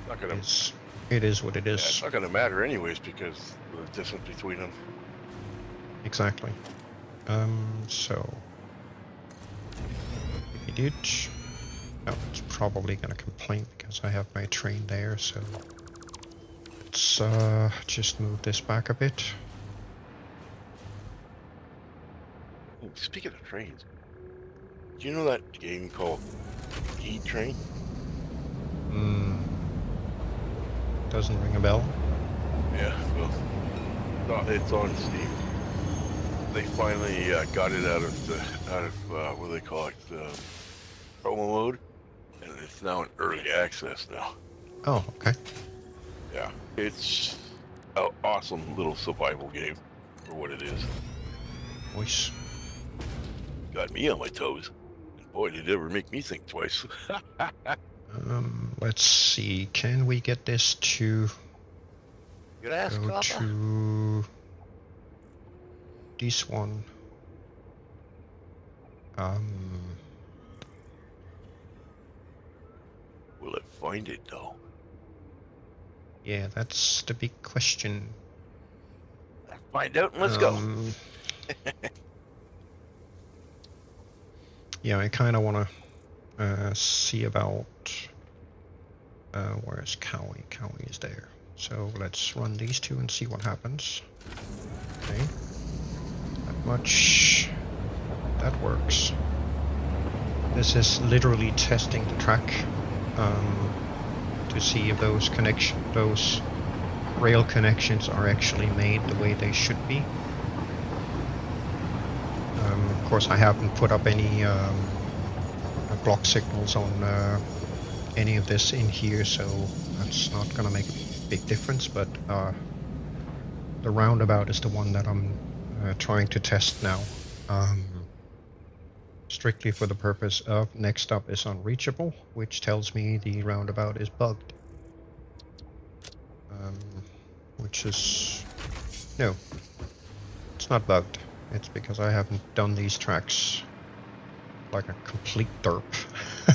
Not gonna. It is what it Yeah, is. it's not gonna matter anyways because the distance between them. Exactly. So if you did, no, it's probably gonna complain because I have my train there. So let's just move this back a bit. Speaking of trains, do you know that game called E-Train? Doesn't ring a bell. Yeah, well, it's on Steam. They finally got it out of what do they call it, promo mode, and it's now in early access now. Oh, okay. Yeah, it's an awesome little survival game for what it is. Voice. Got me on my toes. And boy, did it ever make me think twice. Let's see. Can we get this to Good ass, go Papa. to this one? Will it find it though? Yeah, that's the big question. Find out and let's go. Yeah, I kind of want to see about where's Cowie? Cowie is there. So let's run these two and see what happens. Okay, that much. That works. This is literally testing the track to see if those rail connections are actually made the way they should be. Of course, I haven't put up any block signals on any of this in here, so that's not gonna make a big difference, but the roundabout is the one that I'm trying to test now. Strictly for the purpose of next up is unreachable, which tells me the roundabout is bugged. Which is... no, it's not bugged. It's because I haven't done these tracks like a complete derp. I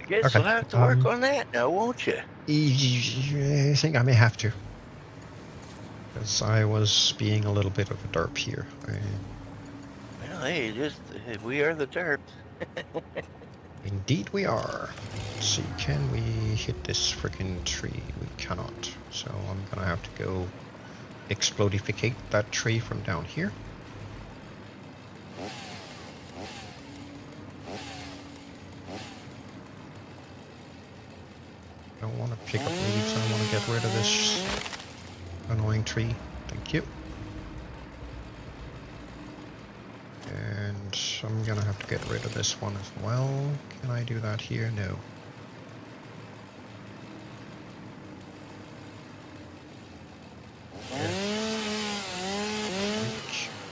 guess Okay, you'll have to work on that now, won't you? I think I may have to. Because I was being a little bit of a derp here. Well, hey, we are the derps. Indeed we are. Let's see, can we hit this freaking tree? We cannot. So I'm gonna have to go explodificate that tree from down here. I don't want to pick up leaves, I want to get rid of this annoying tree. Thank you. And I'm gonna have to get rid of this one as well. Can I do that here? No.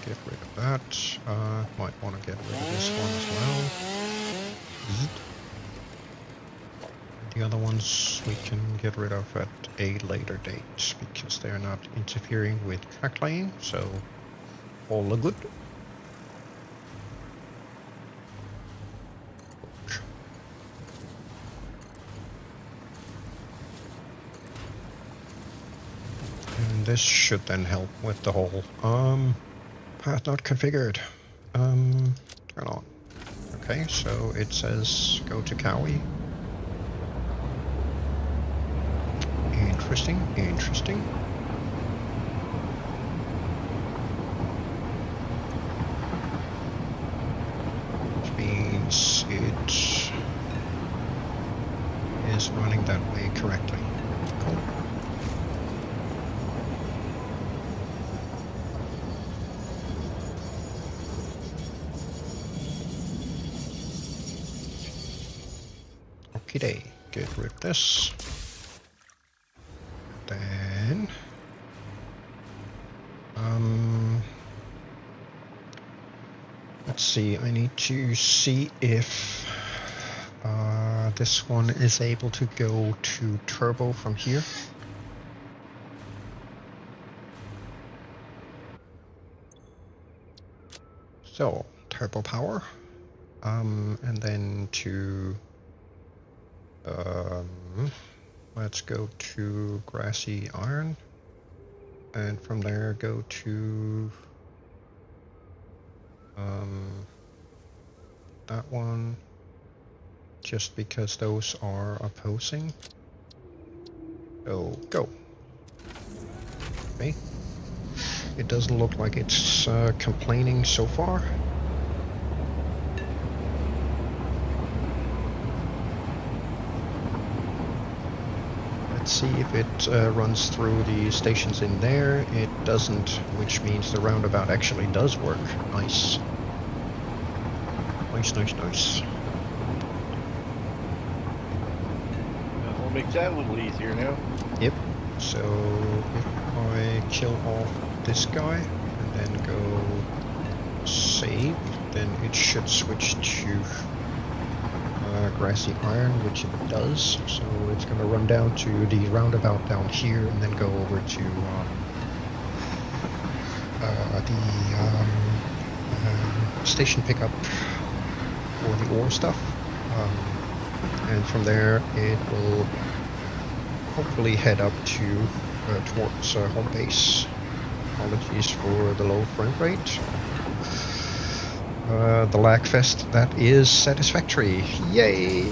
Get rid of that. Might want to get rid of this one as well. The other ones we can get rid of at a later date because they're not interfering with track laying, so all the good. And this should then help with the whole path not configured. Turn on. Okay, so it says go to Cowie. Interesting, interesting. correctly. Cool. Okay, get rid of this. Then let's see, I need to see if this one is able to go to turbo from here. So, turbo power, and then to let's go to grassy iron, and from there go to that one, just because those are opposing. So go. Okay. It doesn't look like it's complaining so far. Let's see if it runs through the stations in there. It doesn't, which means the roundabout actually does work. Nice. Nice, nice, nice. We'll make that a little easier now. Yep. So if I kill off this guy and then go save, then it should switch to grassy iron, which it does. So it's going to run down to the roundabout down here and then go over to the station pickup for the ore stuff. And from there it will hopefully head up to towards home base. Apologies for the low frame rate. The lag fest that is Satisfactory. Yay!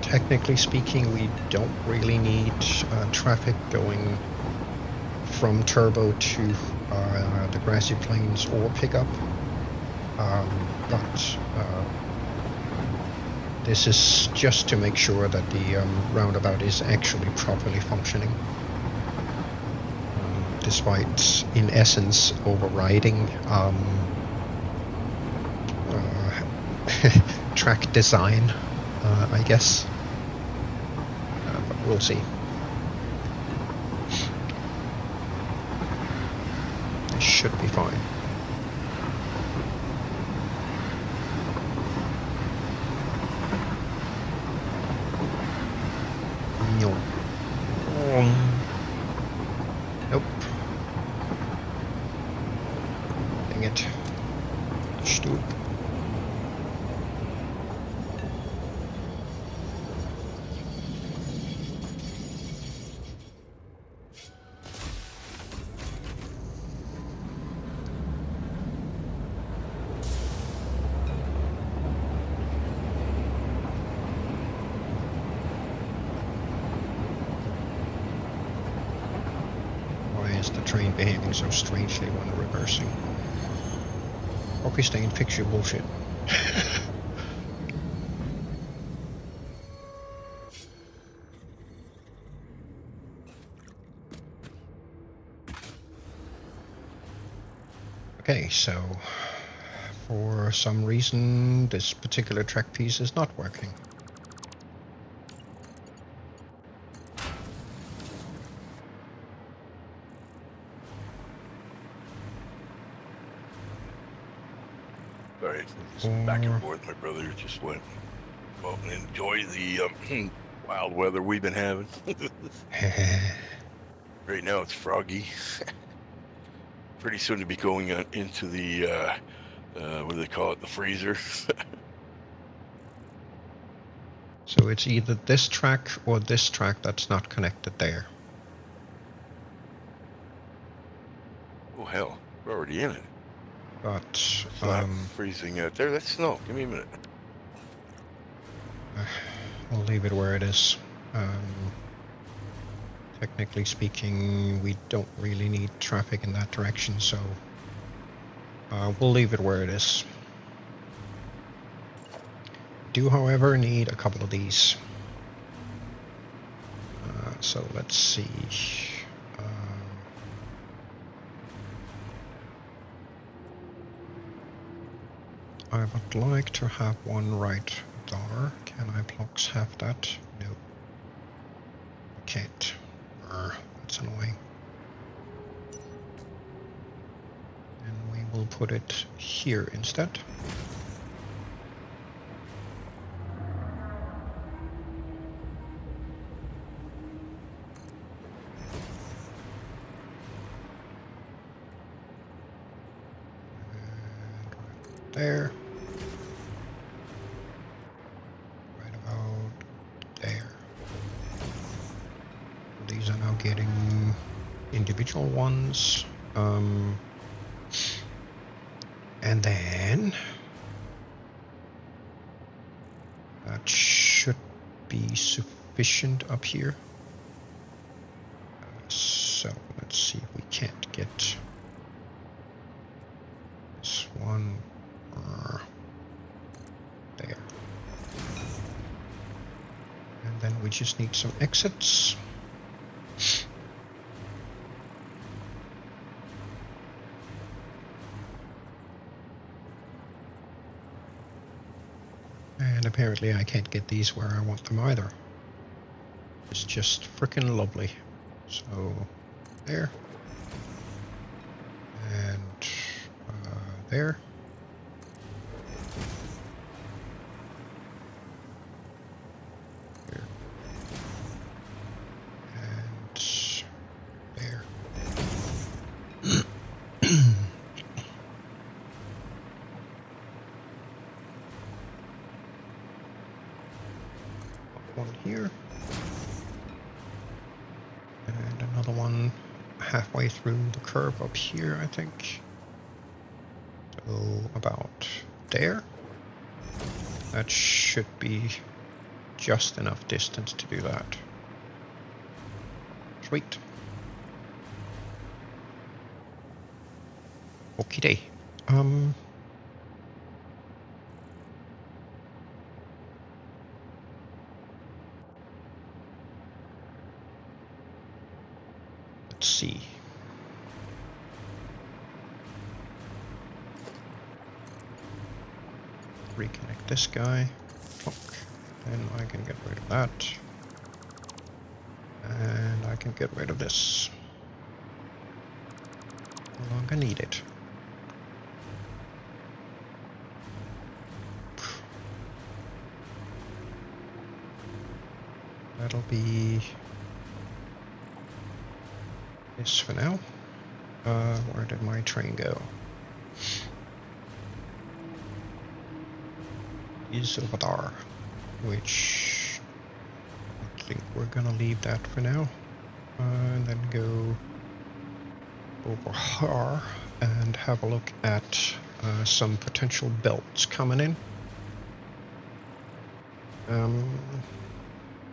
Technically speaking, we don't really need traffic going from turbo to the grassy plains or pickup. But this is just to make sure that the roundabout is actually properly functioning. Despite, in essence, overriding track design, I guess. But we'll see. It should be fine. Nope. Dang it. Stoop. The train behaving so strangely when reversing. Okay, stay and fix your bullshit. Okay, so for some reason this particular track piece is not working. Sorry, back and forth. My brother just went well and enjoy the wild weather we've been having. Right now it's froggy. Pretty soon to be going into the what do they call it? The freezer. So it's either this track or this track that's not connected there. Oh hell, we're already in it. But It's not freezing out there. That's snow. Give me a minute. We'll leave it where it is. Technically speaking, we don't really need traffic in that direction, so we'll leave it where it is. Do, however, need a couple of these. So let's see. I would like to have one right there. Can I blocks have that? No. I can't. That's annoying. And we will put it here instead. And right there. Right about there. These are now getting individual ones. And then that should be sufficient up here. So let's see if we can't get this one there. And then we just need some exits. And apparently I can't get these where I want them either. It's just frickin' lovely. So, there. And there. Here. And there. One here. And another one halfway through the curve up here, I think. So about there. That should be just enough distance to do that. Sweet. Okie day. Let's see. Reconnect this guy. And I can get rid of that. And I can get rid of this. No longer need it. That'll be this for now. Where did my train go? Is over there, which I think we're gonna leave that for now, and then go over here and have a look at some potential belts coming in.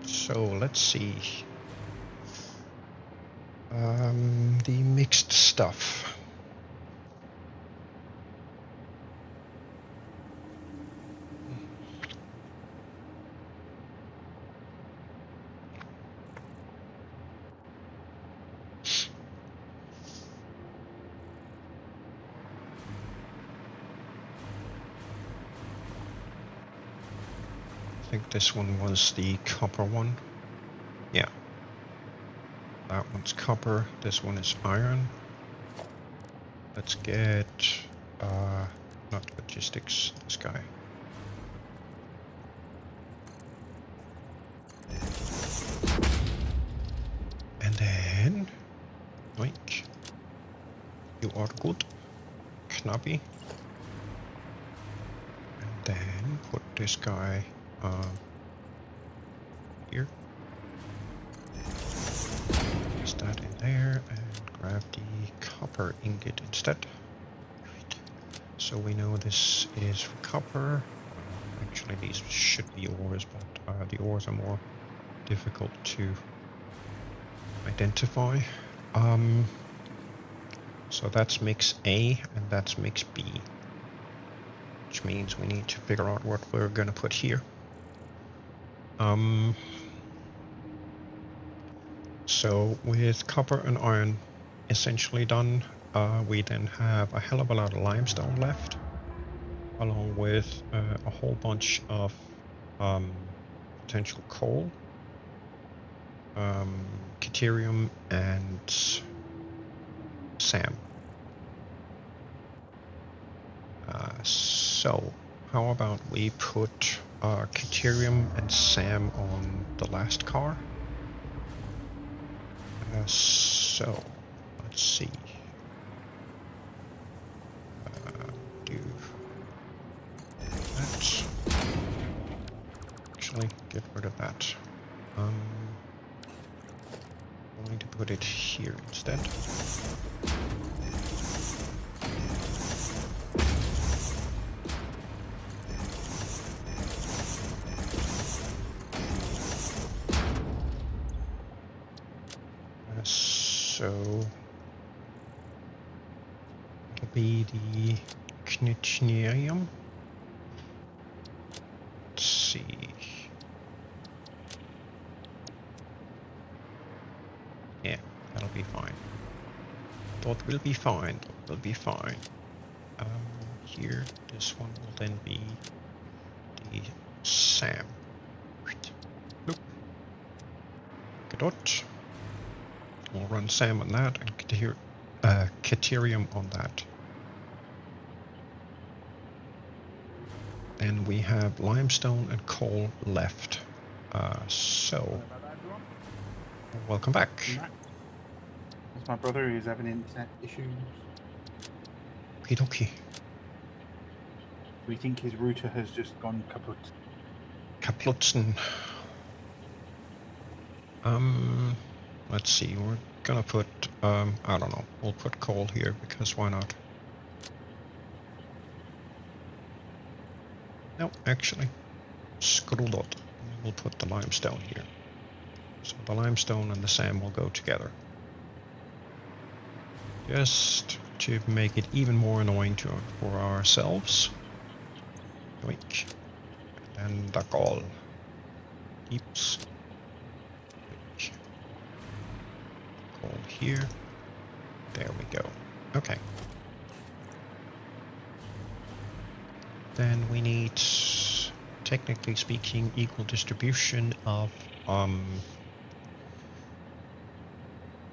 So let's see. The mixed stuff. I think this one was the copper one. Yeah. That one's copper, this one is iron. Let's get, not logistics, this guy. And then, oink. You are good, Knappy. And then put this guy here. Place that in there and grab the copper ingot instead. Right. So we know this is for copper. Actually, these should be ores, but the ores are more difficult to identify. So that's mix A and that's mix B. which means we need to figure out what we're gonna put here. So with copper and iron essentially done, we then have a hell of a lot of limestone left, along with a whole bunch of potential coal, Caterium, and SAM. So how about we put Caterium and SAM on the last car? So let's see. Do that. Actually, get rid of that. I'm going to put it here instead. So it'll be the Knitschnerium. Let's see. Yeah, that'll be fine. That will be fine. That will be fine. Here, this one will then be the SAM. Look. Gadot. We'll run SAM on that and Caterium on that. And we have limestone and coal left. So, welcome back. It's my brother who's having internet issues. Okie dokie. We think his router has just gone kaput. Kaputzen. Let's see, we're gonna put, I don't know, we'll put coal here because why not? No, actually, screw that. We'll put the limestone here. So the limestone and the SAM will go together. Just to make it even more annoying for ourselves. Doink. And the coal. Keeps. Coal here. There we go. Okay. Then we need, technically speaking, equal distribution of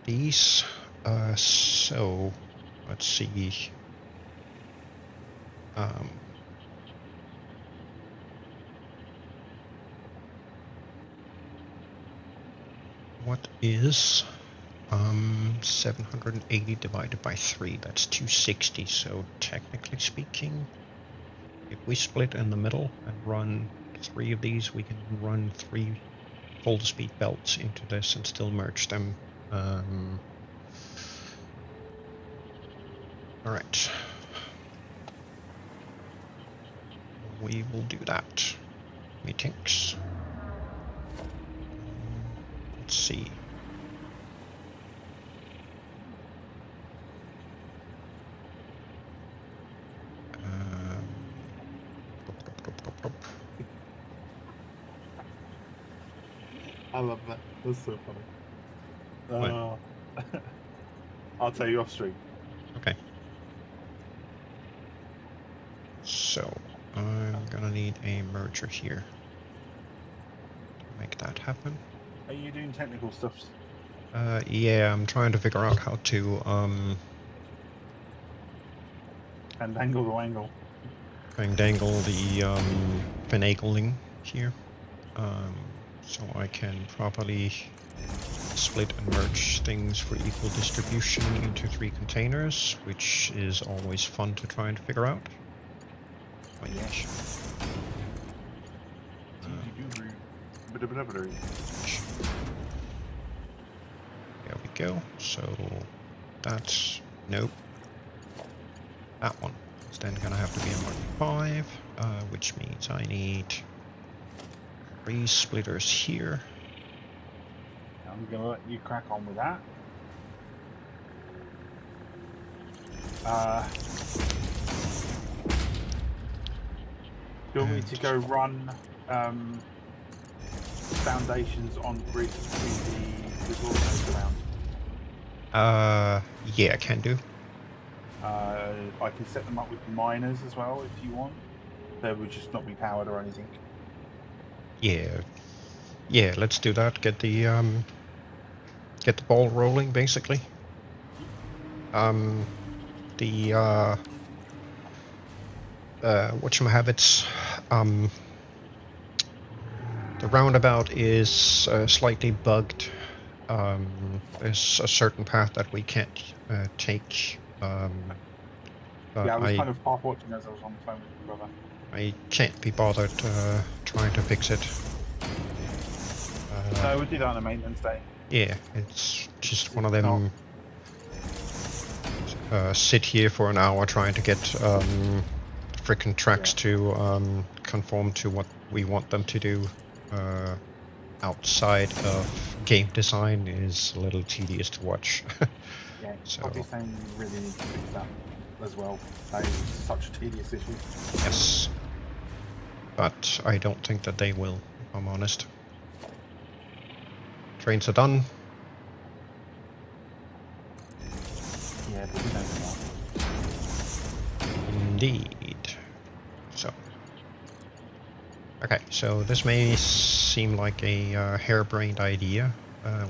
these. So let's see. What is 780 divided by 3? That's 260. So technically speaking, if we split in the middle and run 3 of these, we can run 3 full speed belts into this and still merge them. Alright. We will do that. Methinks. Let's see. I love that. That's so funny. I'll tell you off stream. Okay. So, I'm gonna need a merger here to make that happen. Are you doing technical stuff? Yeah, I'm trying to figure out how to, And angle the wangle. dangle the, finagling here. So I can properly split and merge things for equal distribution into 3 containers, which is always fun to try and figure out. Oh, yeah. There we go. So that's nope. That one is then gonna have to be a Mark 5, which means I need 3 splitters here. I'm gonna let you crack on with that. Do you want me to go run foundations on grid between the resource nodes around? Yeah, can do. I can set them up with miners as well if you want. They would just not be powered or anything. Yeah, let's do that. Get the ball rolling, basically. Whatchamahallits, the roundabout is slightly bugged. There's a certain path that we can't take. Yeah, I was kind of half watching as I was on the phone with my brother. I can't be bothered trying to fix it. No, we'll do that on a maintenance day. Yeah, it's just one of them. Sit here for an hour trying to get frickin' tracks to conform to what we want them to do outside of game design is a little tedious to watch. Yeah, so probably saying you really need to fix that as well. That is such a tedious issue. yes, but I don't think that they will, if I'm honest. Trains are done. Yeah, but we don't know. Indeed. So. Okay, so this may seem like a harebrained idea,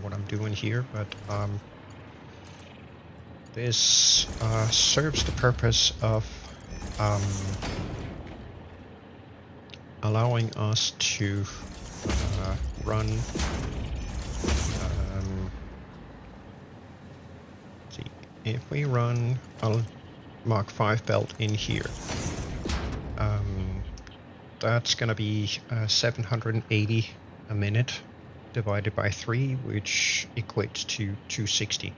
what I'm doing here, but this serves the purpose of allowing us to run let's see, if we run a Mark 5 belt in here, that's gonna be 780 a minute divided by 3, which equates to 260.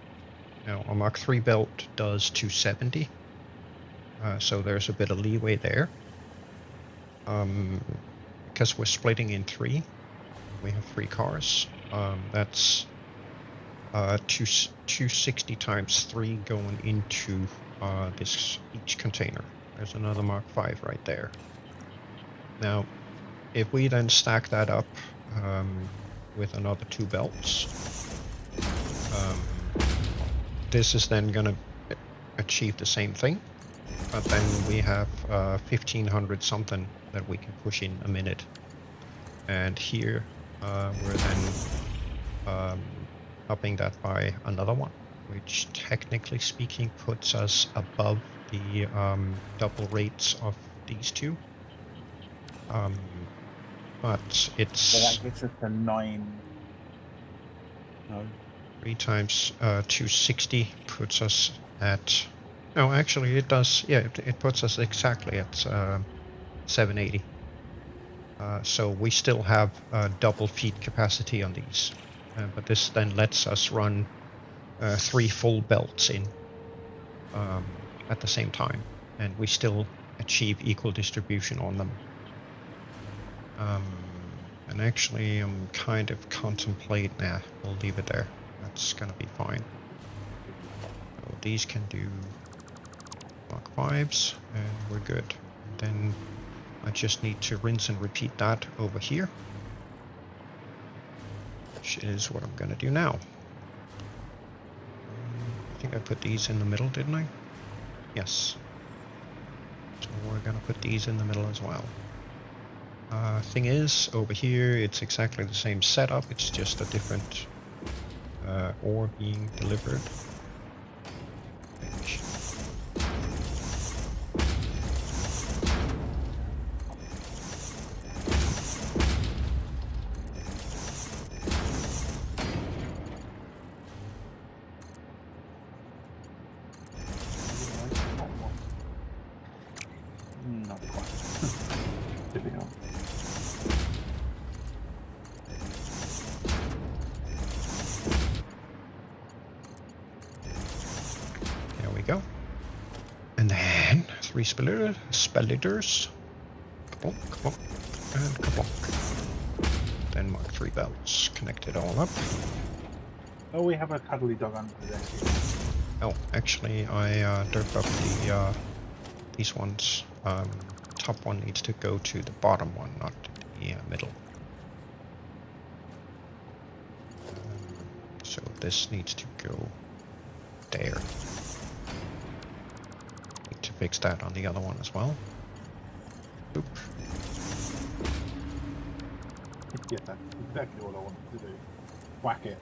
Now a Mark 3 belt does 270, so there's a bit of leeway there. Because we're splitting in 3, we have 3 cars. That's 260 times 3 going into each container. There's another Mark 5 right there. Now, if we then stack that up with another 2 belts, this is then going to achieve the same thing, but then we have 1500 something that we can push in a minute. And here we're then upping that by another one, which technically speaking puts us above the double rates of these two. But it's... So that gets us to 9... No. 3 times 260 puts us at... No, actually it does. Yeah, it puts us exactly at 780. So we still have double feed capacity on these. But this then lets us run 3 full belts in at the same time. And we still achieve equal distribution on them. And actually I'm kind of contemplating... Nah, we'll leave it there. That's gonna be fine. So these can do Mark 5s, and we're good. And then I just need to rinse and repeat that over here, which is what I'm gonna do now. I think I put these in the middle, didn't I? Yes. So we're gonna put these in the middle as well. Thing is, over here it's exactly the same setup, it's just a different ore being delivered. Not quite. To be honest. There we go. And then 3 spelliters. Kabonk, kabonk, and kabonk. Then Mark 3 belts. Connect it all up. Oh, we have a cuddly dog under there. Oh, actually, I derped up these ones top one needs to go to the bottom one, not the middle. So this needs to go there. Need to fix that on the other one as well. Oop. Yeah, that's exactly what I wanted to do. Whack it.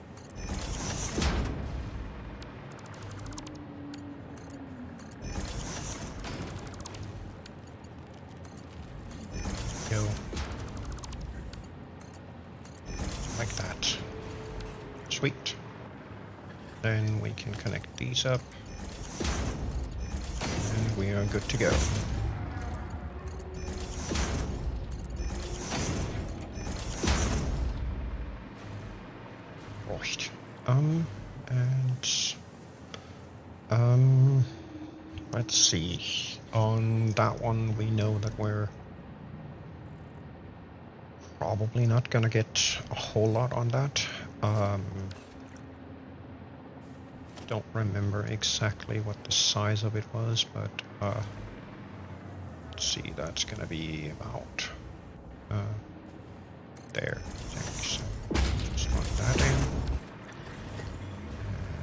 Go. Like that. Sweet. Then we can connect these up. And we are good to go. Right. Let's see. On that one, we know that we're probably not gonna get a whole lot on that. Don't remember exactly what the size of it was, but let's see, that's gonna be about there, I think. So just plug that in.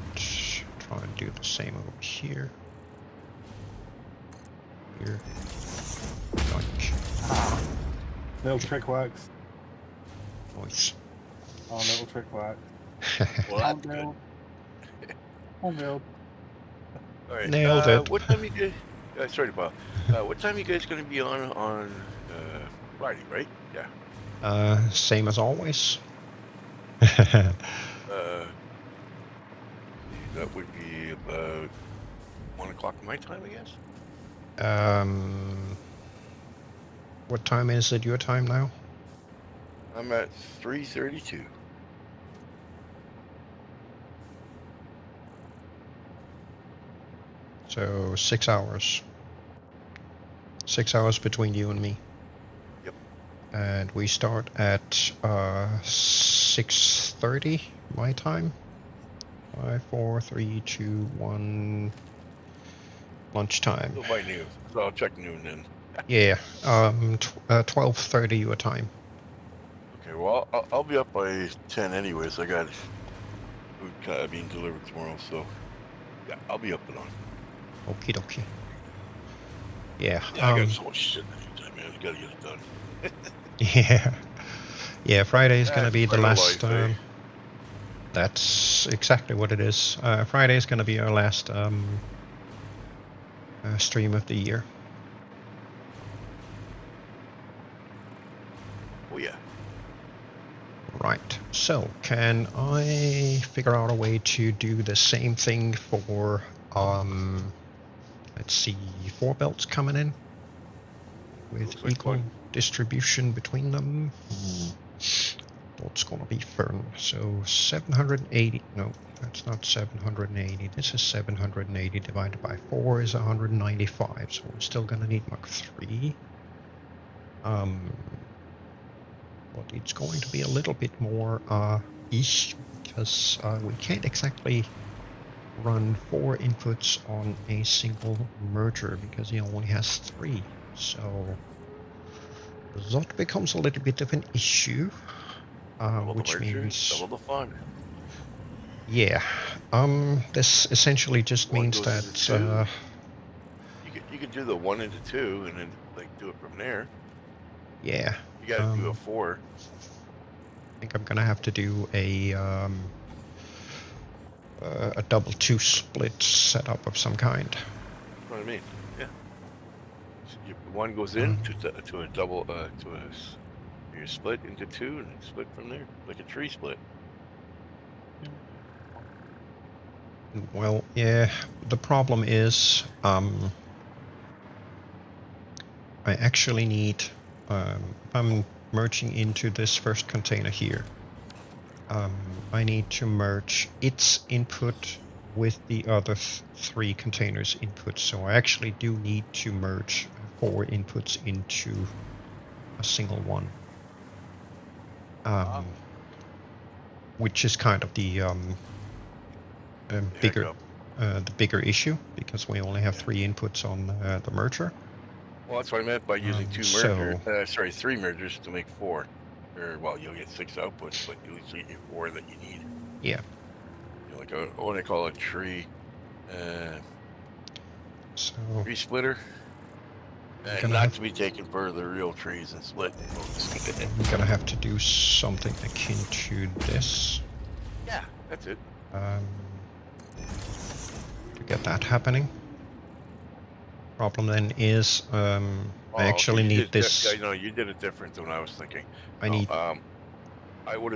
And try and do the same over here. Here. Like. Little trick works. Nice. Oh, little trick works. Well, that's good. On build. All right. Nailed it. What time you guys? Sorry, Bob. What time you guys going to be on Friday? Right? Yeah. Same as always. That would be about 1 o'clock my time, I guess. What time is it your time now? I'm at 3:32. So 6 hours. 6 hours between you and me. Yep. And we start at 6:30 my time. 5, 4, 3, 2, 1. Lunchtime. So by noon. So I'll check noon then. Yeah. 12:30 your time. Okay. Well, I'll be up by 10 anyways. I got food being delivered tomorrow, so yeah, I'll be up and on. Okie dokie. Yeah. Yeah, I got so much shit in the meantime, man. I gotta get it done. Yeah. Yeah, Friday is going to That's be the part of last... life, eh? That's exactly what it is. Friday is going to be our last stream of the year. Oh yeah. Right. So, can I figure out a way to do the same thing for... let's see, 4 belts coming in? With Looks like equal one. distribution between them. That's gonna be fun. So 780, no, that's not 780. This is 780 divided by 4 is 195. So we're still gonna need Mach 3. But it's going to be a little bit more ish because we can't exactly run 4 inputs on a single merger because he only has 3. So that becomes a little bit of an issue. Which means double the fun. yeah, this essentially just One means goes that into 2. You could do the 1 into 2 and then like do it from there. yeah, You gotta do a 4. I think I'm gonna have to do a double 2 split setup of some kind. That's what I mean. Yeah. So one goes in to a double you split into 2 and then split from there like a tree split. Well, yeah, the problem is I actually need if I'm merging into this first container here, I need to merge its input with the other 3 containers' input. So I actually do need to merge 4 inputs into a single one. Which is kind of the bigger issue because we only have 3 inputs on the merger. Well, that's what I meant by using So- three mergers to make 4. Or, well, you'll get 6 outputs, but you'll usually get 4 that you need. Yeah. You know, like what I call a tree So splitter. gonna Not have- to be taken for the real trees and split. I'm gonna have to do something akin to this Yeah, that's it. to get that happening. Problem then is I actually need this. Yeah, no, you did it different than I was thinking. I need. What I would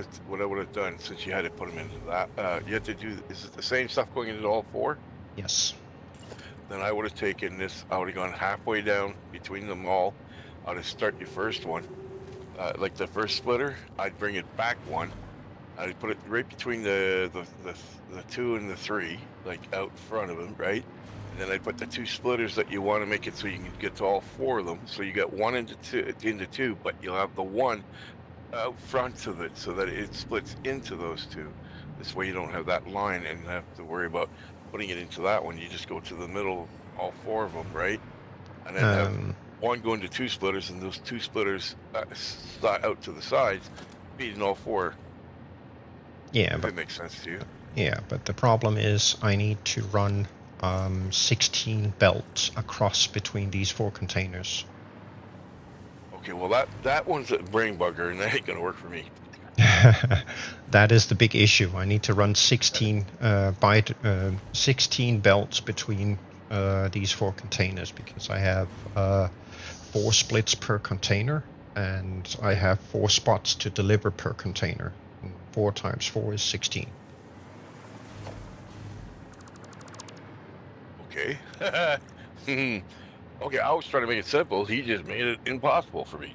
have done, since you had to put them into that, you had to do. Is it the same stuff going into all 4? Yes. Then I would have taken this. I would have gone halfway down between them all. I'd have start your first one, like the first splitter. I'd bring it back 1. I'd put it right between the 2 and the 3, like out front of them, right? And then I'd put the 2 splitters that you want to make it so you can get to all 4 of them. So you get 1 into 2, but you'll have the 1 out front of it so that it splits into those 2. This way you don't have that line and have to worry about putting it into that one. You just go to the middle, all 4 of them, right? And then have 1 go into 2 splitters, and those 2 splitters out to the sides, feeding all 4. Yeah, If but it makes sense to you. yeah, but the problem is I need to run 16 belts across between these 4 containers. Okay, well that one's a brain bugger, and that ain't gonna work for me. That is the big issue. I need to run 16 16 belts between these 4 containers because I have 4 splits per container, and I have 4 spots to deliver per container. 4 times 4 is 16. Okay. Okay, I was trying to make it simple. He just made it impossible for me.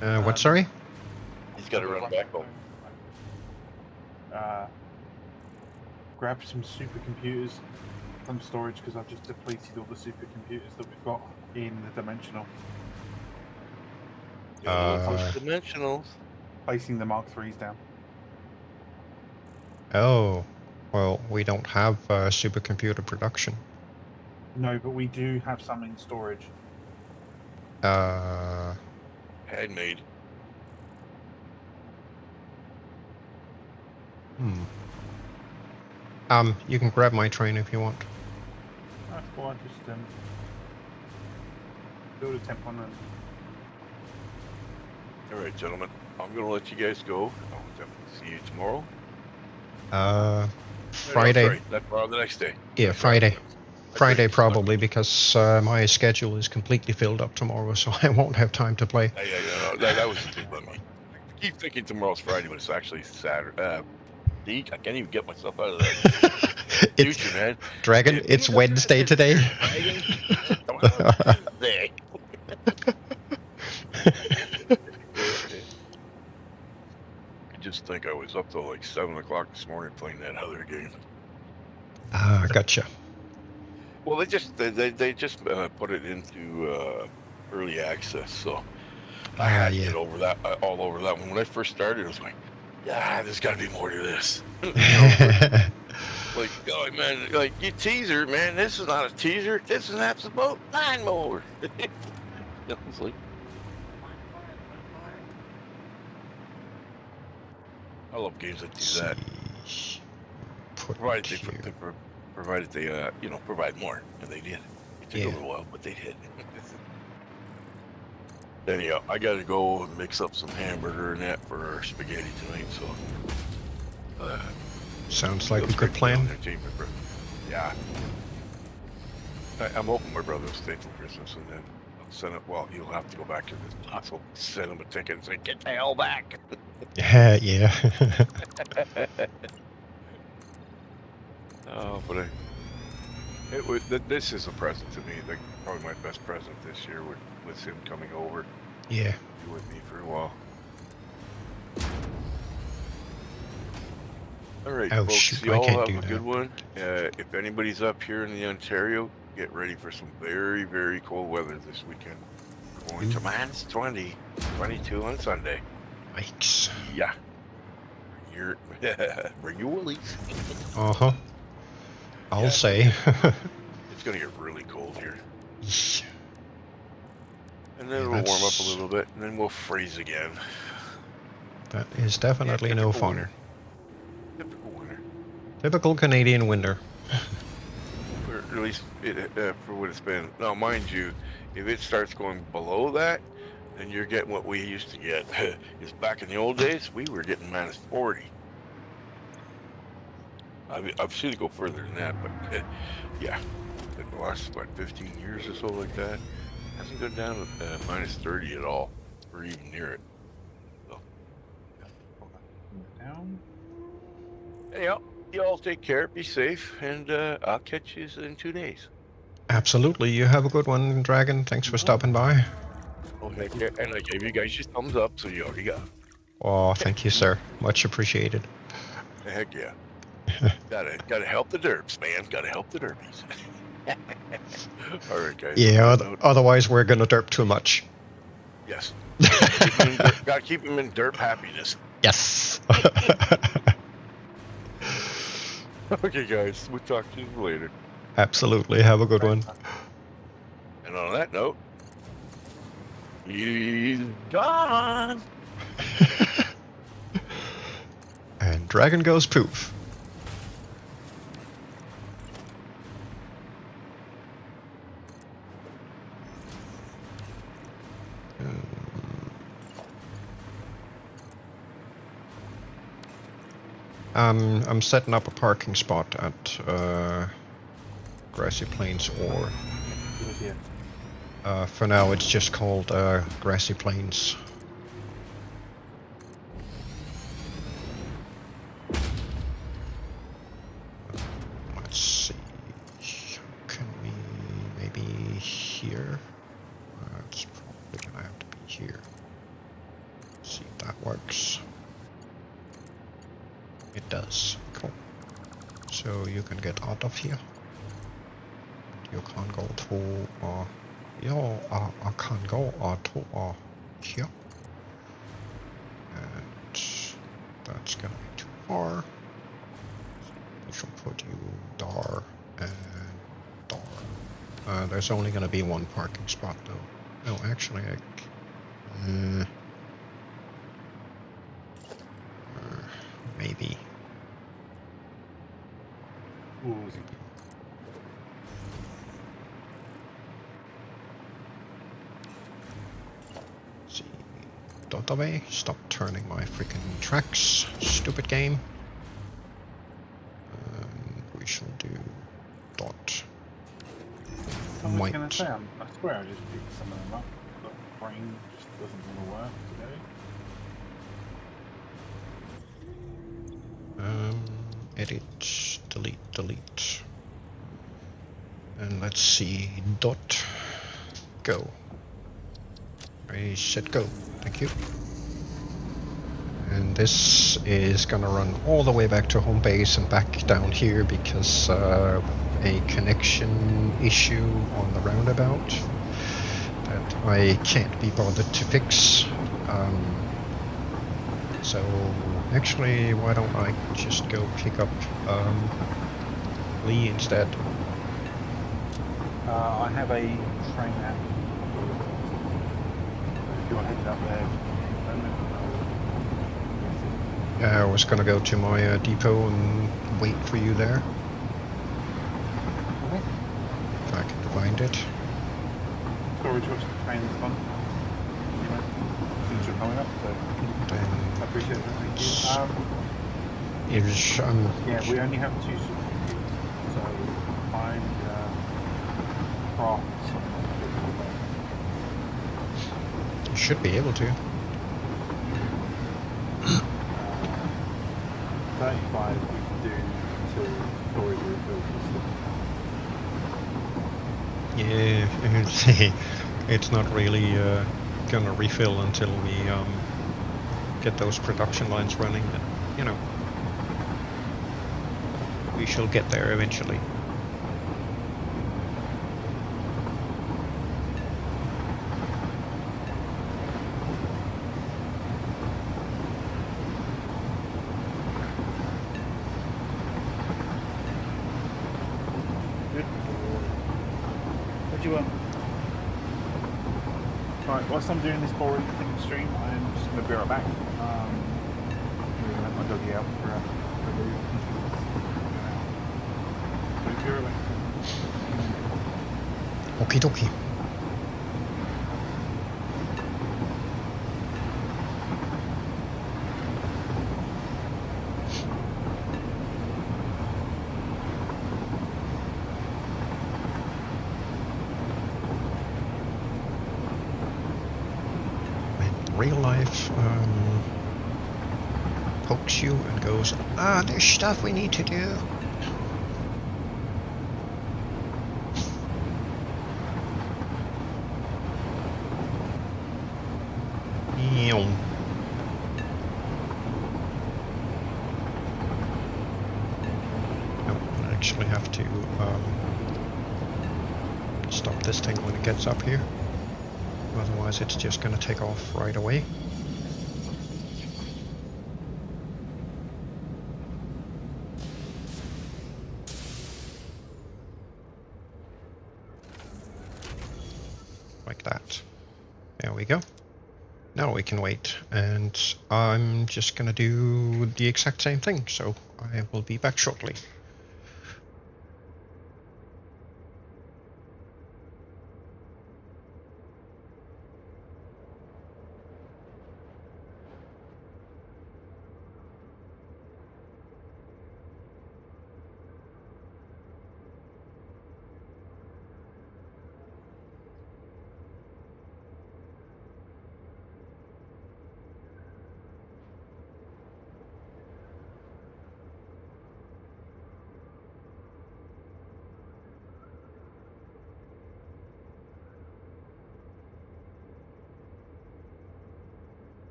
What, sorry? He's got to run back home. Grab some supercomputers from storage because I've just depleted all the supercomputers that we've got in the dimensional. Dimensionals. Placing the Mark IIIs down. Oh, well, we don't have supercomputer production. No, but we do have some in storage. Handmade. You can grab my train if you want. That's cool. I just build a temp on them. All right, gentlemen. I'm gonna let you guys go. I'll definitely see you tomorrow. Friday. No, sorry, that's the next day. Yeah, Friday. Friday probably because my schedule is completely filled up tomorrow, so I won't have time to play. Yeah, that was a big one. I keep thinking tomorrow's Friday, but it's actually Saturday. I can't even get myself out of that. It's Future, man. Dragon. It's Wednesday today. Wednesday. I just think I was up till like 7 o'clock this morning playing that other game. Ah, gotcha. Well, they just put it into early access, so I had to get over that, all over that. When I first started, I was like, "Yeah, there's got to be more to this." Like, oh man, like you teaser, man. This is not a teaser. This is an absolute 9 more. I was like, I love games that do that. Provided they provide more, and they did. It took a little while, but they did. Anyhow, I gotta go and mix up some hamburger and that for our spaghetti tonight. So, sounds like a good plan. Yeah, I'm hoping my brother will stay for Christmas, and then I'll send it. Well, he'll have to go back to this hospital, send him a ticket, and say, "Get the hell back." Yeah. Oh, but this is a present to me. Like, probably my best present this year was him coming over. Yeah. Be with me for a while. All right, Oh, folks. shoot, You I all can't have do a that. good one. If anybody's up here in the Ontario, get ready for some very, very cold weather this weekend. We're going to -20, 22 on Sunday. Yikes. Yeah. Bring your woolies. Uh-huh. I'll Yeah, say. It's gonna get really cold here. Yeah, And then it'll warm up a that's- little bit, and then we'll freeze again. that is definitely no typical fun. winter. Typical winter. Typical Canadian winter. Or at least for what it's been. Now, mind you, if it starts going below that, then you're getting what we used to get. Is back in the old days, we were getting -40. I've seen it go further than that, but yeah, in the last 15 years or so like that, hasn't gone down to -30 at all, or even near it. So, Down. anyhow, you all take care, be safe, and I'll catch you in 2 days. Absolutely. You have a good one, Dragon. Thanks for stopping by. Oh, heck yeah. And I gave you guys your thumbs up, so you already got it. Oh, thank you, sir. Much appreciated. Heck yeah. Gotta help the derps, man. Gotta help the derbies. All right, guys. Yeah, otherwise we're gonna derp too much. Yes. Gotta keep them in derp happiness. Yes. Okay, guys. We'll talk to you later. Absolutely. Have a good one. And on that note, he's gone. And Dragon goes poof. I'm setting up a parking spot at Grassy Plains Ore. Good idea. For now, it's just called Grassy Plains. Let's see. Can we maybe here? It's probably gonna have to be here. See if that works. It does. Cool. So you can get out of here. You can go to I can go to here. And that's gonna be too far. We shall put you there and there. There's only gonna be one parking spot though. No, actually maybe. See, dot away. Stop turning my freaking tracks, stupid game. We shall do dot. I was Might. going to say, I swear I just picked some of them up, but brain just doesn't want to work today. Edit, delete. And let's see, dot, go. Ready, set, go. Thank you. And this is gonna run all the way back to home base and back down here because a connection issue on the roundabout that I can't be bothered to fix. So actually, why don't I just go pick up Lee instead? I have a train app. If you want to head up there, I was gonna go to my depot and wait for you there. okay. If I can find it. Storage works, the train's gone. Anyway, since you're coming up, so Then I appreciate it. Thank you. is Yeah, we only have 2 supercomputers, so find craft something. you should be able to. 35 we can do until storage refills. Yeah, it's not really gonna refill until we get those production lines running. But, you know, we shall get there eventually. you right, whilst I'm doing this boring thing stream, I'm just going to be right back. I'm going to let my doggy out for a loo. So be right back. Okie dokie. Real life pokes you and goes, there's stuff we need to do. Ew. Nope, I actually have to stop this thing when it gets up here. Otherwise it's just gonna take off right away. Like that. There we go. Now we can wait, and I'm just gonna do the exact same thing, so I will be back shortly.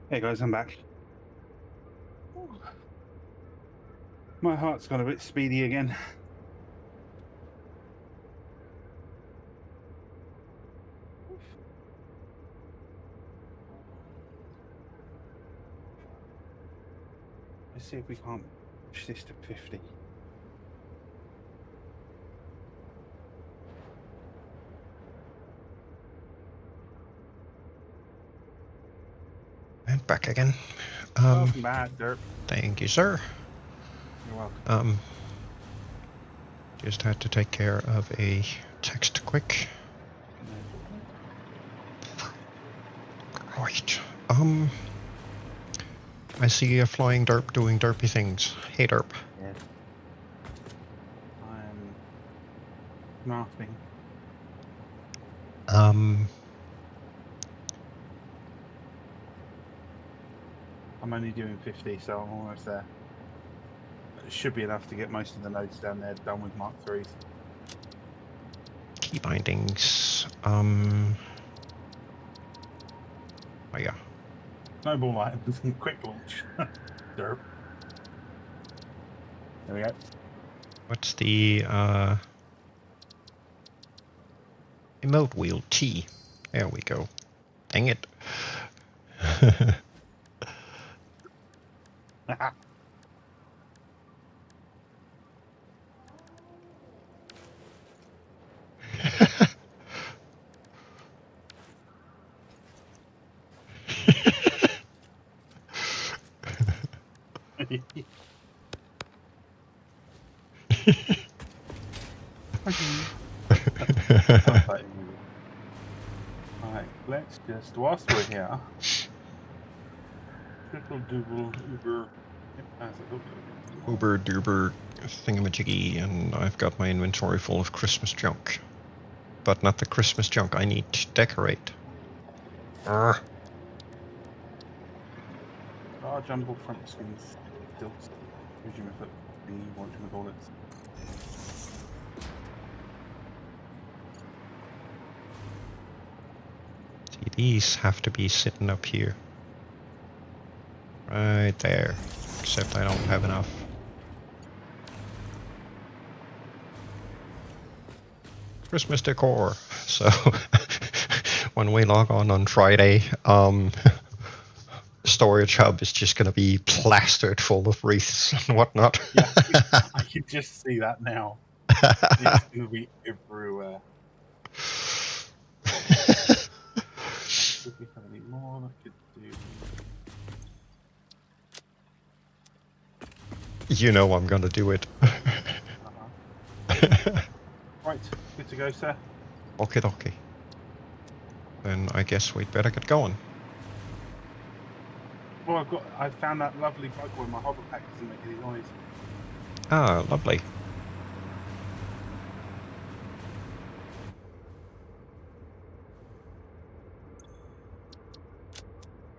Hey guys, I'm back. My heart's gone a bit speedy again. Let's see if we can't push this to 50. And back again. Welcome back, Derp. Thank you, sir. You're welcome. Just had to take care of a text quick. Right. I see a flying derp doing derpy things. Hey, derp. Yeah. I'm marketing. I'm only doing 50, so I'm almost there. It should be enough to get most of the nodes down there done with Mark 3s. Key bindings. Oh yeah. Snowball items and quick launch. Derp. There we go. What's the emote wheel? T. There we go. Dang it. Alright, let's just, whilst we're here, trickle dooble Uber. Uber duber thingamajiggy, and I've got my inventory full of Christmas junk. But not the Christmas junk I need to decorate. Our jumble front skins still resume the whatchamacallit. See, these have to be sitting up here. Right there. Except I don't have enough. Christmas decor. So when we log on Friday, storage hub is just gonna be plastered full of wreaths and whatnot. Yeah, I can just see that now. It's gonna be everywhere. If we have any more, I could do. You know I'm gonna do it. Right, good to go, sir. Okie dokie. Then I guess we'd better get going. Well, I found that lovely bug where my hover pack doesn't make any noise. Ah, lovely.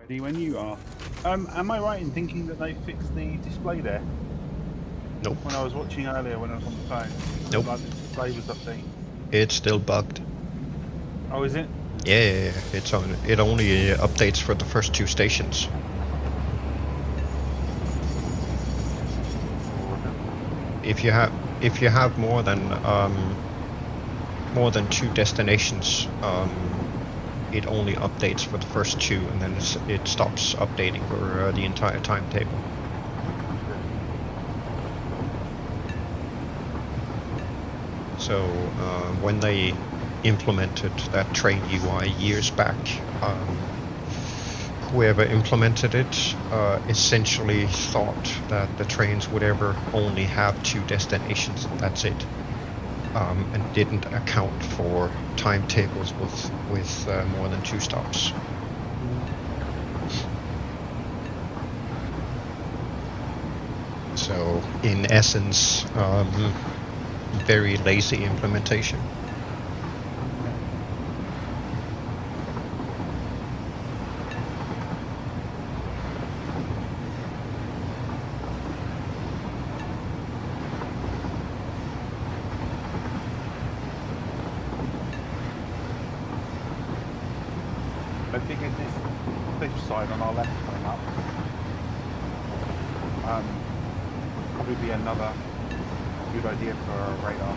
Ready when you are. Am I right in thinking that they fixed the display there? Nope. When I was watching earlier when I was on the phone. Nope. Like the display was updating. It's still bugged. Oh, is it? Yeah, it's on. It only updates for the first 2 stations. If you have more than 2 destinations, it only updates for the first 2, and then it stops updating for the entire timetable. So when they implemented that train UI years back, whoever implemented it essentially thought that the trains would ever only have 2 destinations, and that's it, and didn't account for timetables with more than 2 stops. So in essence, very lazy implementation. I figured this cliff side on our left coming up would probably be another good idea for a radar.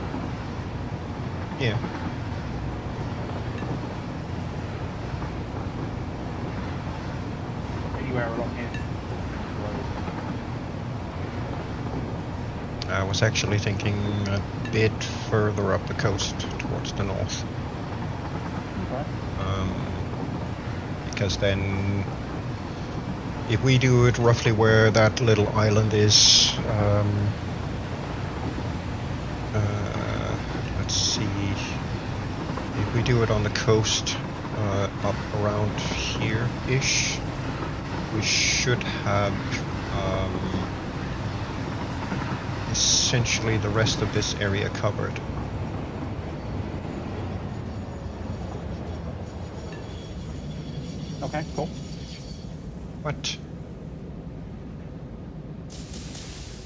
Yeah. Anywhere along here. I was actually thinking a bit further up the coast towards the north. Okay. Because then, if we do it roughly where that little island is, let's see, if we do it on the coast, up around here-ish, we should have essentially the rest of this area covered. Okay, cool. What?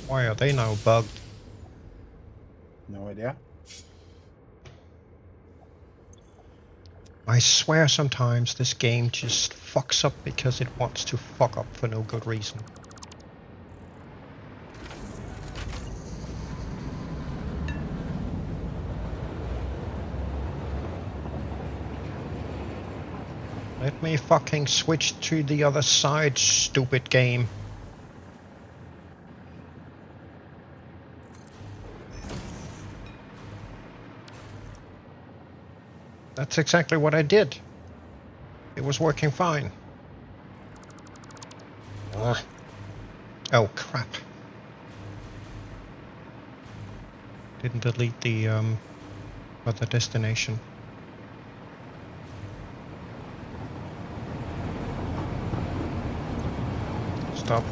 Why are they now bugged? No idea. I swear sometimes this game just fucks up because it wants to fuck up for no good reason. Let me fucking switch to the other side, stupid game. That's exactly what I did. It was working fine. Ugh. Oh crap. Didn't delete the other destination. Stop.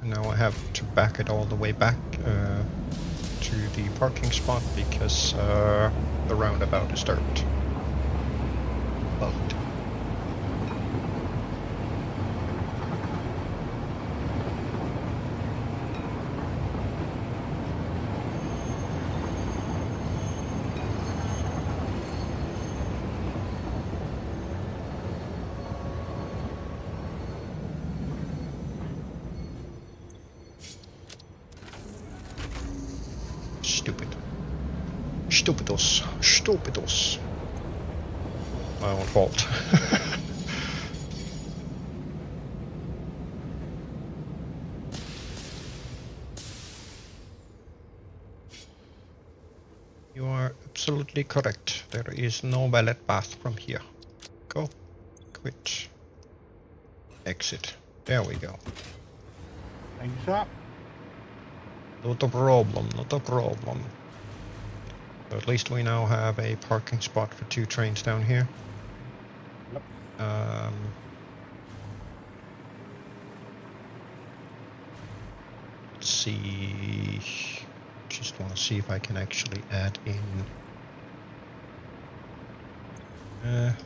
Now I have to back it all the way back to the parking spot because the roundabout is dirt. Bugged. Stupid. Stupidos. Stupidos. My own fault. You are absolutely correct. There is no valid path from here. Go. Quit. Exit. There we go. Thank you, sir. Not a problem, not a problem. So at least we now have a parking spot for 2 trains down here. Yep. Let's see. Just want to see if I can actually add in.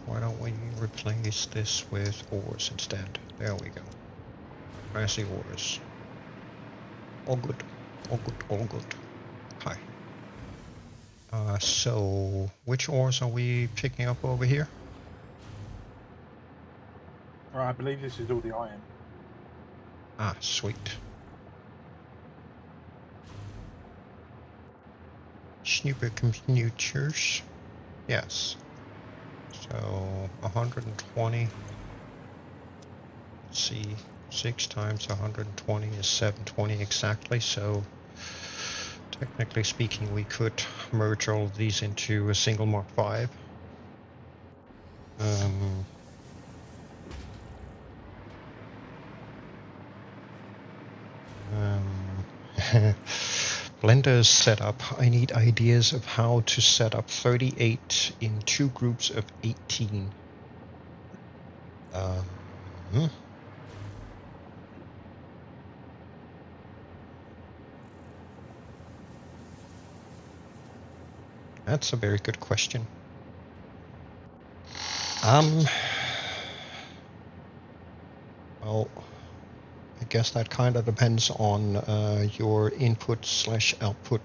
Why don't we replace this with ores instead? There we go. Grassy ores. All good. All good, all good. Hi. So, which ores are we picking up over here? Right, I believe this is all the iron. Ah, sweet. Snooper computers. Yes. So, 120. Let's see. 6 times 120 is 720 exactly, so technically speaking we could merge all of these into a single Mark V. Blender's setup. I need ideas of how to set up 38 in 2 groups of 18. That's a very good question. Well, I guess that kind of depends on your input/output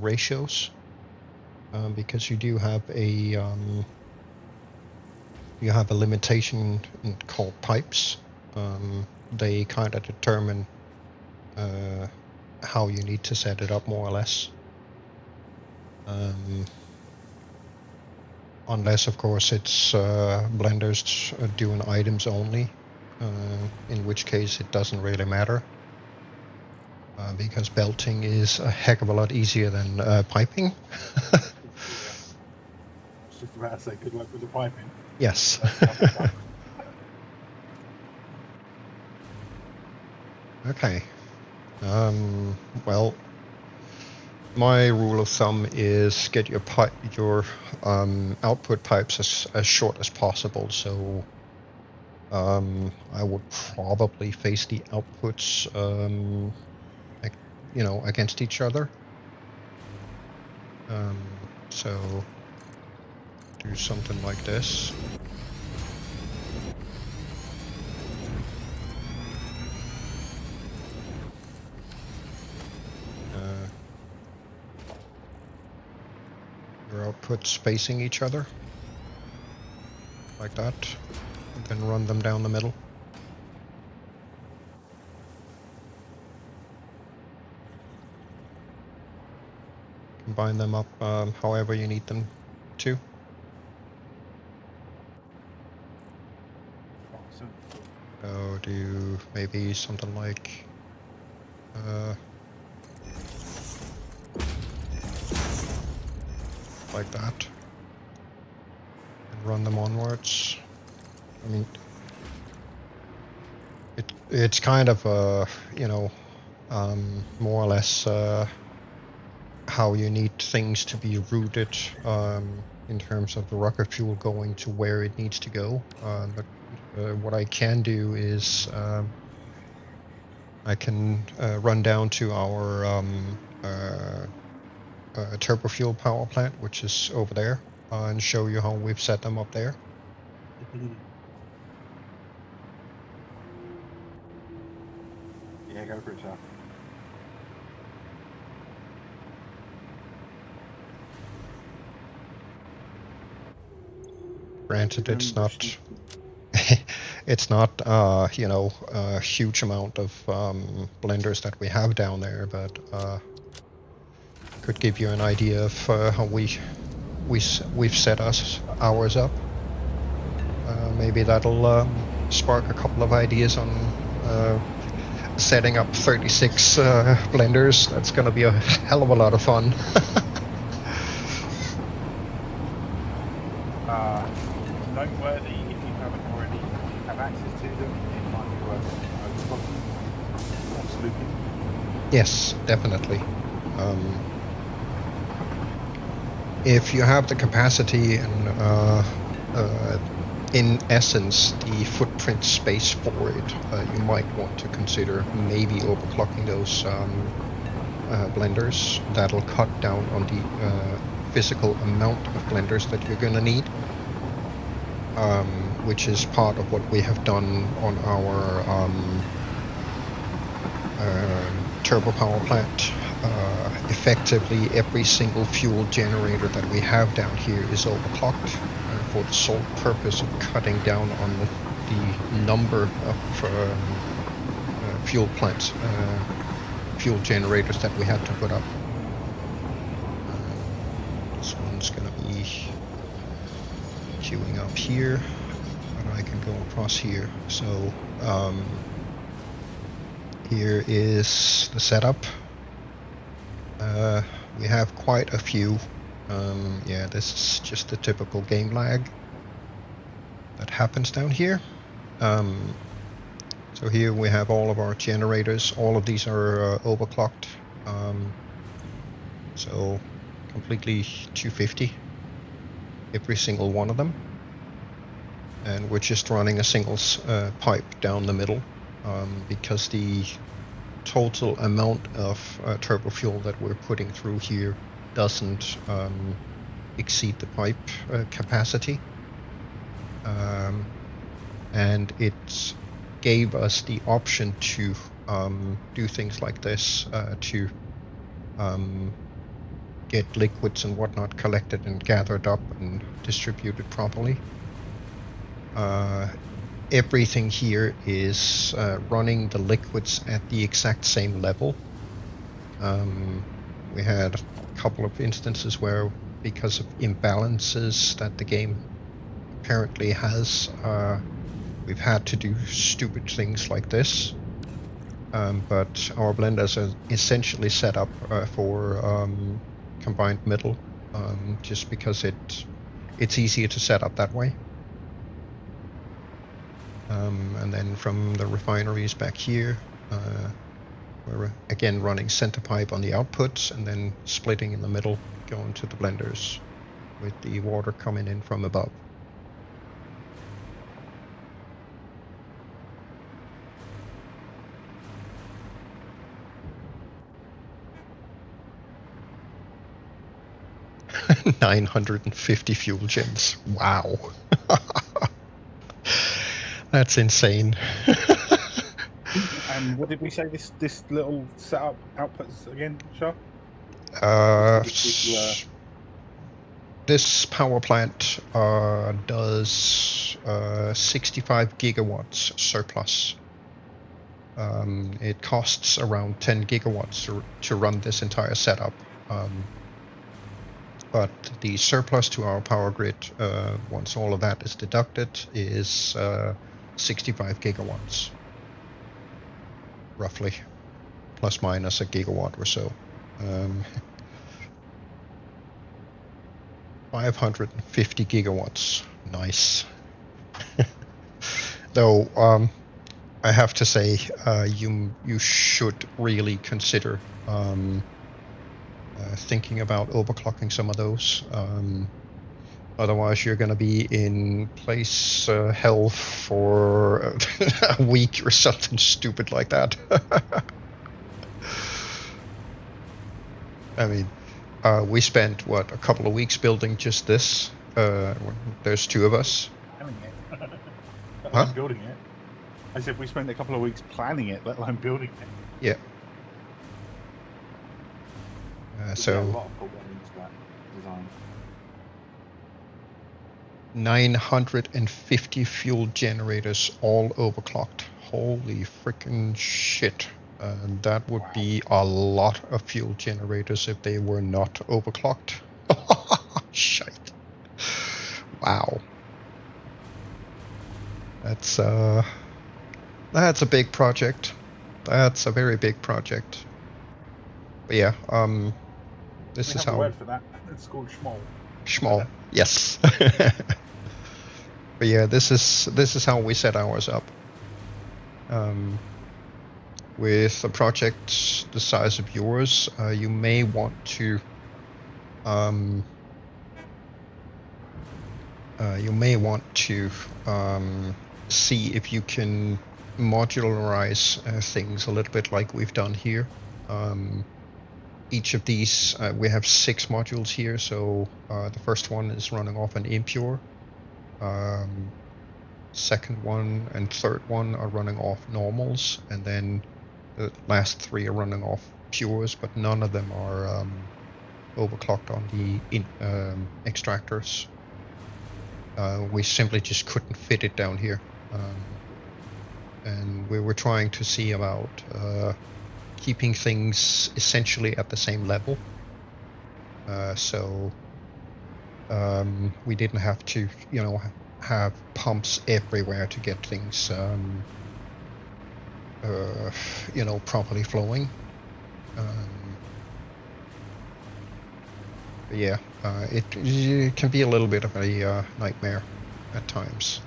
ratios, because you do have a limitation called pipes. They kind of determine how you need to set it up, more or less. Unless, of course, it's blenders doing items only, in which case it doesn't really matter, because belting is a heck of a lot easier than piping. I was just about to say good luck with the piping. Yes. Okay. Well, my rule of thumb is get your output pipes as short as possible. So I would probably face the outputs, against each other. So do something like this. Your outputs facing each other, like that, and then run them down the middle. Combine them up however you need them to. So do maybe something like that, and run them onwards. I mean, it's kind of more or less how you need things to be routed in terms of the rocket fuel going to where it needs to go. But what I can do is I can run down to our turbo fuel power plant, which is over there, and show you how we've set them up there. Yeah, go for it, sir. Granted, it's not it's not you know, a huge amount of blenders that we have down there, but could give you an idea of how we've set ours up. Maybe that'll spark a couple of ideas on setting up 36 blenders. That's going to be a hell of a lot of fun. Noteworthy, if you haven't already, if you have access to them, it might be worth absolutely. Yes, definitely. If you have the capacity and in essence the footprint space for it, you might want to consider maybe overclocking those blenders. That'll cut down on the physical amount of blenders that you're going to need, which is part of what we have done on our turbo power plant. Effectively, every single fuel generator that we have down here is overclocked for the sole purpose of cutting down on the number of fuel plants, fuel generators that we have to put up. This one's going to be queuing up here, but I can go across here. So here is the setup. We have quite a few. Yeah, this is just the typical game lag that happens down here. So here we have all of our generators. All of these are overclocked. So completely 250, every single one of them. And we're just running a single pipe down the middle because the total amount of turbo fuel that we're putting through here doesn't exceed the pipe capacity, and it gave us the option to do things like this to get liquids and whatnot collected and gathered up and distributed properly. Everything here is running the liquids at the exact same level. We had a couple of instances where, because of imbalances that the game apparently has, we've had to do stupid things like this. But our blenders are essentially set up for combined middle, just because it's easier to set up that way. And then from the refineries back here, we're again running center pipe on the outputs and then splitting in the middle, going to the blenders with the water coming in from above. $950 fuel gens. Wow. That's insane. And what did we say this little setup outputs again, Shah? This power plant does 65 gigawatts surplus. It costs around 10 gigawatts to run this entire setup. But the surplus to our power grid, once all of that is deducted, is 65 gigawatts, roughly, plus minus a gigawatt or so. 550 gigawatts, nice. Though I have to say, you should really consider thinking about overclocking some of those. Otherwise, you're going to be in place hell for a week or something stupid like that. I mean, we spent, a couple of weeks building just this. There's two of us. Planning it. Let Huh? alone building it. I said we spent a couple of weeks planning it, let alone building it. Yeah. Yeah, a So lot of thought went into that design. 950 fuel generators all overclocked. Holy freaking shit. That would be a lot of fuel generators if they were not overclocked. Shite. Wow. That's a big project. That's a very big project. But yeah, this We is have a how word for that. It's called schmoll. small. Yes. But yeah, this is how we set ours up. With a project the size of yours, you may want to see if you can modularize things a little bit like we've done here. Each of these, we have 6 modules here, so the first one is running off an impure. Second one and third one are running off normals, and then the last 3 are running off pures, but none of them are overclocked on the extractors. We simply just couldn't fit it down here, and we were trying to see about keeping things essentially at the same level, so we didn't have to, have pumps everywhere to get things, properly flowing. But yeah, it can be a little bit of a nightmare at times,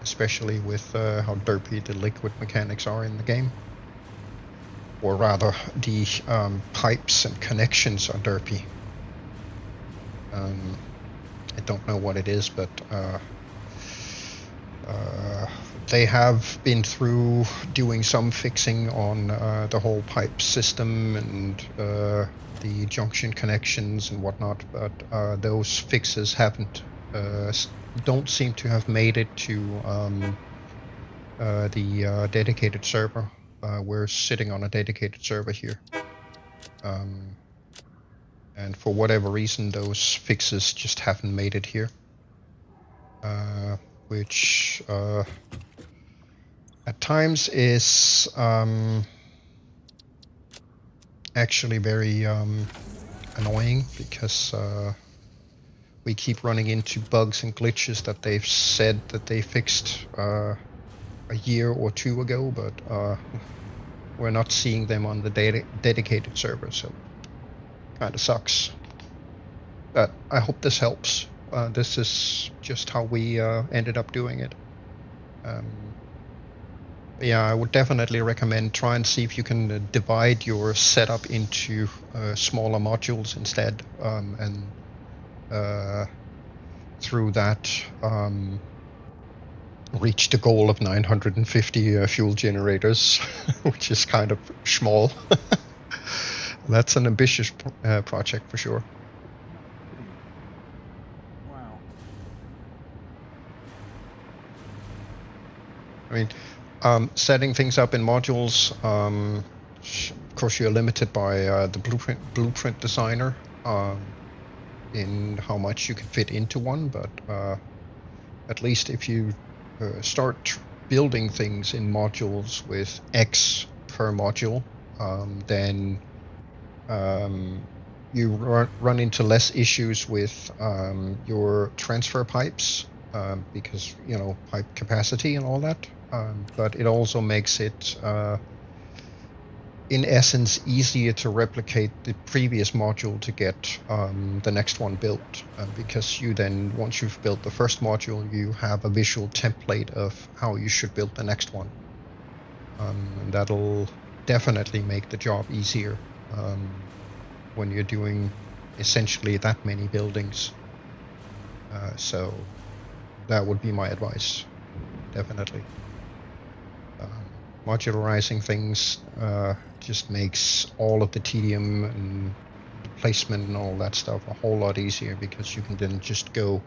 especially with how derpy the liquid mechanics are in the game. Or rather, the pipes and connections are derpy. I don't know what it is, but they have been through doing some fixing on the whole pipe system and the junction connections and whatnot, but those fixes don't seem to have made it to the dedicated server. We're sitting on a dedicated server here. And for whatever reason, those fixes just haven't made it here. Which at times is actually very annoying, because we keep running into bugs and glitches that they've said that they fixed a year or 2 ago, but we're not seeing them on the dedicated server, so kind of sucks. But I hope this helps. This is just how we ended up doing it. Yeah, I would definitely recommend try and see if you can divide your setup into smaller modules instead, and through that reach the goal of 950 fuel generators, which is kind of small. That's an ambitious project for sure. Wow. I mean, setting things up in modules, of course you're limited by the blueprint designer in how much you can fit into one, but at least if you start building things in modules with X per module, then you run into less issues with your transfer pipes, because pipe capacity and all that, but it also makes it in essence easier to replicate the previous module to get the next one built, because you then, once you've built the first module, you have a visual template of how you should build the next one, and that'll definitely make the job easier. when you're doing essentially that many buildings. So that would be my advice, definitely. Modularizing things just makes all of the tedium and placement and all that stuff a whole lot easier, because you can then just go,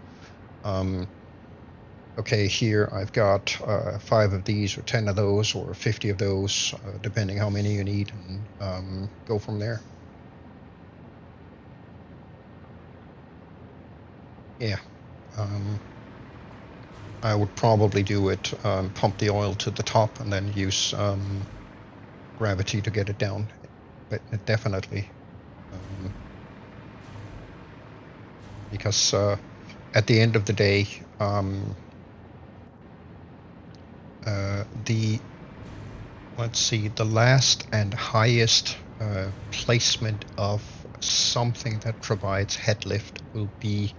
okay, here I've got 5 of these or 10 of those or 50 of those, depending how many you need, and go from there. Yeah. I would probably do it, pump the oil to the top and then use gravity to get it down. But definitely. Because at the end of the day, the last and highest placement of something that provides head lift will be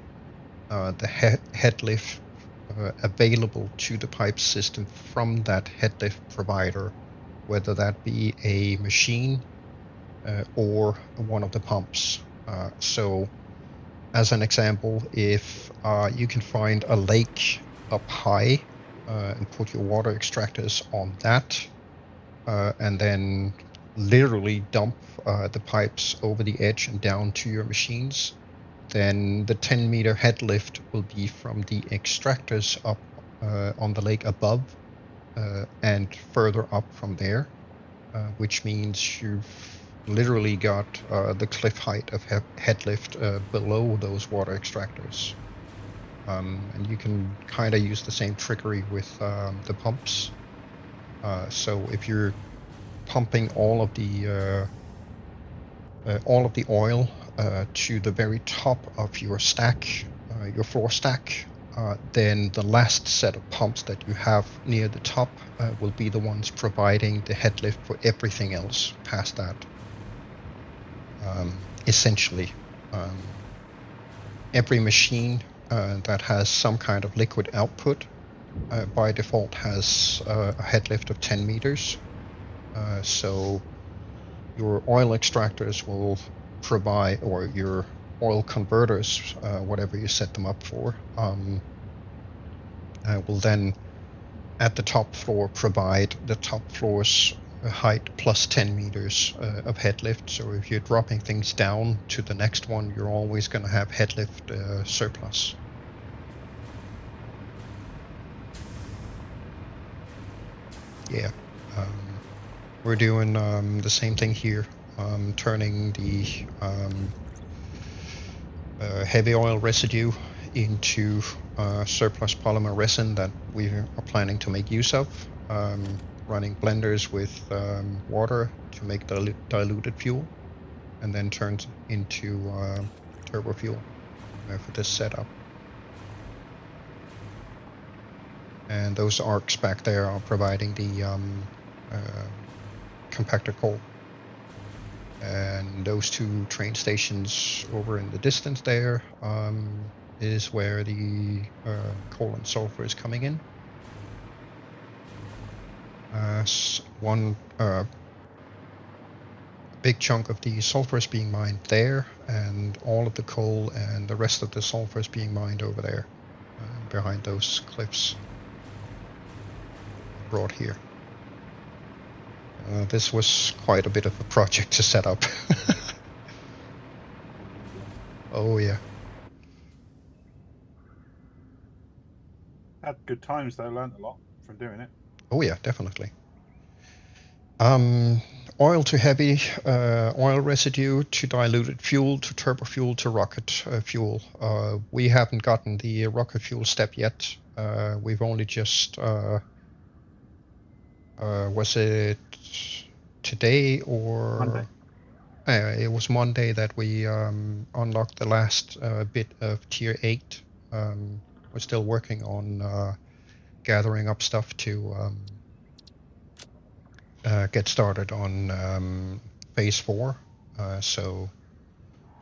the head lift available to the pipe system from that head lift provider, whether that be a machine or one of the pumps. So as an example, if you can find a lake up high and put your water extractors on that, and then literally dump the pipes over the edge and down to your machines, then the 10-meter head lift will be from the extractors up on the lake above and further up from there, which means you've literally got the cliff height of head lift below those water extractors. And you can kind of use the same trickery with the pumps. So if you're pumping all of the oil to the very top of your stack, your floor stack, then the last set of pumps that you have near the top will be the ones providing the head lift for everything else past that. Essentially, every machine that has some kind of liquid output by default has a head lift of 10 meters. So your oil extractors will provide, or your oil converters, whatever you set them up for, will then at the top floor provide the top floor's height plus 10 meters of head lift. So if you're dropping things down to the next one, you're always going to have head lift surplus. Yeah, we're doing the same thing here, turning the heavy oil residue into surplus polymer resin that we are planning to make use of, running blenders with water to make diluted fuel, and then turns into turbo fuel for this setup. And those arcs back there are providing the compactor coal. And those 2 train stations over in the distance there is where the coal and sulfur is coming in. One big chunk of the sulfur is being mined there, and all of the coal and the rest of the sulfur is being mined over there, behind those cliffs. Brought here. This was quite a bit of a project to set up. Oh yeah. Had good times though, learned a lot from doing it. Oh yeah, definitely. Oil to heavy, oil residue to diluted fuel to turbo fuel to rocket fuel. We haven't gotten the rocket fuel step yet. We've only just was it today or Monday? It was Monday that we unlocked the last bit of tier 8. We're still working on gathering up stuff to get started on phase 4. So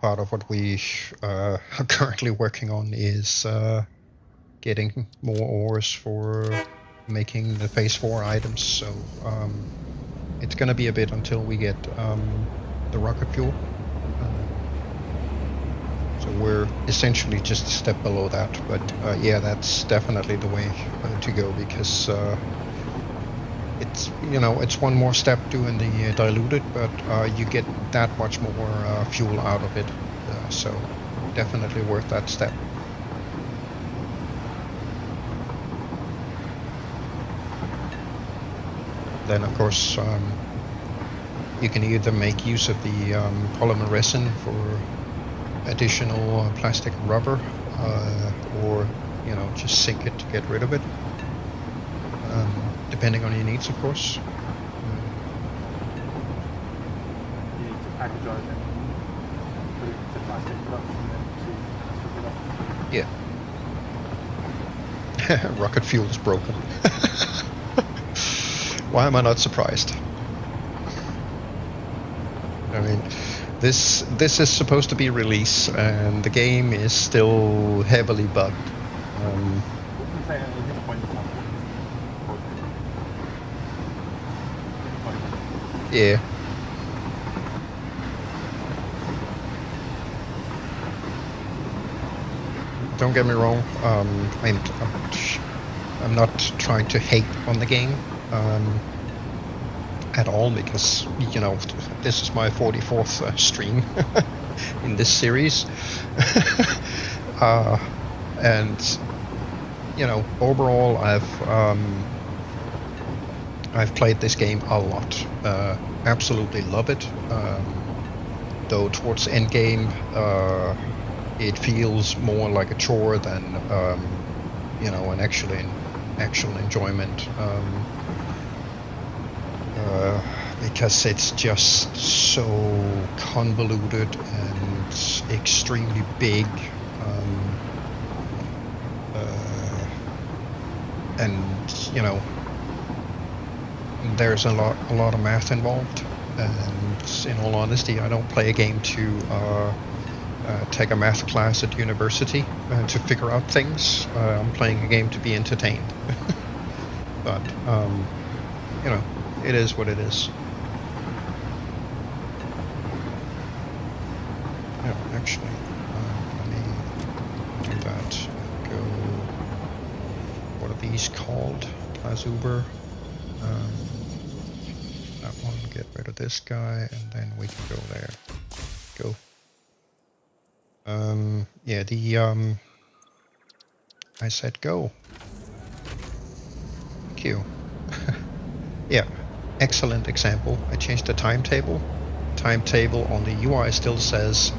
part of what we are currently working on is getting more ores for making the phase 4 items. So it's going to be a bit until we get the rocket fuel. So we're essentially just a step below that, but yeah, that's definitely the way to go, because it's, you know, it's one more step doing the diluted, but you get that much more fuel out of it, so definitely worth that step. Then of course you can either make use of the polymer resin for additional plastic and rubber, or, you know, just sink it to get rid of it, depending on your needs, of course. You need to packagise it, put it into plastic production, then to Yeah. Rocket fuel is broken. Why am I not surprised? I mean, this is supposed to be release, and the game is still heavily bugged. What can you say at this point in time? Yeah. Don't get me wrong. I'm not trying to hate on the game at all, because, you know, this is my 44th stream in this series, and, you know, overall I've played this game a lot. Absolutely love it. Though towards the end game, it feels more like a chore than, you know, an actual enjoyment. Because it's just so convoluted and extremely big, and, you know, there's a lot of math involved. And in all honesty, I don't play a game to take a math class at university to figure out things. I'm playing a game to be entertained. But you know, it is what it is. Yeah, actually, let me do that. Go. What are these called? Plazuber. That one. Get rid of this guy, and then we can go there. Go. Yeah, the I said go. Q. Yeah, excellent example. I changed the timetable. Timetable on the UI still says,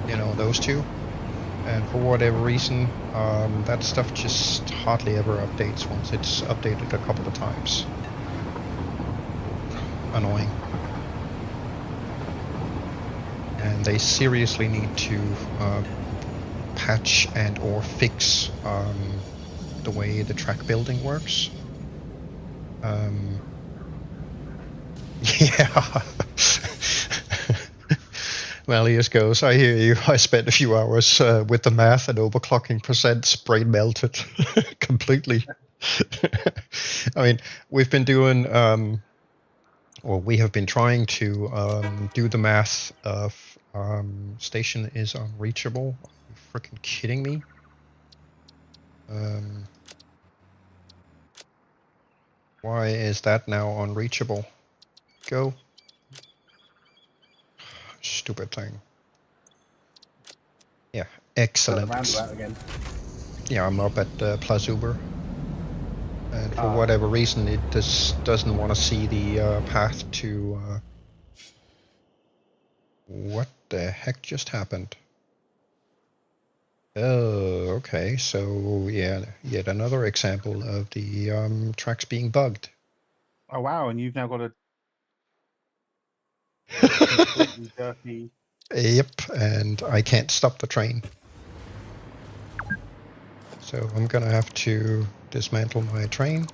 you know, those two. And for whatever reason, that stuff just hardly ever updates once it's updated a couple of times. Annoying. And they seriously need to patch and or fix the way the track building works. Yeah. Well, here goes. I hear you. I spent a few hours with the math and overclocking percents, brain melted completely. I mean, we've been doing, or we have been trying to do the math of station is unreachable. Are you freaking kidding me? Why is that now unreachable? Go. Stupid thing. Yeah, excellent. Again. Yeah, I'm up at Plazuber. And for whatever reason, it just doesn't want to see the path to... What the heck just happened? Oh, okay. So, yeah, yet another example of the tracks being bugged. Oh, wow. And you've now got a completely dirty... Yep, and I can't stop the train. So I'm gonna have to dismantle my train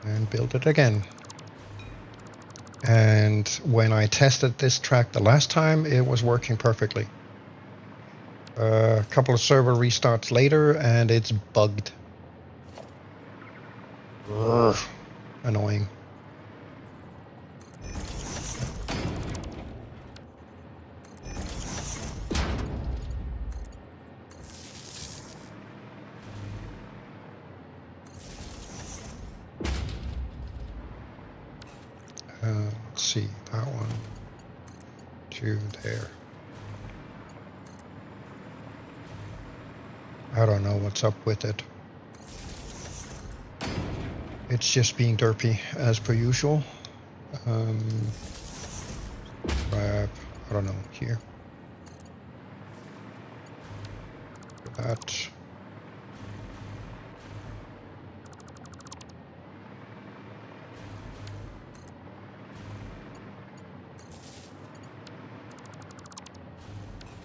and build it again. And when I tested this track the last time, it was working perfectly. A couple of server restarts later, and it's bugged. Ugh, annoying. see, that one to there. I don't know what's up with it. It's just being derpy as per usual. Grab, I don't know, here. That.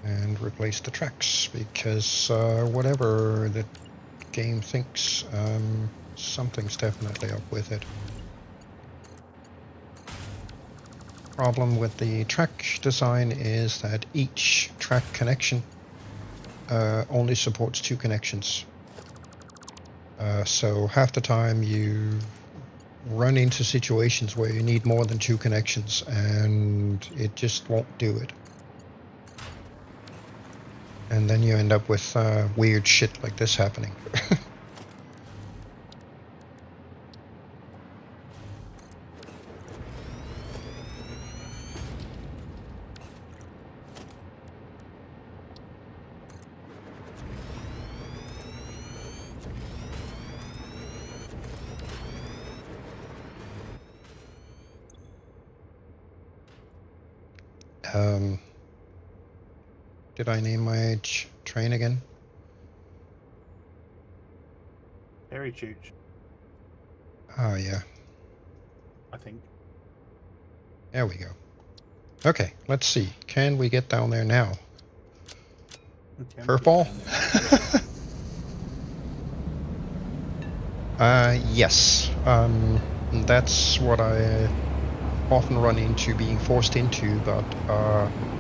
And replace the tracks, because whatever the game thinks, something's definitely up with it. Problem with the track design is that each track connection only supports 2 connections. So half the time you run into situations where you need more than 2 connections and it just won't do it. And then you end up with weird shit like this happening. Did I name my train again? Very chooch, Oh yeah, I think. there we go. Okay, let's see. Can we get down there now? Okay, Curveball? Yes. That's what I often run into being forced into, but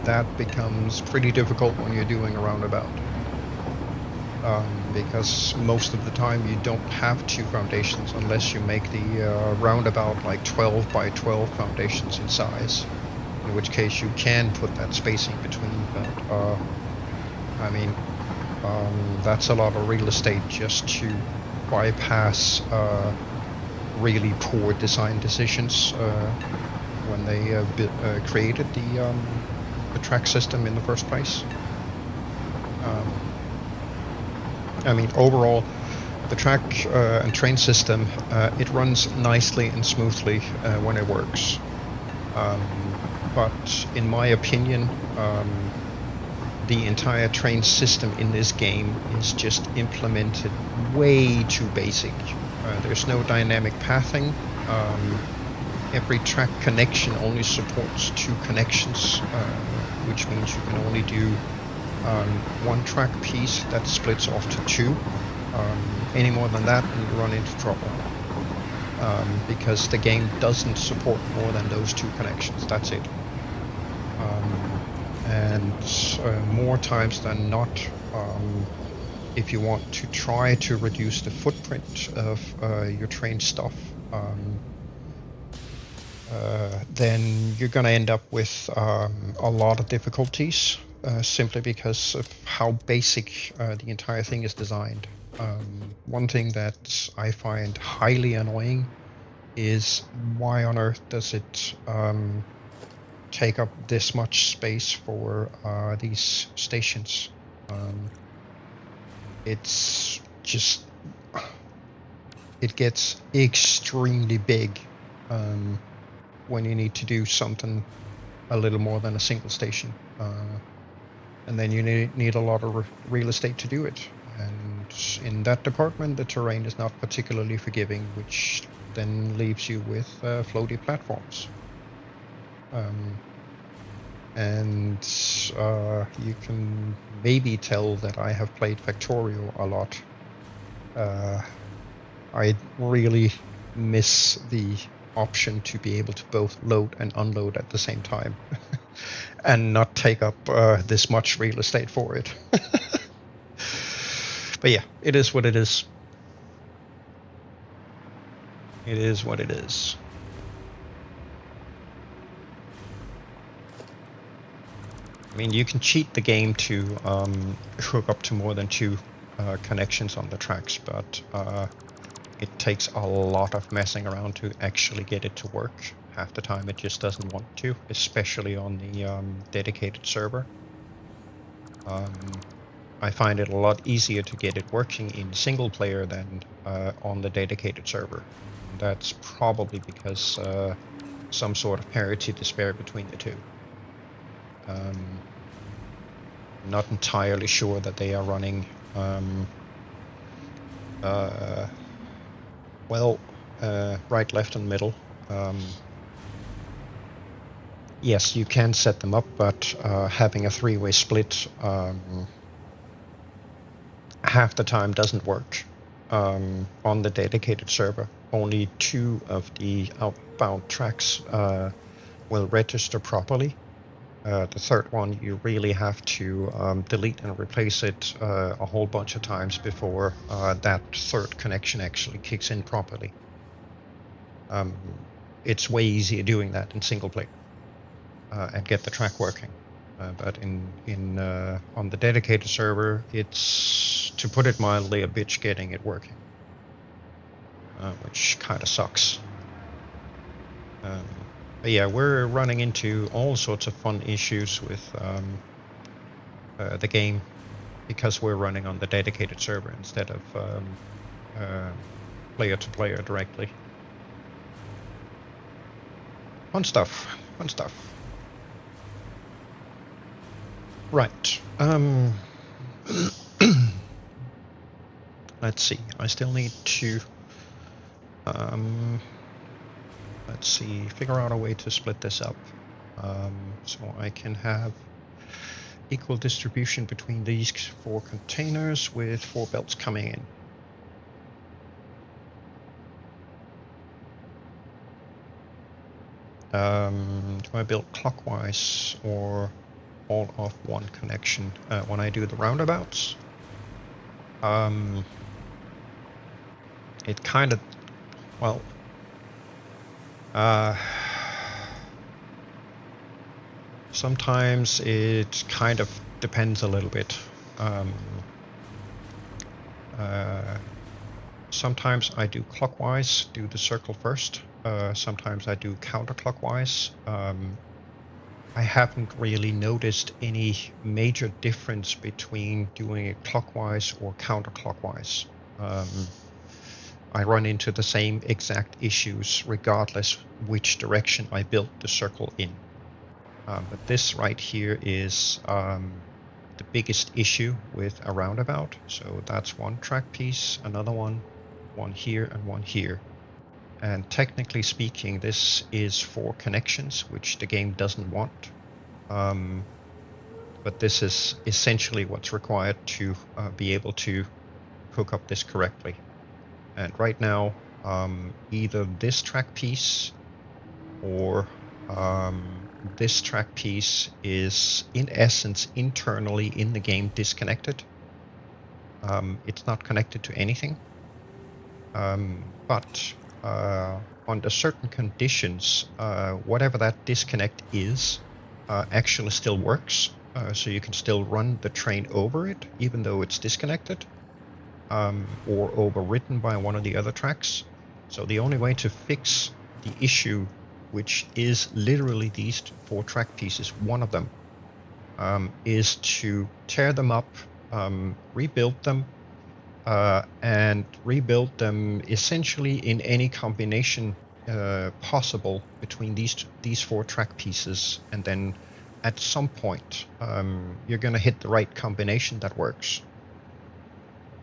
that becomes pretty difficult when you're doing a roundabout. Because most of the time you don't have 2 foundations unless you make the roundabout like 12 by 12 foundations in size, in which case you can put that spacing between, but I mean, that's a lot of real estate just to bypass really poor design decisions when they created the track system in the first place. I mean, overall, the track and train system, it runs nicely and smoothly when it works. But in my opinion, the entire train system in this game is just implemented way too basic. There's no dynamic pathing. Every track connection only supports 2 connections, which means you can only do 1 track piece that splits off to 2. Any more than that and you run into trouble. Because the game doesn't support more than those 2 connections, that's it. And more times than not, if you want to try to reduce the footprint of your train stuff, then you're going to end up with a lot of difficulties, simply because of how basic the entire thing is designed. One thing that I find highly annoying is why on earth does it take up this much space for these stations. It's just, it gets extremely big when you need to do something a little more than a single station, and then you need a lot of real estate to do it, and in that department the terrain is not particularly forgiving, which then leaves you with floaty platforms. And you can maybe tell that I have played Factorio a lot. I really miss the option to be able to both load and unload at the same time and not take up this much real estate for it. But yeah, it is what it is. It is what it is. I mean, you can cheat the game to hook up to more than 2 connections on the tracks, but it takes a lot of messing around to actually get it to work. Half the time it just doesn't want to, especially on the dedicated server. I find it a lot easier to get it working in single player than on the dedicated server. And that's probably because some sort of parity to spare between the two. Not entirely sure that they are running well, right, left, and middle. Yes, you can set them up, but having a three-way split half the time doesn't work. On the dedicated server, only 2 of the outbound tracks will register properly. The third one, you really have to delete and replace it a whole bunch of times before that third connection actually kicks in properly. It's way easier doing that in single player and get the track working. But on the dedicated server, it's, to put it mildly, a bitch getting it working, which kind of sucks. But yeah, we're running into all sorts of fun issues with the game because we're running on the dedicated server instead of player to player directly. Fun stuff. Fun stuff. Right. Let's see. I still need to let's see, figure out a way to split this up so I can have equal distribution between these 4 containers with 4 belts coming in. Do I build clockwise or all of one connection when I do the roundabouts? It kind of, well, sometimes it kind of depends a little bit. Sometimes I do clockwise, do the circle first. Sometimes I do counterclockwise. I haven't really noticed any major difference between doing it clockwise or counterclockwise. I run into the same exact issues regardless which direction I built the circle in. But this right here is the biggest issue with a roundabout. So that's one track piece, another one here, and one here. And technically speaking, this is 4 connections, which the game doesn't want. But this is essentially what's required to be able to hook up this correctly. And right now, either this track piece or this track piece is, in essence, internally in the game disconnected. It's not connected to anything. But under certain conditions, whatever that disconnect is actually still works. So you can still run the train over it, even though it's disconnected, or overwritten by one of the other tracks. So the only way to fix the issue, which is literally these 4 track pieces, one of them, is to tear them up, rebuild them, and rebuild them essentially in any combination possible between these 4 track pieces, and then at some point you're going to hit the right combination that works.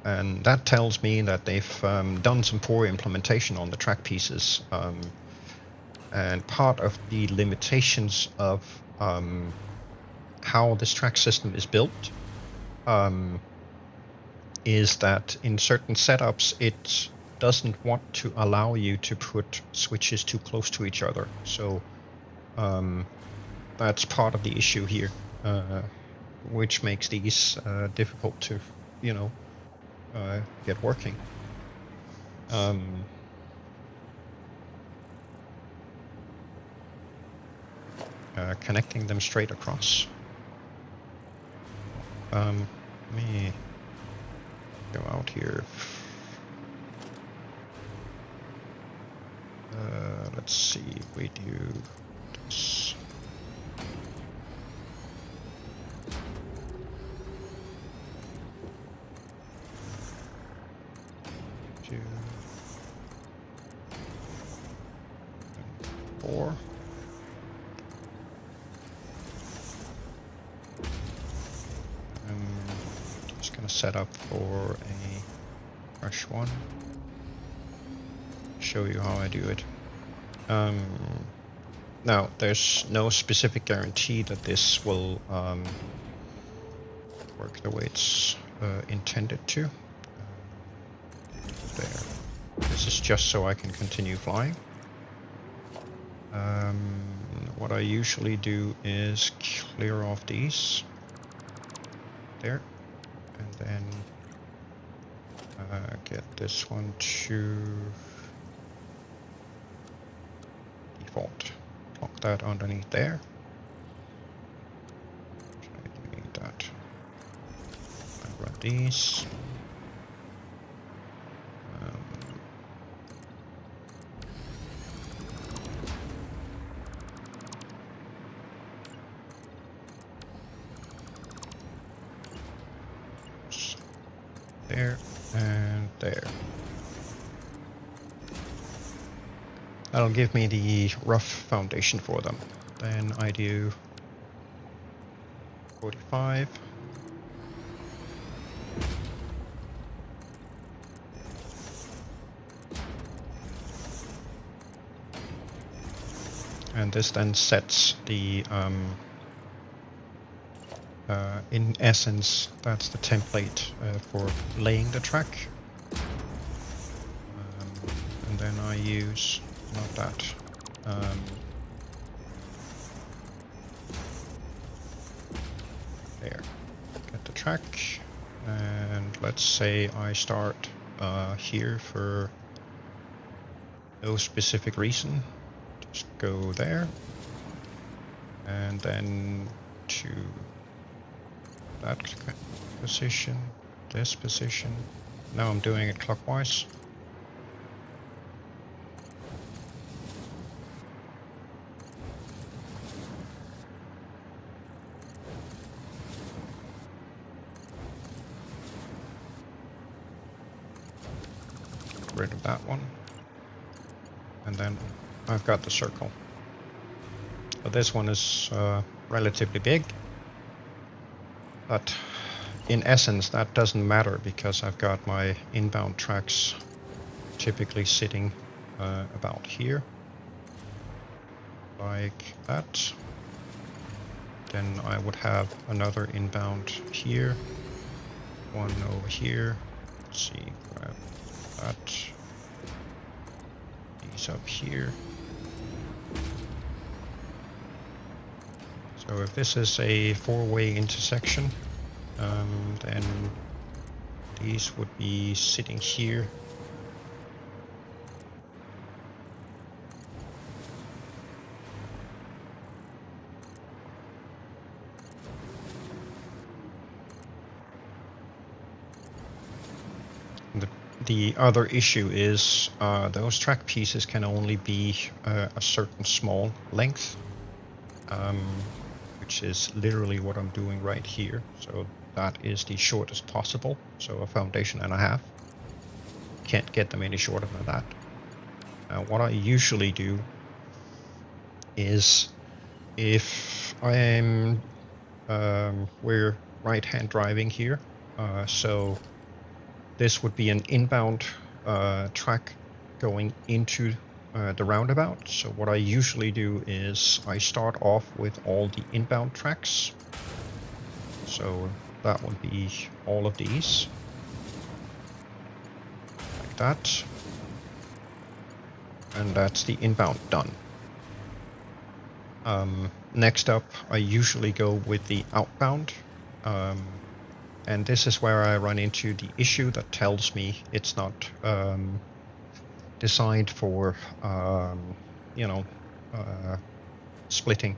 And that tells me that they've done some poor implementation on the track pieces. And part of the limitations of how this track system is built is that in certain setups it doesn't want to allow you to put switches too close to each other. So that's part of the issue here, which makes these difficult to, get working. Connecting them straight across. Let me go out here. let's see if we do this. Two, 4. Just gonna set up for a fresh one. Show you how I do it. Now, there's no specific guarantee that this will work the way it's intended to. There. This is just so I can continue flying. What I usually do is clear off these. There. And then get this one to default. Lock that underneath there. I need that. And run these. There and there. That'll give me the rough foundation for them. Then I do 45. And this then sets the in essence, that's the template for laying the track. And then I use, not that, there, get the track, and let's say I start here for no specific reason, just go there, and then to that position, this position. Now I'm doing it clockwise. Get rid of that one. And then I've got the circle. So this one is relatively big. But in essence, that doesn't matter because I've got my inbound tracks typically sitting about here, like that. Then I would have another inbound here, one over here. Let's see, grab that. These up here. So if this is a 4-way intersection, then these would be sitting here. The other issue is those track pieces can only be a certain small length. Which is literally what I'm doing right here. So that is the shortest possible. So a foundation and a half. Can't get them any shorter than that. What I usually do is if I'm we're right-hand driving here, so this would be an inbound track going into the roundabout. So what I usually do is I start off with all the inbound tracks. So that would be all of these. Like that. And that's the inbound done. Next up, I usually go with the outbound. And this is where I run into the issue that tells me it's not designed for, splitting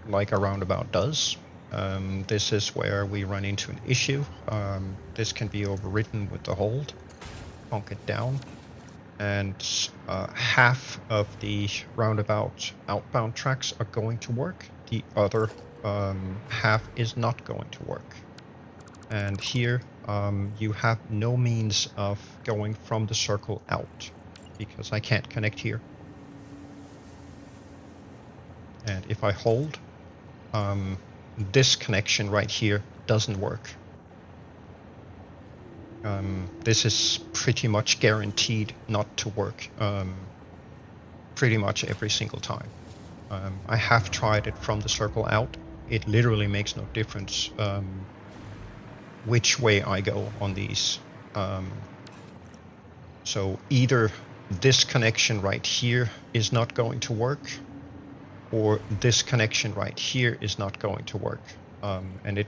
like a roundabout does. This is where we run into an issue. This can be overridden with the hold, honk it down, and half of the roundabout outbound tracks are going to work. The other half is not going to work. And here you have no means of going from the circle out because I can't connect here. And if I hold, this connection right here doesn't work. This is pretty much guaranteed not to work pretty much every single time. I have tried it from the circle out. It literally makes no difference which way I go on these. So either this connection right here is not going to work, or this connection right here is not going to work. And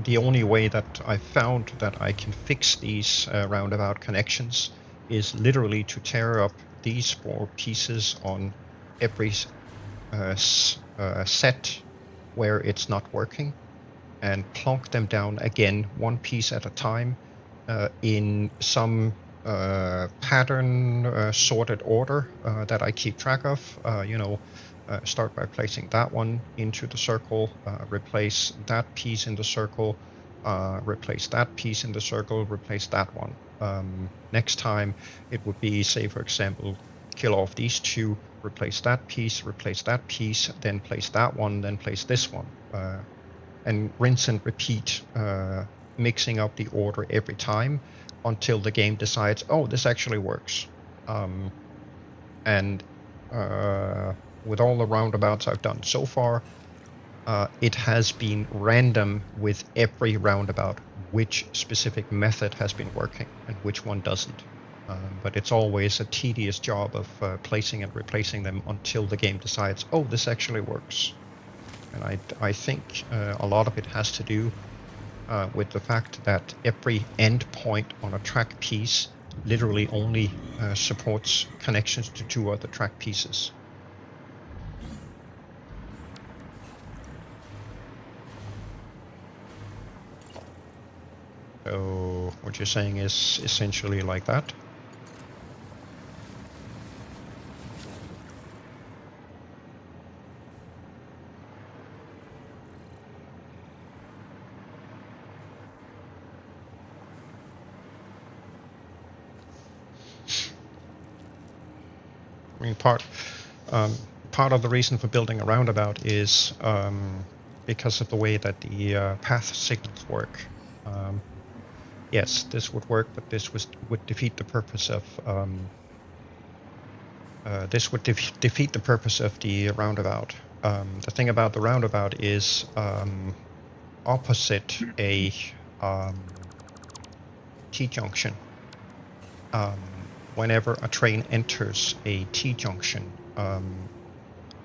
the only way that I found that I can fix these roundabout connections is literally to tear up these 4 pieces on every set where it's not working, and plonk them down again 1 piece at a time in some pattern sorted order that I keep track of. Start by placing that one into the circle, replace that piece in the circle, replace that piece in the circle, replace that one. Next time it would be, say for example, kill off these 2, replace that piece, then place that one, then place this one. And rinse and repeat, mixing up the order every time until the game decides, oh, this actually works. With all the roundabouts I've done so far, it has been random with every roundabout which specific method has been working and which one doesn't. But it's always a tedious job of placing and replacing them until the game decides, oh, this actually works. And I think a lot of it has to do with the fact that every endpoint on a track piece literally only supports connections to 2 other track pieces. So what you're saying is essentially like that? I mean, part of the reason for building a roundabout is because of the way that the path signals work. Yes, this would work, but this would defeat the purpose of defeat the purpose of the roundabout. The thing about the roundabout is opposite a T-junction. Whenever a train enters a T-junction,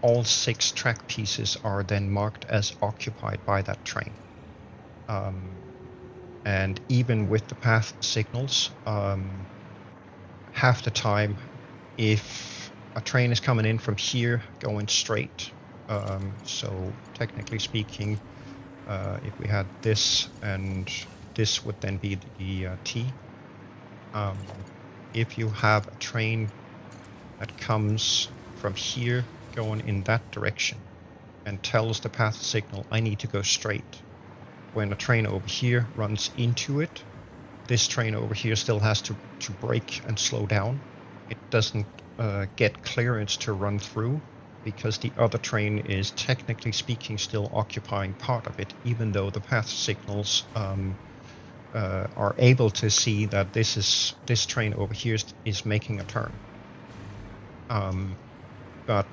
all 6 track pieces are then marked as occupied by that train. And even with the path signals, half the time, if a train is coming in from here going straight, so technically speaking, if we had this and this would then be the T. If you have a train that comes from here going in that direction and tells the path signal, I need to go straight. When a train over here runs into it, this train over here still has to brake and slow down. It doesn't get clearance to run through because the other train is technically speaking still occupying part of it, even though the path signals are able to see that this train over here is making a turn. But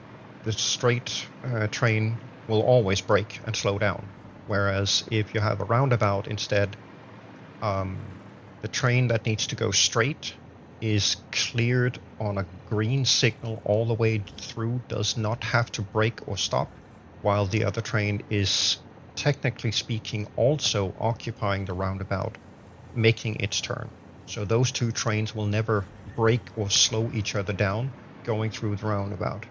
the straight train will always brake and slow down. Whereas if you have a roundabout instead, the train that needs to go straight is cleared on a green signal all the way through, does not have to brake or stop, while the other train is technically speaking also occupying the roundabout, making its turn. So those 2 trains will never brake or slow each other down going through the roundabout.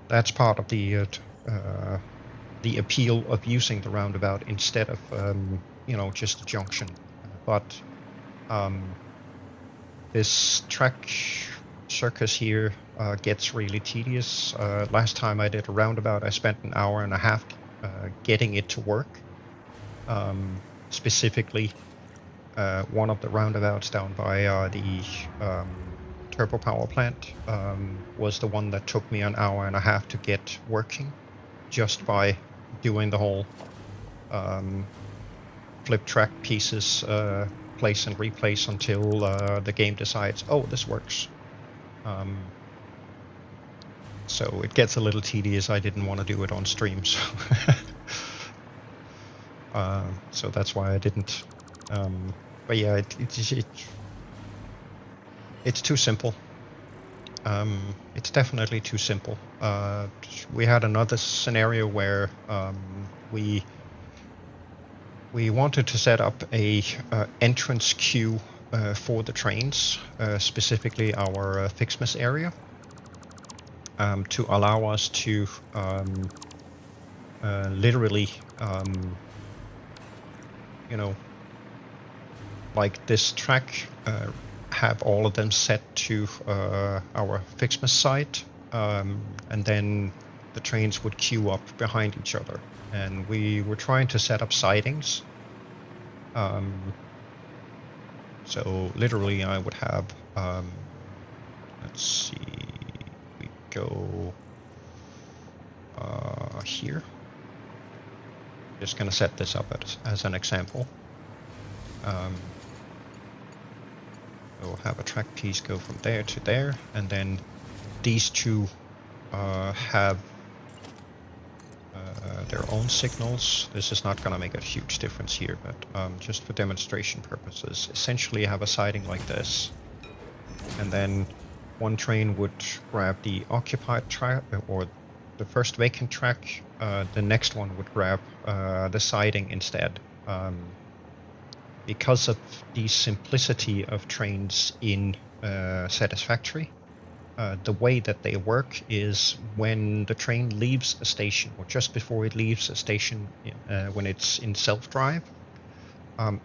That's part of the appeal of using the roundabout instead of just a junction. But this track circus here gets really tedious. Last time I did a roundabout, I spent an hour and a half getting it to work. Specifically, one of the roundabouts down by the turbo power plant was the one that took me an hour and a half to get working, just by doing the whole flip track pieces, place and replace until the game decides, oh, this works. So it gets a little tedious. I didn't want to do it on stream, so so that's why I didn't. But yeah, it's too simple. It's definitely too simple. We had another scenario where we wanted to set up a entrance queue for the trains, specifically our Fixmas area, to allow us to literally, you know, like this track, have all of them set to our Fixmas site, and then the trains would queue up behind each other. And we were trying to set up sidings. So literally I would have, let's see, we go here. Just gonna set this up as an example. We'll have a track piece go from there to there, and then these two have their own signals. This is not going to make a huge difference here, but just for demonstration purposes, essentially have a siding like this, and then one train would grab the occupied track or the first vacant track. The next one would grab the siding instead. Because of the simplicity of trains in Satisfactory, the way that they work is when the train leaves a station, or just before it leaves a station, when it's in self-drive,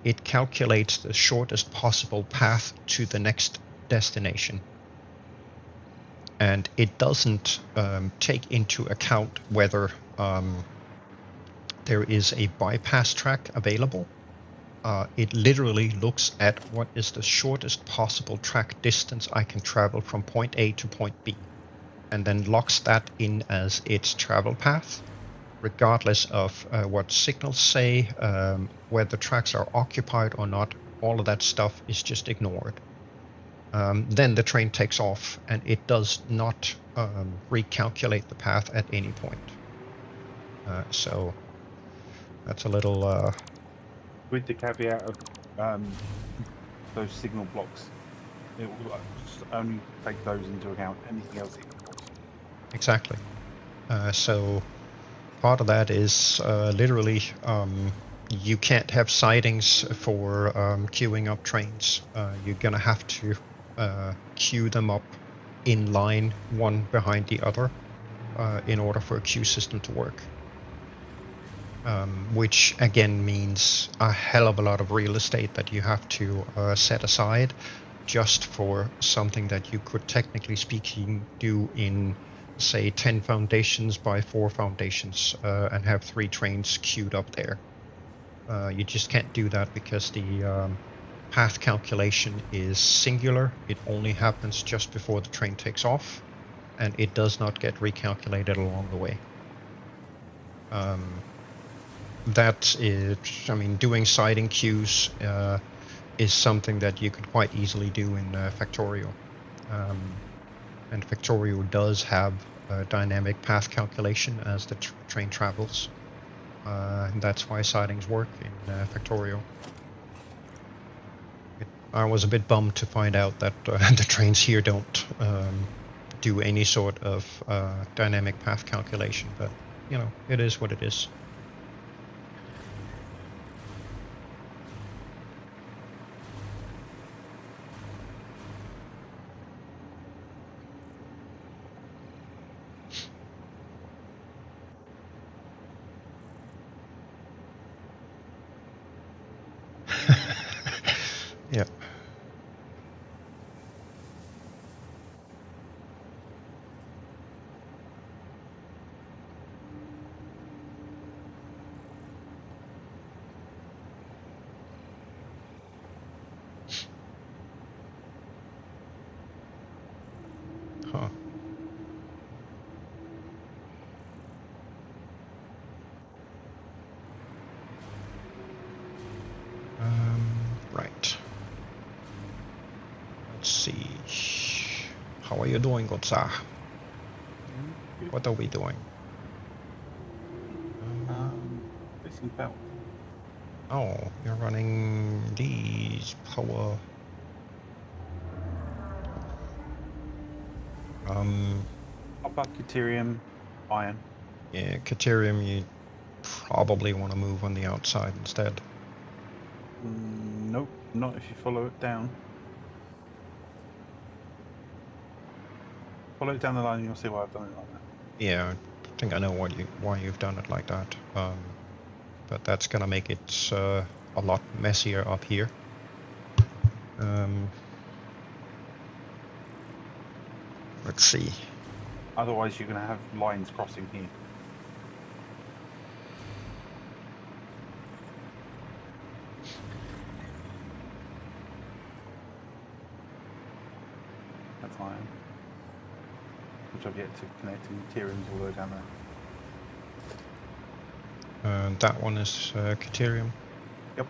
it calculates the shortest possible path to the next destination. And it doesn't take into account whether there is a bypass track available. It literally looks at what is the shortest possible track distance I can travel from point A to point B, and then locks that in as its travel path, regardless of what signals say, whether tracks are occupied or not. All of that stuff is just ignored. Then the train takes off, and it does not recalculate the path at any point. So that's a little... with the caveat of those signal blocks, it will just only take those into account. Anything else ignores. Exactly. So part of that is literally you can't have sidings for queuing up trains. You're gonna have to queue them up in line, one behind the other, in order for a queue system to work. Which again means a hell of a lot of real estate that you have to set aside just for something that you could, technically speaking, do in, say, 10 foundations by 4 foundations, and have 3 trains queued up there. You just can't do that because the path calculation is singular. It only happens just before the train takes off, and it does not get recalculated along the way. That is, I mean, doing siding queues is something that you could quite easily do in Factorio. And Factorio does have dynamic path calculation as the train travels. And that's why sidings work in Factorio. I was a bit bummed to find out that the trains here don't do any sort of dynamic path calculation, but you know, it is what it is. Yeah. Right. Let's see. How are you doing, Gotsa? What are we doing? Missing belt. Oh, you're running these power. Copper, deuterium, iron. Yeah, Caterium, you probably want to move on the outside instead. Nope, not if you follow it down. Follow it down the line and you'll see why I've done it like that. Yeah, I think I know why you've done it like that. But that's gonna make it a lot messier up here. Let's see. Otherwise, you're going to have lines crossing here. That's iron. Which I've yet to connect in deuterium's all the way down there. That one is Caterium. Yep.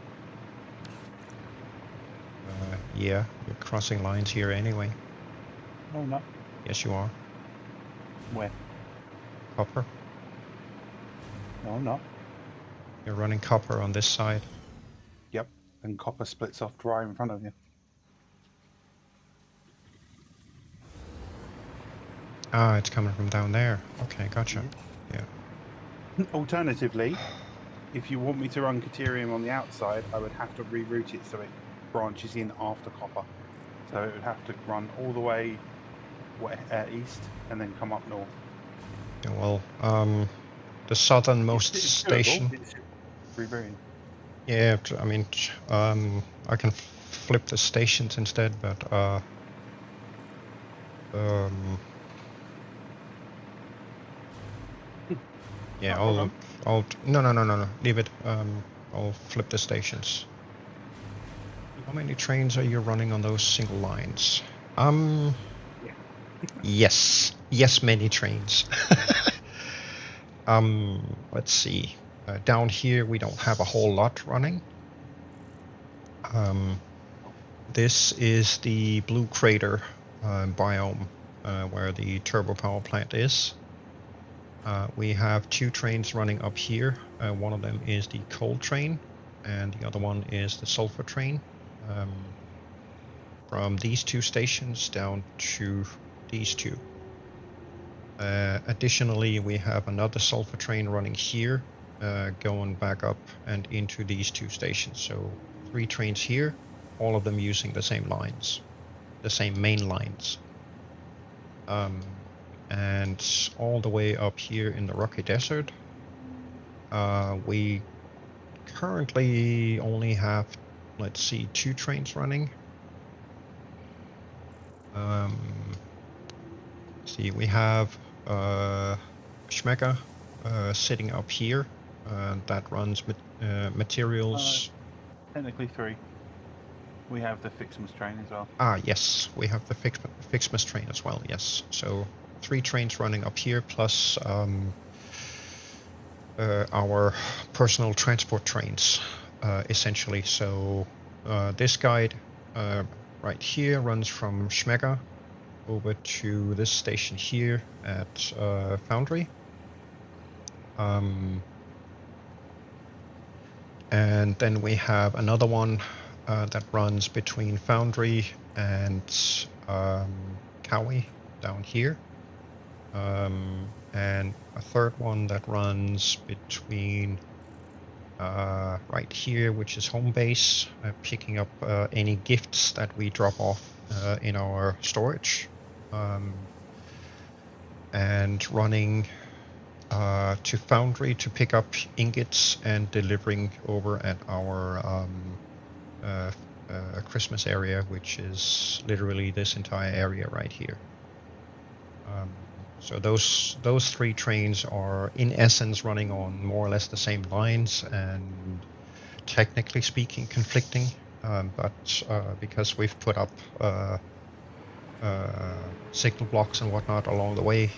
Yeah, you're crossing lines here anyway. No, no. Yes, you are. Where? Copper. No, I'm not. You're running copper on this side. Yep. And copper splits off dry in front of you. Ah, it's coming from down there. Okay, gotcha. Yeah. Alternatively, if you want me to run Caterium on the outside, I would have to reroute it so it branches in after copper. So it would have to run all the way east and then come up north. Yeah, well, the southernmost It's station. doable. It's rerouting. Yeah, I mean, I can flip the stations instead, but yeah, I'll no, leave it. I'll flip the stations. How many trains are you running on those single lines? Yes, many trains. Let's see. Down here we don't have a whole lot running. This is the Blue Crater biome where the turbo power plant is. We have 2 trains running up here. One of them is the coal train, and the other one is the sulfur train. From these 2 stations down to these 2. Additionally, we have another sulfur train running here, going back up and into these 2 stations. So 3 trains here, all of them using the same lines, the same main lines. And all the way up here in the Rocky Desert, we currently only have, let's see, 2 trains running. See, we have Schmecker sitting up here that runs materials. Technically 3. We have the Fixmas train as well. Ah, yes, we have the Fixmas train as well, yes. So 3 trains running up here, plus our personal transport trains, essentially. So this guide right here runs from Schmecker over to this station here at Foundry. And then we have another one that runs between Foundry and Cowie down here. And a third one that runs between right here, which is home base, picking up any gifts that we drop off in our storage, and running to Foundry to pick up ingots and delivering over at our Christmas area, which is literally this entire area right here. So those 3 trains are in essence running on more or less the same lines, and technically speaking conflicting, but because we've put up signal blocks and whatnot along the way,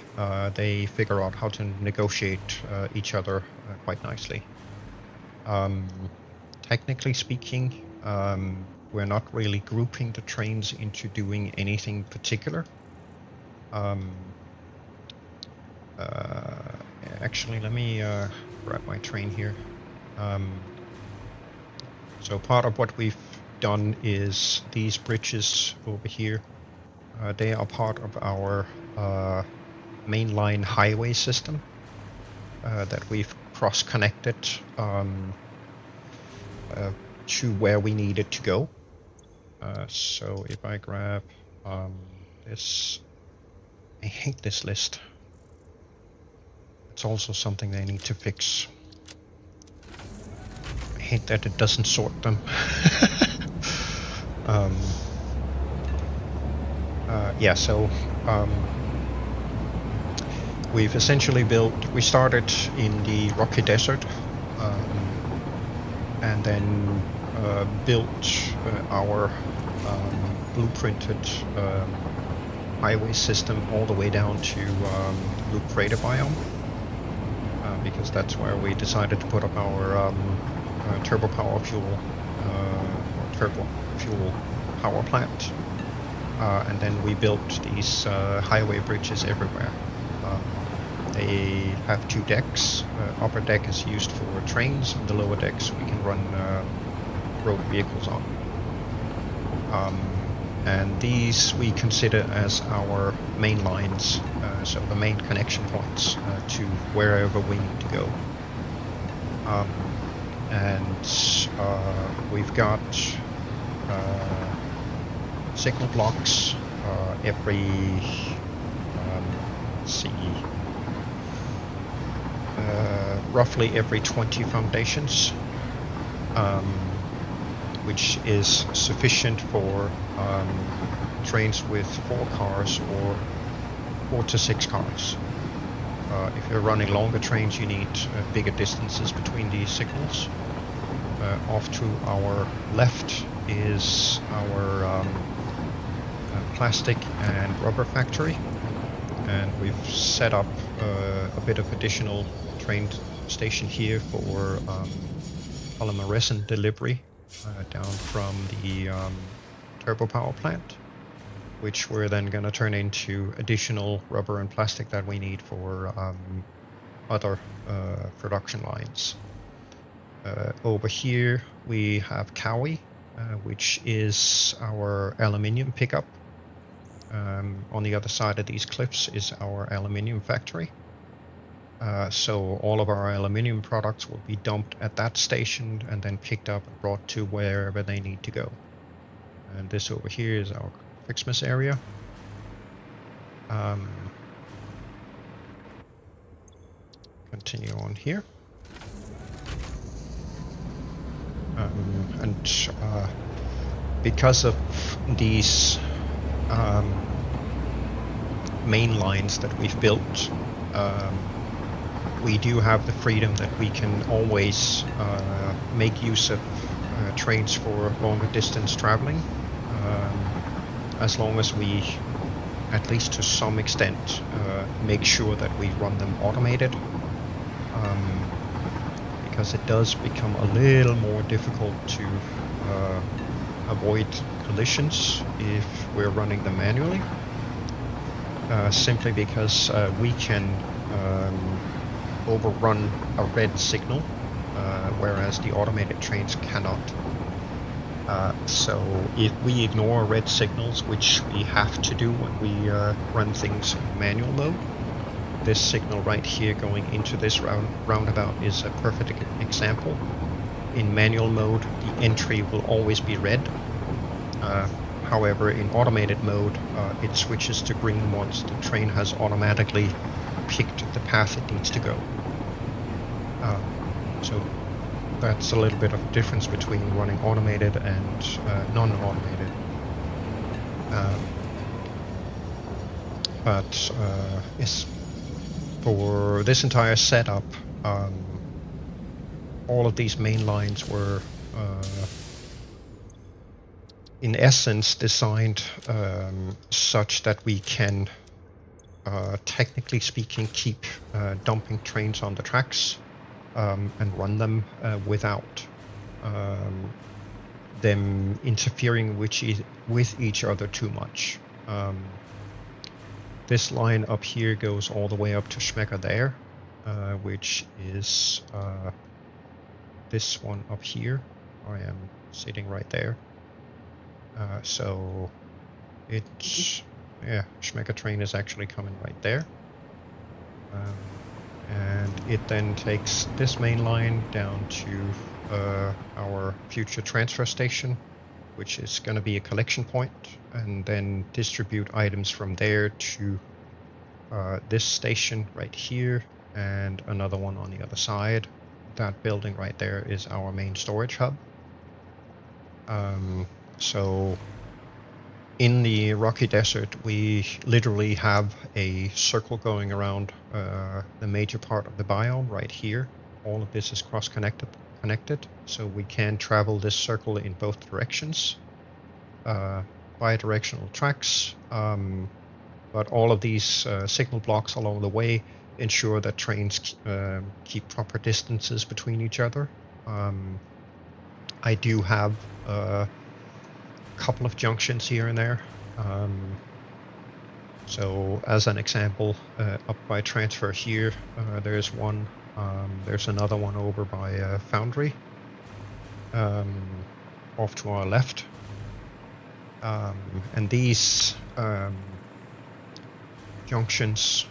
they figure out how to negotiate each other quite nicely. Technically speaking, we're not really grouping the trains into doing anything particular. Actually, let me grab my train here. So part of what we've done is these bridges over here. They are part of our mainline highway system that we've cross-connected to where we need it to go. So if I grab this, I hate this list. It's also something they need to fix. I hate that it doesn't sort them. Yeah, so we've essentially we started in the Rocky Desert and then built our blueprinted highway system all the way down to Loop Crater biome, because that's where we decided to put up our turbo power fuel power plant. And then we built these highway bridges everywhere. They have two decks. Upper deck is used for trains, and the lower decks we can run road vehicles on. And these we consider as our main lines, so the main connection points to wherever we need to go. And we've got signal blocks every, let's see, roughly every 20 foundations, which is sufficient for trains with 4 cars or 4 to 6 cars. If you're running longer trains, you need bigger distances between these signals. Off to our left is our plastic and rubber factory, and we've set up a bit of additional train station here for polymer resin delivery down from the turbo power plant, which we're then going to turn into additional rubber and plastic that we need for other production lines. Over here we have Cowie, which is our aluminium pickup. On the other side of these cliffs is our aluminium factory. So all of our aluminium products will be dumped at that station and then picked up and brought to wherever they need to go. And this over here is our Fixmas area. Continue on here. And because of these main lines that we've built, we do have the freedom that we can always make use of trains for longer distance traveling, as long as we, at least to some extent, make sure that we run them automated, because it does become a little more difficult to avoid collisions if we're running them manually, simply because we can overrun a red signal, whereas the automated trains cannot. So if we ignore red signals, which we have to do when we run things in manual mode, this signal right here going into this roundabout is a perfect example. In manual mode, the entry will always be red. However, in automated mode, it switches to green once the train has automatically picked the path it needs to go. So that's a little bit of a difference between running automated and non-automated. But yes, for this entire setup, all of these main lines were in essence designed such that we can, technically speaking, keep dumping trains on the tracks and run them without them interfering with each other too much. This line up here goes all the way up to Schmecker there, which is this one up here. I am sitting right there. So it's, yeah, Schmecker train is actually coming right there. And it then takes this main line down to our future transfer station, which is going to be a collection point, and then distribute items from there to this station right here, and another one on the other side. That building right there is our main storage hub. So in the Rocky Desert, we literally have a circle going around the major part of the biome right here. All of this is connected, so we can travel this circle in both directions, bi-directional tracks. But all of these signal blocks along the way ensure that trains keep proper distances between each other. I do have a couple of junctions here and there. So as an example, up by transfer here, there's one. There's another one over by Foundry, off to our left. And these junctions,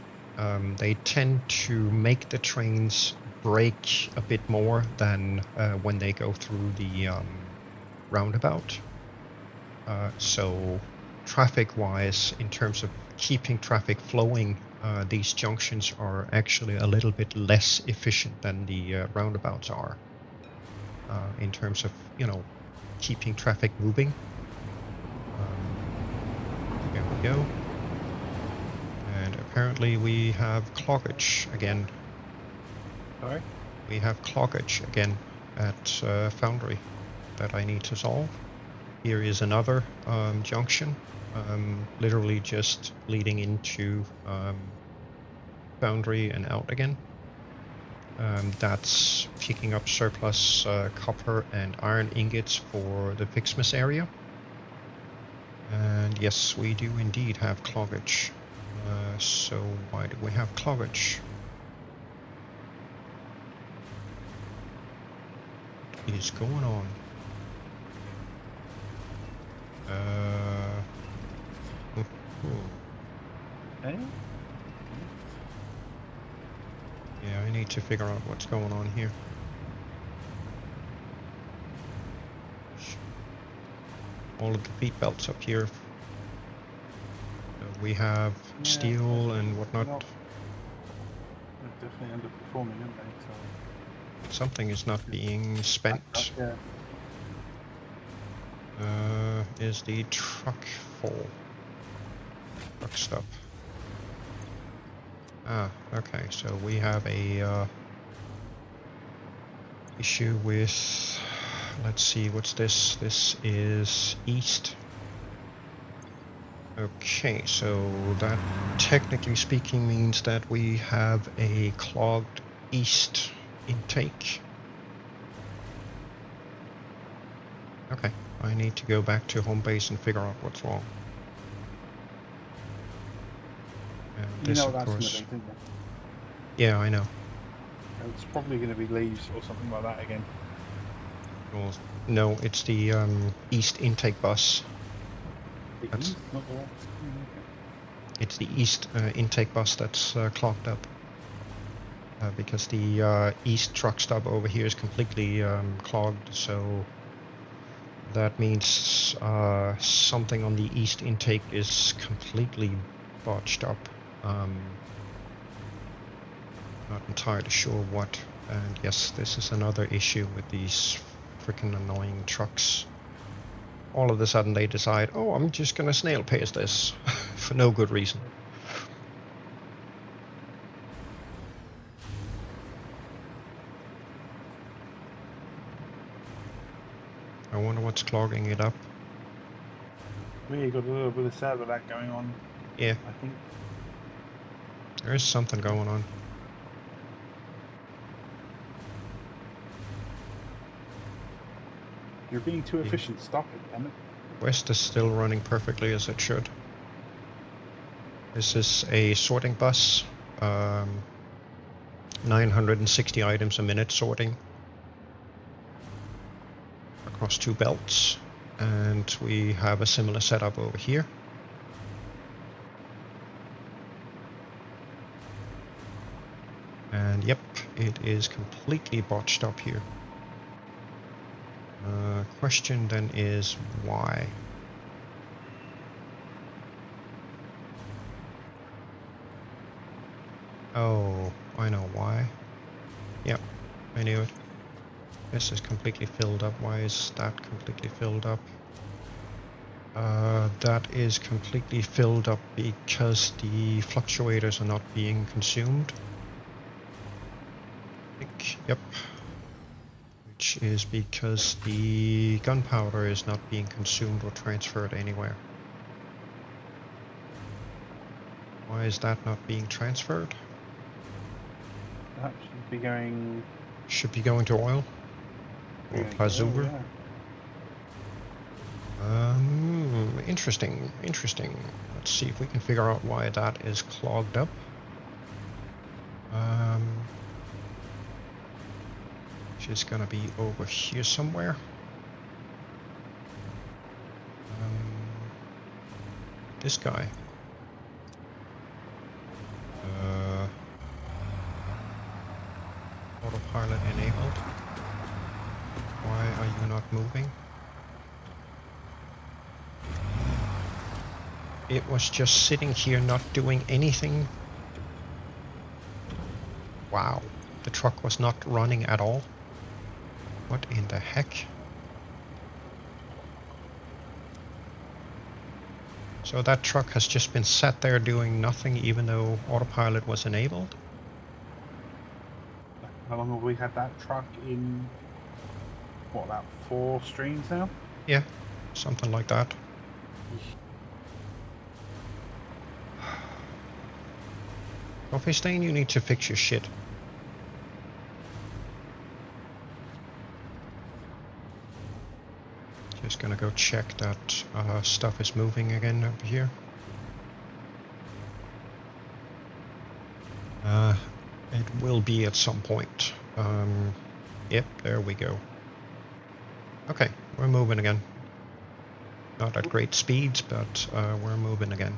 they tend to make the trains brake a bit more than when they go through the roundabout. So traffic-wise, in terms of keeping traffic flowing, these junctions are actually a little bit less efficient than the roundabouts are, in terms of, you know, keeping traffic moving. There we go. And apparently we have cloggage again. Sorry? We have cloggage again at Foundry that I need to solve. Here is another junction, literally just leading into Foundry and out again. That's picking up surplus copper and iron ingots for the Fixmas area. And yes, we do indeed have cloggage. So why do we have cloggage? What is going on? Hey? Yeah, I need to figure out what's going on here. All of the feet belts up here. We have steel and whatnot. They're definitely underperforming, aren't they? So Something is not being spent. yeah. Is the truck full? Truck stop. Ah, okay, so we have a issue with, let's see, what's this? This is east. Okay, so that technically speaking means that we have a clogged east intake. Okay, I need to go back to home base and figure out what's wrong. And You this, know of that's going course. to be, didn't you? Yeah, I know. It's probably going to be leaves or something like that again. Well, no, it's the east intake bus. The That's- east, not the west. It's the east intake bus that's clogged up. Because the east truck stop over here is completely clogged, so that means something on the east intake is completely botched up. Not entirely sure what. And yes, this is another issue with these freaking annoying trucks. All of a sudden they decide, oh, I'm just gonna snail pace this for no good reason. I wonder what's clogging it up. We got a little bit of server lag going on, Yeah, I think. there is something going on. You're being too efficient. Stop it, damn it. West is still running perfectly as it should. This is a sorting bus. 960 items a minute sorting across 2 belts. And we have a similar setup over here. And yep, it is completely botched up here. Question then is why? Oh, I know why. Yep, I knew it. This is completely filled up. Why is that completely filled up? That is completely filled up because the fluctuators are not being consumed. Yep. Which is because the gunpowder is not being consumed or transferred anywhere. Why is that not being transferred? That should be going... Should be going to oil? Or Azure? Yeah. Interesting. Let's see if we can figure out why that is clogged up. Which is gonna be over here somewhere. This guy. Autopilot enabled. Why are you not moving? It was just sitting here not doing anything. Wow, the truck was not running at all. What in the heck? So that truck has just been sat there doing nothing even though autopilot was enabled? How long have we had that truck in? What, about 4 streams now? Yeah, something like that. Coffee Stain, you need to fix your shit. Just gonna go check that stuff is moving again over here. It will be at some point. Yep, there we go. Okay, we're moving again. Not at great speeds, but we're moving again.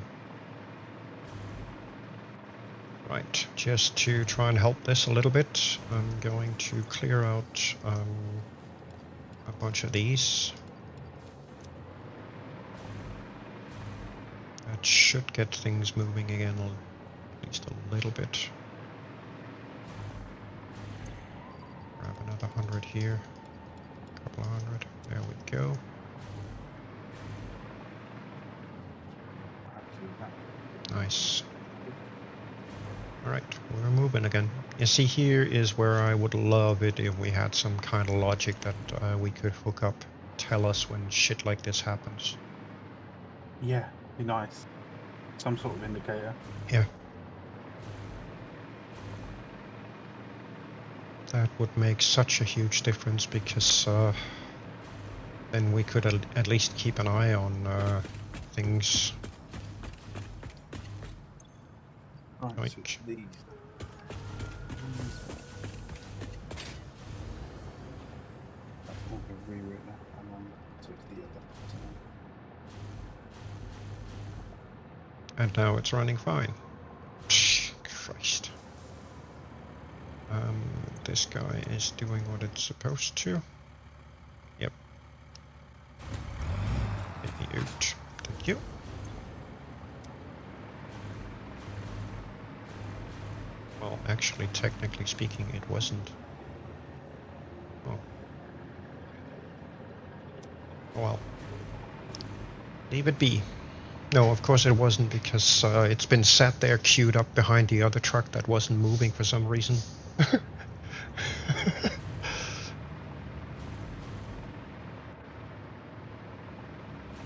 Right, just to try and help this a little bit, I'm going to clear out a bunch of these. That should get things moving again, at least a little bit. Grab another 100 here, a couple of 100, there we go. Nice. Alright, we're moving again. You see, here is where I would love it if we had some kind of logic that we could hook up, tell us when shit like this happens. Yeah, be nice. Some sort of indicator. Yeah. That would make such a huge difference because then we could at least keep an eye on things. Right, so Like- it's these. That's more of a reroute now. I'm on, so it's the other. And now it's running fine. Psh, Christ. This guy is doing what it's supposed to. Yep. Get me out. Thank you. Well, actually, technically speaking, it wasn't. Oh. Well. Leave it be. No, of course it wasn't, because it's been sat there queued up behind the other truck that wasn't moving for some reason.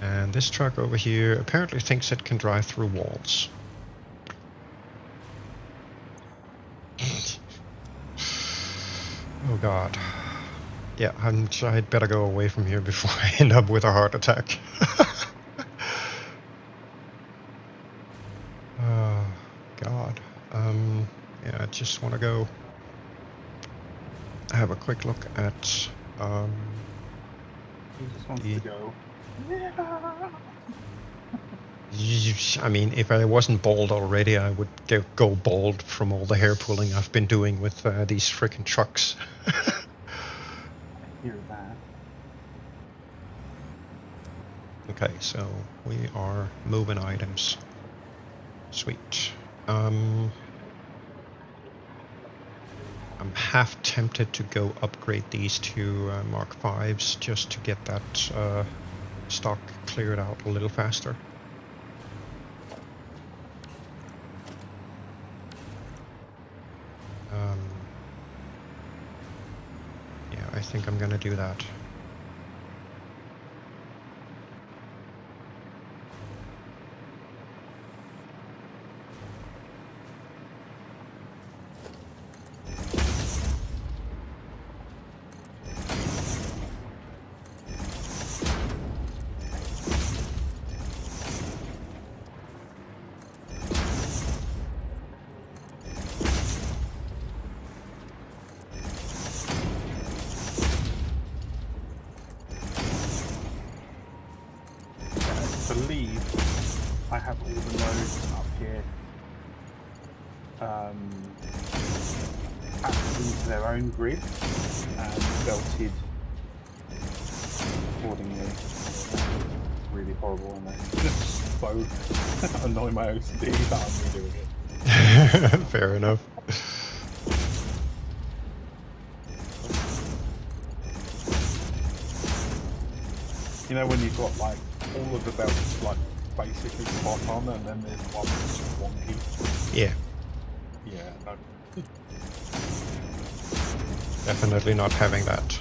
And this truck over here apparently thinks it can drive through walls. Oh god. Yeah, I'd better go away from here before I end up with a heart attack. Oh, God. Yeah, I just want to go have a quick look at He just wants the... to go. Yeah. I mean, if I wasn't bald already, I would go bald from all the hair pulling I've been doing with these freaking trucks. Hear that? Okay, so we are moving items. Sweet. I'm half tempted to go upgrade these to Mark 5s just to get that stock cleared out a little faster. Yeah, I think I'm gonna do that. I believe I have all the nodes up here packed into their own grid and belted accordingly. Really horrible, and that's just so annoying my OCD that I'm redoing it. Fair enough. You know when you've got like all of the belts like basically spot on, and then there's one that's just wonky. Yeah, Yeah, no. definitely not having that.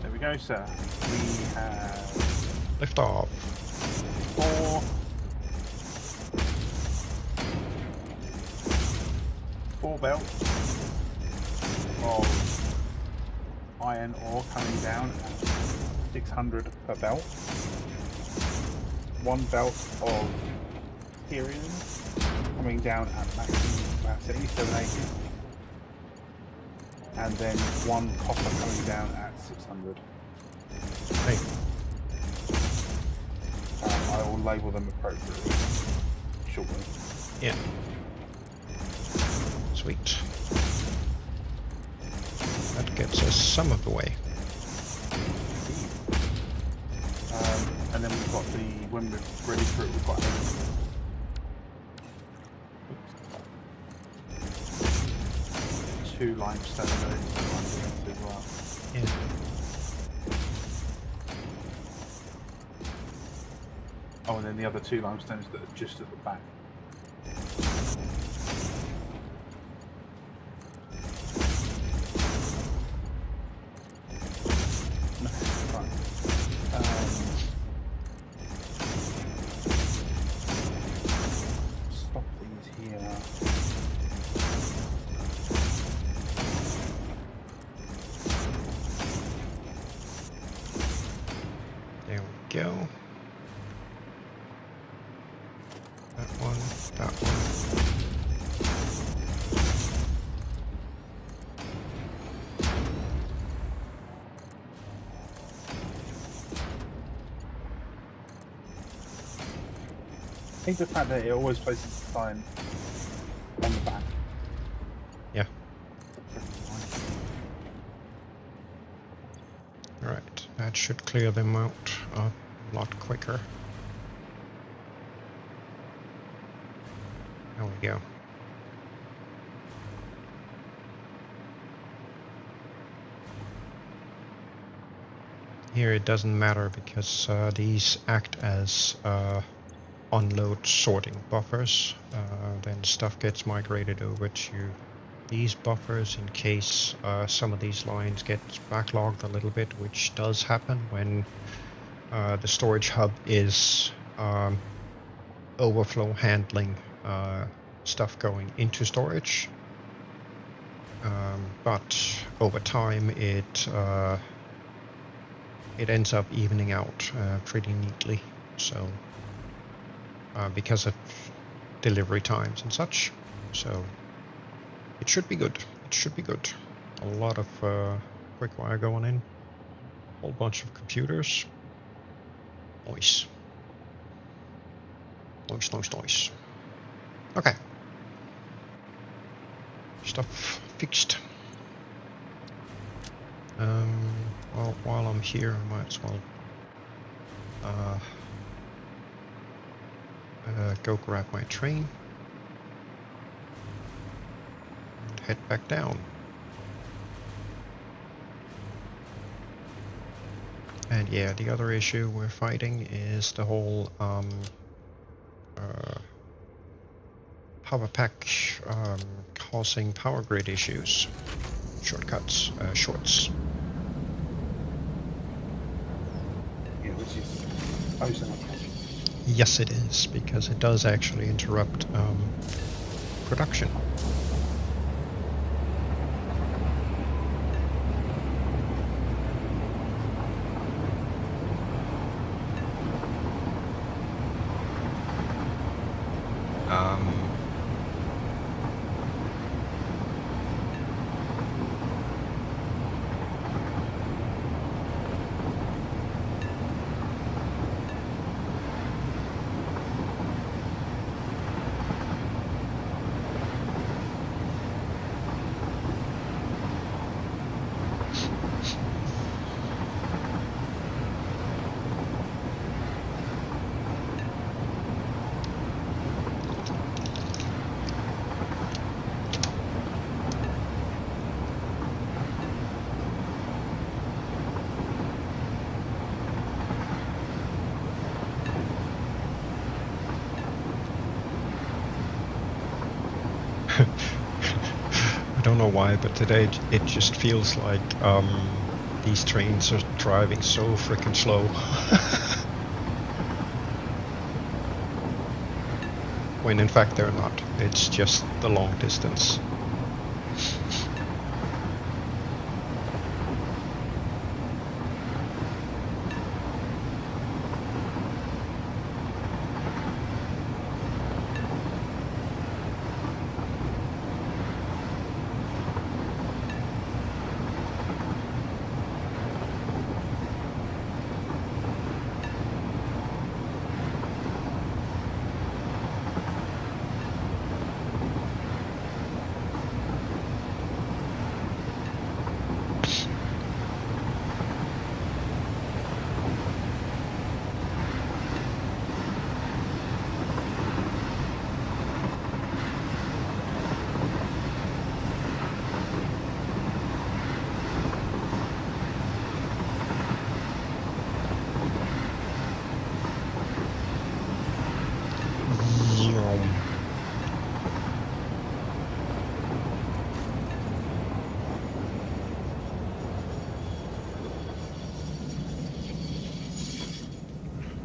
There we go, sir. We have Lift off. 4 belts of iron ore coming down at 600 per belt. 1 belt of Tyrium coming down at maximum capacity, 780. And then 1 copper coming down at 600. Hey, I will label them appropriately shortly. yeah. Sweet. That gets us some of the way. And then we've got when we're ready for it, we've got oops, 2 limestone nodes as well. Yeah. Oh, and then the other 2 limestones that are just at the back. Stop these here. There we go. That one, that one. I think the fact that it always places the sign on the back. Yeah. Alright, that should clear them out a lot quicker. There we go. Here it doesn't matter because these act as unload sorting buffers. Then stuff gets migrated over to these buffers in case some of these lines get backlogged a little bit, which does happen when the storage hub is overflow handling stuff going into storage. But over time it ends up evening out pretty neatly. So because of delivery times and such, so it should be good. It should be good. A lot of quick wire going in, whole bunch of computers. Nice. Nice. Okay. Stuff fixed. Well, while I'm here, I might as well go grab my train and head back down. And yeah, the other issue we're fighting is the whole power pack causing power grid issues. Shorts. Yeah, which is also not catching. Yes, it is, because it does actually interrupt production. I don't know why, but today it just feels like these trains are driving so freaking slow. When in fact they're not. It's just the long distance.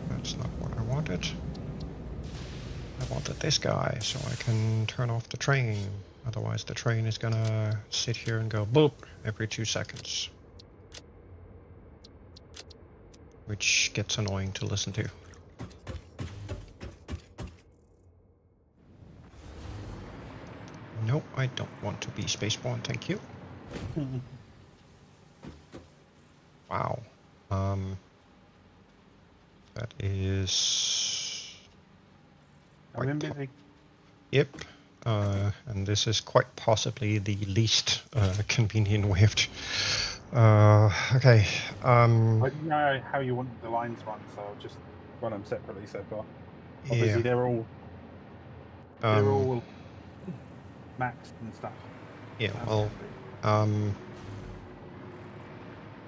That's not what I wanted. I wanted this guy so I can turn off the train. Otherwise the train is gonna sit here and go boop every 2 seconds. Which gets annoying to listen to. No, I don't want to be spaceborne, thank you. Wow. That is... I've been busy. Yep. And this is quite possibly the least convenient way of... okay. I didn't know how you want the lines run, so I'll just run them separately so far. Obviously, they're all maxed and stuff. Yeah, well,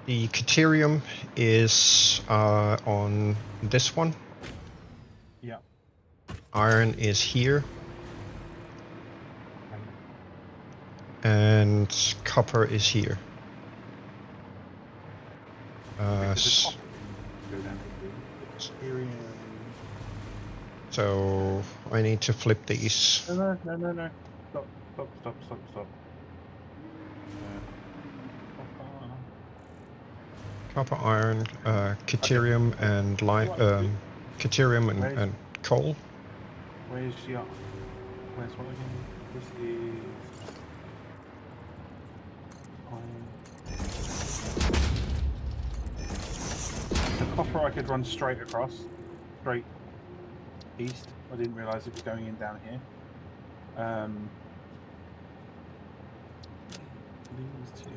the Caterium is on this one. Yeah. Iron is here. And copper is here. So I need to flip these. No. Stop. Copper, iron, Caterium, and lime, Caterium and coal. Where's what again? This is iron. The copper I could run straight across, straight east. I didn't realise it was going in down here. These two.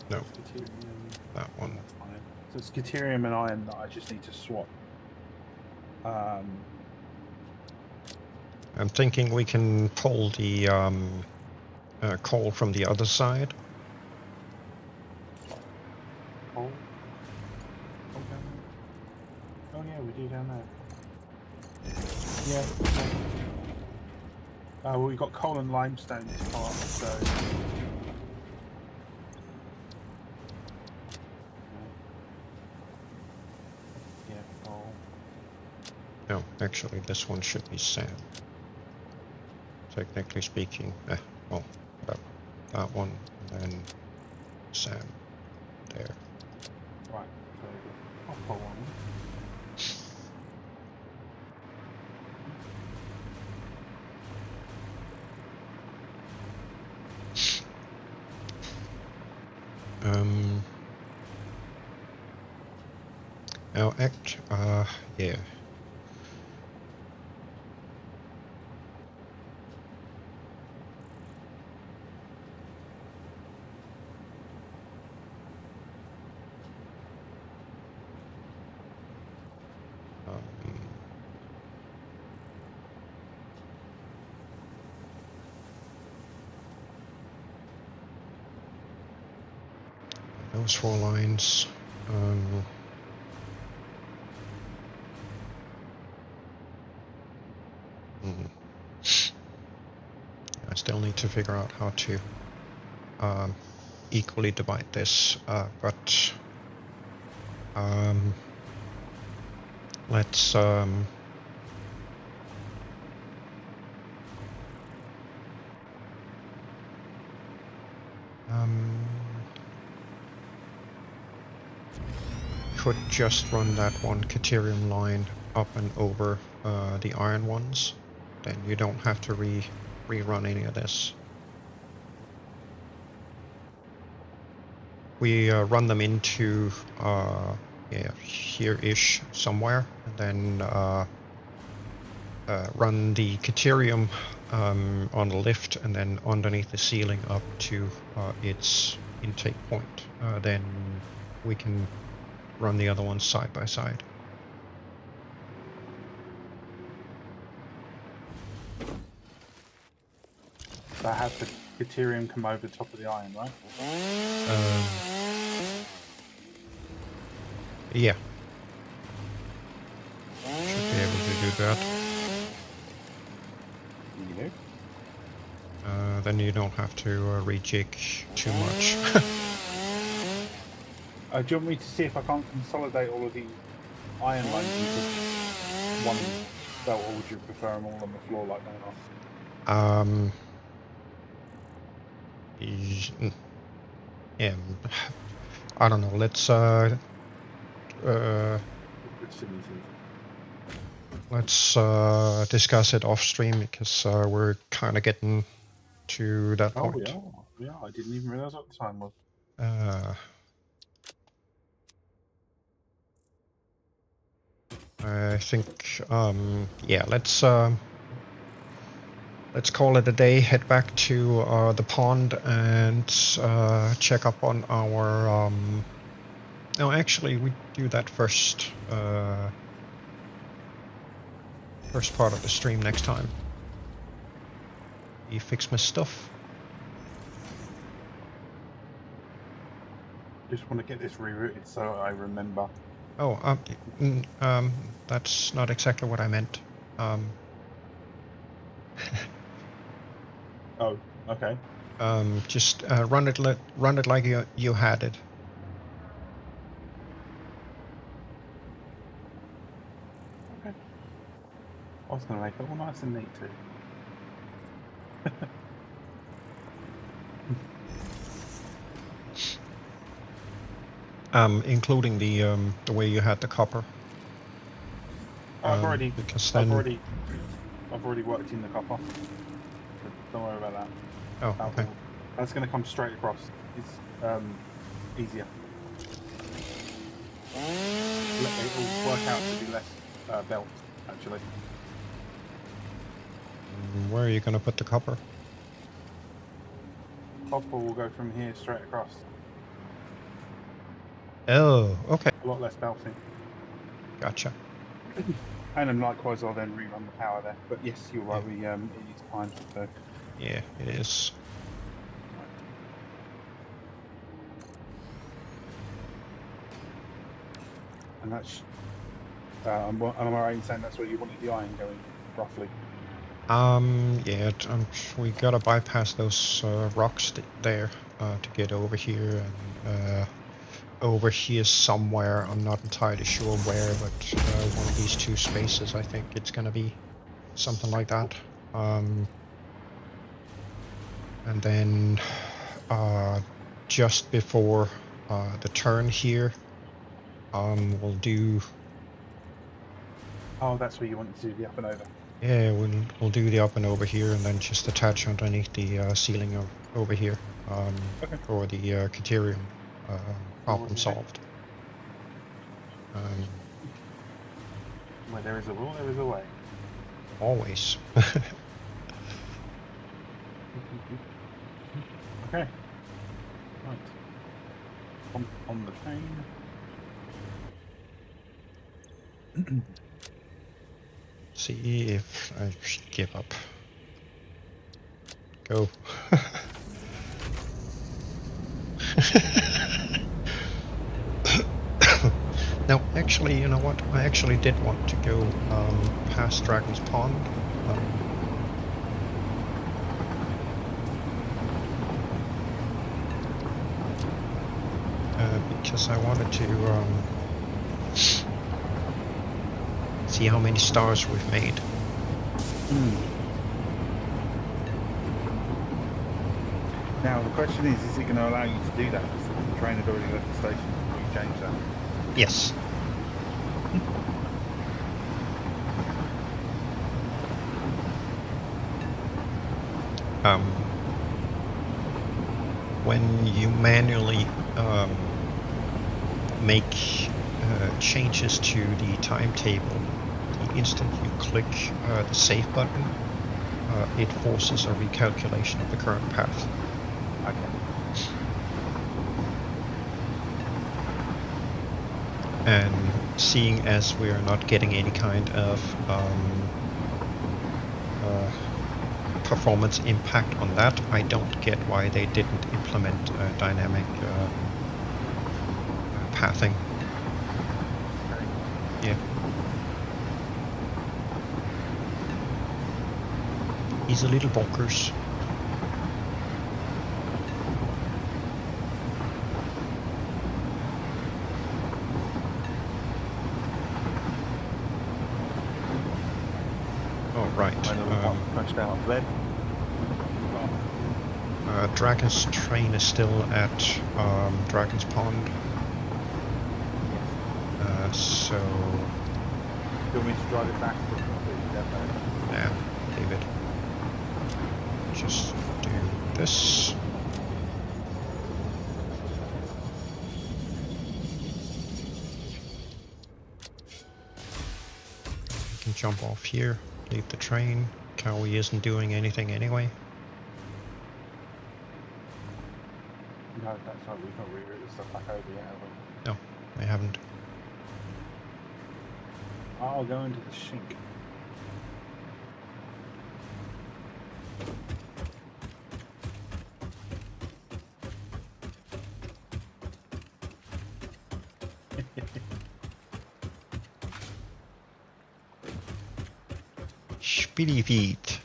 No, Caterium. that one. That's fine. So it's Caterium and iron that I just need to swap. I'm thinking we can pull the coal from the other side. Oh. Oh yeah, we do down there. Yeah. Well, we've got coal and limestone this part, so. Yeah, coal. No, actually, this one should be sand. Technically speaking, well, that one, and then sand there. Right, so the copper one. Now yeah. Those 4 lines. I still need to figure out how to equally divide this, but let's could just run that one Caterium line up and over the iron ones. Then you don't have to rerun any of this. We run them into yeah, here-ish somewhere, and then run the Caterium on the lift, and then underneath the ceiling up to its intake point. Then we can run the other ones side by side. So I have the Caterium come over the top of the iron, right? Yeah. Should be able to do that. Then you don't have to rejig too much. Do you want me to see if I can't consolidate all of the iron lines into one belt, or would you prefer them all on the floor like that? Yeah, I don't know. Let's discuss it off stream, because we're kind of getting to that point. Oh yeah, I didn't even realize what the time was. I think yeah, let's call it a day, head back to the pond, and check up on our no, actually we do that first first part of the stream next time. You fix my stuff. Just want to get this rerouted so I remember. Oh, that's not exactly what I meant. Oh, okay. Just run it like you had it. was going to make it all nice and neat too. Including the way you had the copper. Um, Because then. I've already worked in the copper. So don't worry about that. Oh, okay. That's going to come straight across. It's easier. It will work out to be less belt, actually. Where are you going to put the copper? Copper will go from here straight across. Oh, okay. A lot less belting. Gotcha. And then likewise, I'll then rerun the power there. But yes, you're right. Yeah. It is time. So. Yeah, it is. And that's. Am I right in saying that's where you wanted the iron going, roughly? Yeah, we gotta bypass those rocks there to get over here, and over here somewhere. I'm not entirely sure where, but one of these two spaces. I think it's gonna be something like that. And then just before the turn here, we'll do. Oh, that's where you wanted to do the up and over. Yeah, we'll do the up and over here, and then just attach underneath the ceiling over here for the Caterium problem solved. Where there is a will, there is a way. Always. Okay. Right. On the train. See if I give up. Go. No, actually, you know what? I actually did want to go past Dragon's Pond. Because I wanted to see how many stars we've made. Now the question is it going to allow you to do that? Because the train had already left the station before you changed that. Yes. When you manually make changes to the timetable, the instant you click the save button, it forces a recalculation of the current path. Okay. And seeing as we are not getting any kind of performance impact on that, I don't get why they didn't implement dynamic pathing. Yeah. He's a little bonkers. Oh, right. Pushed out of bed. Dragon's train is still at Dragon's Pond. So... Do you want me to drive it back? Yeah, leave it. Just do this. You can jump off here, leave the train. Cowie isn't doing anything anyway. No, that's right. We've not rewritten stuff back over yet, have we? No, I haven't. I'll go into the sink. Speedy feet.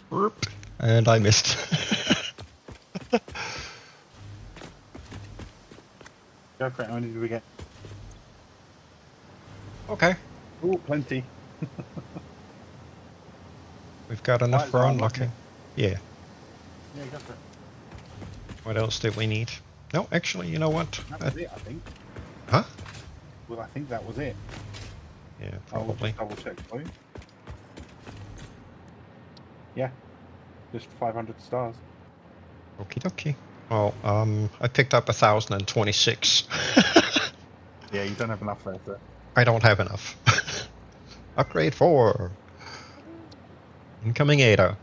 Burp. And I missed. Go for it. How many do we get? Okay. Oh, plenty. got enough Right, for so I'm unlocking. Yeah. Yeah, you got it. What else did we need? No, actually, you know what? That was it, I think. Huh? Well, I think that was it. Yeah, I will probably. just double check for you. Yeah, just 500 stars. Okie dokie. Well, I picked up 1,026. Yeah, you don't have enough there, sir. I don't have enough. Upgrade 4. Incoming Ada.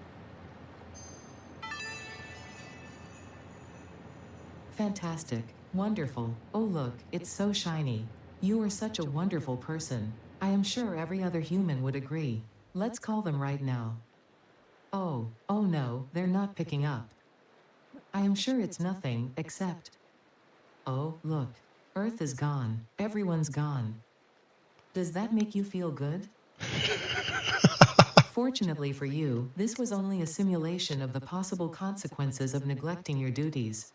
Fantastic. Wonderful. Oh, look, it's so shiny. You are such a wonderful person. I am sure every other human would agree. Let's call them right now. Oh no, they're not picking up. I am sure it's nothing except. Oh, look. Earth is gone. Everyone's gone. Does that make you feel good? Fortunately for you, this was only a simulation of the possible consequences of neglecting your duties.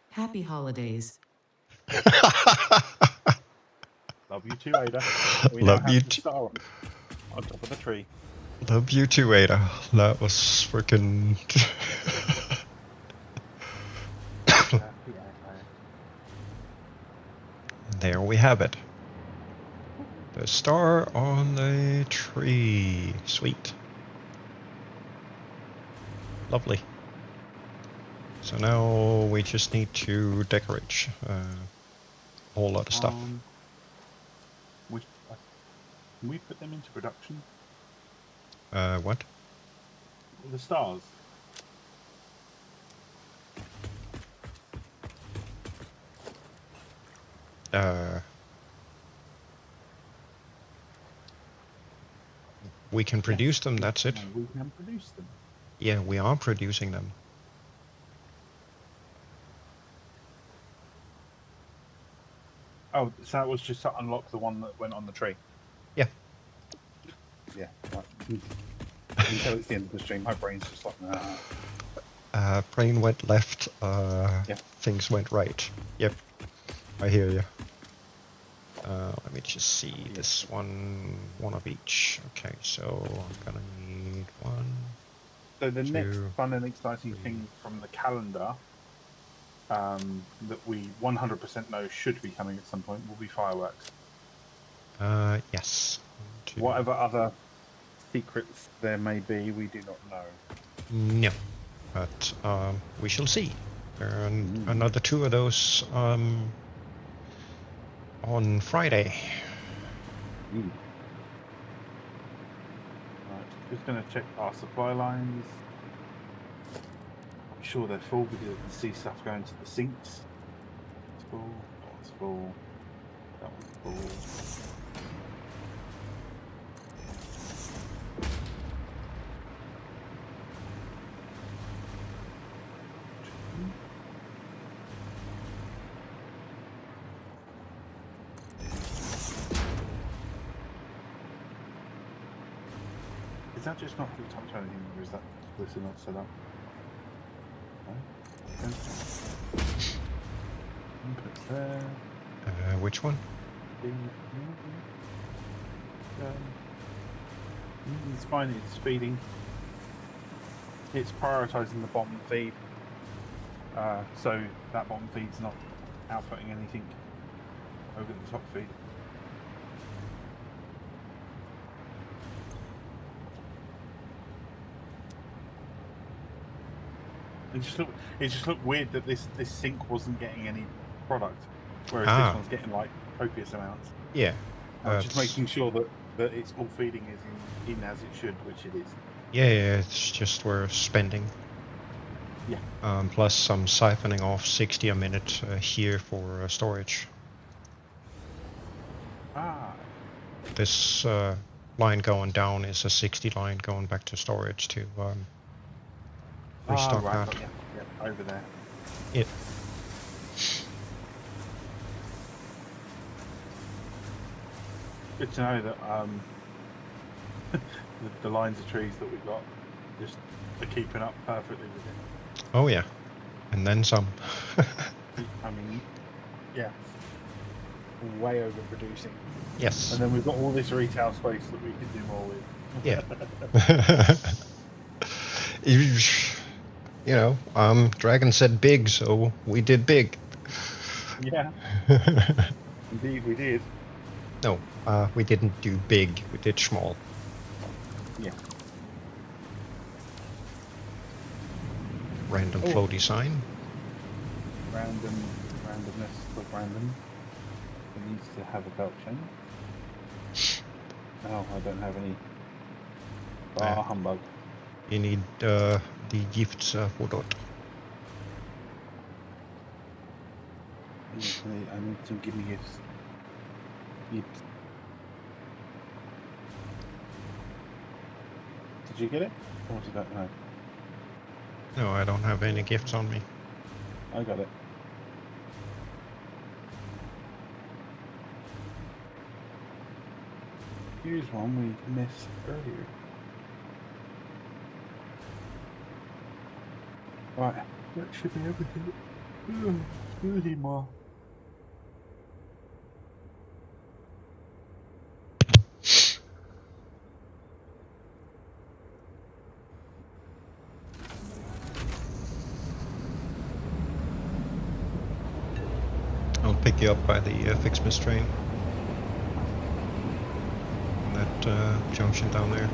Happy holidays. Love you too, Ada. We Love now you have the too. star on top of the tree. Love you too, Ada. That was freaking. There we have it. The star on the tree. Sweet. Lovely. So now we just need to decorate a whole lot of stuff. Can we put them into production? What? The stars. We can produce them, that's it. We can produce them. Yeah, we are producing them. Oh, so that was just to unlock the one that went on the tree? Yeah. Yeah, right. Until it's the end of the stream, my brain's just like, nah. Brain went left, Yeah. things went right. Yep, I hear you. Let me just see, this one of each. Okay, so I'm gonna need 1. So the next 2, fun and exciting thing from the calendar that we 100% know should be coming at some point will be fireworks. Yes. 1, 2. Whatever other secrets there may be, we do not know. No, but we shall see. There are another 2 of those on Friday. Right, just going to check our supply lines. I'm sure they're full because I can see stuff going to the sinks. It's full, that one's full, that one's full. Is that just not hooked up to anything, or is that completely not set up? No? Inputs there. Which one? It's fine, it's feeding. It's prioritising the bottom feed. So that bottom feed's not outputting anything over the top feed. It just looked weird that this sink wasn't getting any product, whereas this one's getting like copious amounts. Yeah. Just making sure that it's all feeding is in as it should, which it is. Yeah, it's just we're spending. Yeah. Plus some siphoning off 60 a minute here for storage. This line going down is a 60 line going back to storage to restock right, that. yeah, over there. Yeah. Good to know that the lines of trees that we've got just are keeping up perfectly with it. Oh yeah, and then some. I mean, yeah, way overproducing. Yes. And then we've got all this retail space that we can do more with. Yeah. You know, Dragon said big, so we did big. Yeah, indeed we did. No, we didn't do big, we did small. Yeah. Random Oh. floaty sign. Randomness of random. It needs to have a belt chain. No, I don't have any. Humbug. You need the gifts for that. Yes, I need some gimme gifts. Gifts. Did you get it? Or did that? No. No, I don't have any gifts on me. I got it. Here's one we missed earlier. Right, that should be everything. Really more. I'll pick you up by the Fixmas train. That junction down there.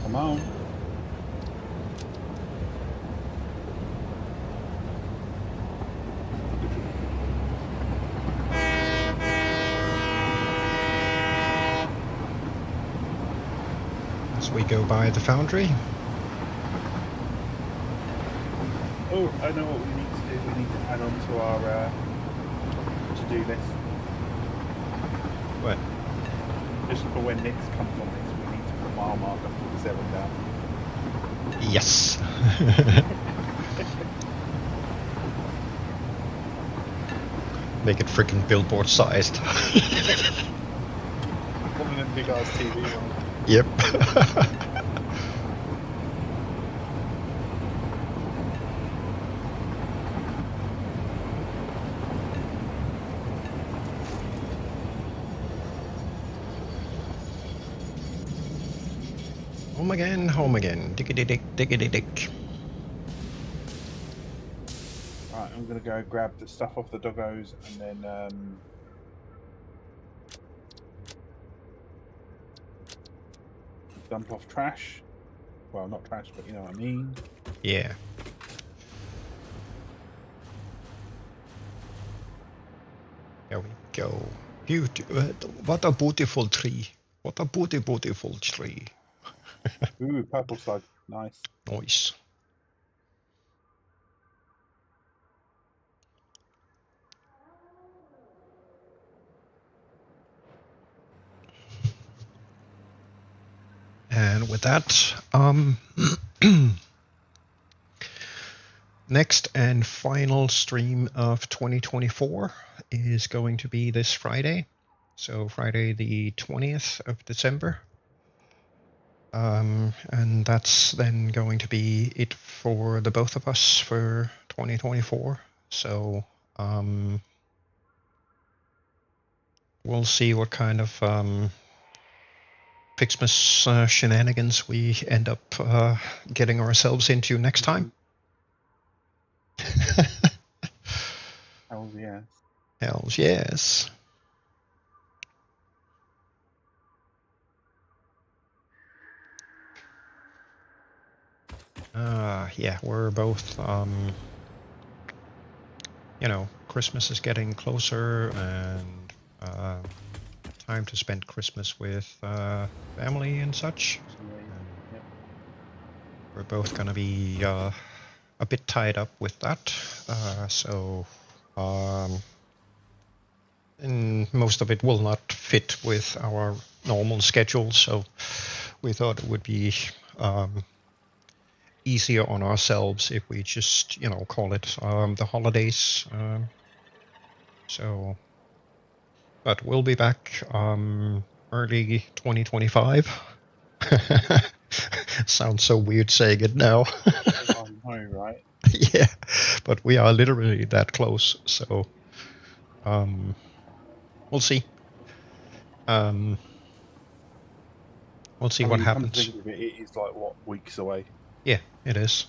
Come on. As we go by the foundry. Oh, I know what we need to do. We need to add on to our to-do list. What? Just for when Nick comes on this, we need to put mile marker 47 down. Yes. Make it freaking billboard sized. One of them big ass TV ones. Yep. Home again. Diggity dick, diggity dick. Right, I'm gonna go grab the stuff off the doggos and then dump off trash. Well, not trash, but you know what I mean. Yeah. There we go. What a beautiful tree. What a beautiful tree. Ooh, purple slug. Nice. Nice. And with that, next and final stream of 2024 is going to be this Friday. So Friday the 20th of December. And that's then going to be it for the both of us for 2024. So we'll see what kind of Pixmas shenanigans we end up getting ourselves into next time. Oh yes. Hells yes. Yeah, we're both, you know, Christmas is getting closer and time to spend Christmas with family and such. Yep. We're both going to be a bit tied up with that. And most of it will not fit with our normal schedule, so we thought it would be easier on ourselves if we just, you know, call it the holidays. So But we'll be back early 2025. Sounds so weird saying it now. I know, right? Yeah, but we are literally that close. So we'll see. We'll see I what mean, come to happens. think of it, it is like what, weeks away. Yeah, it is.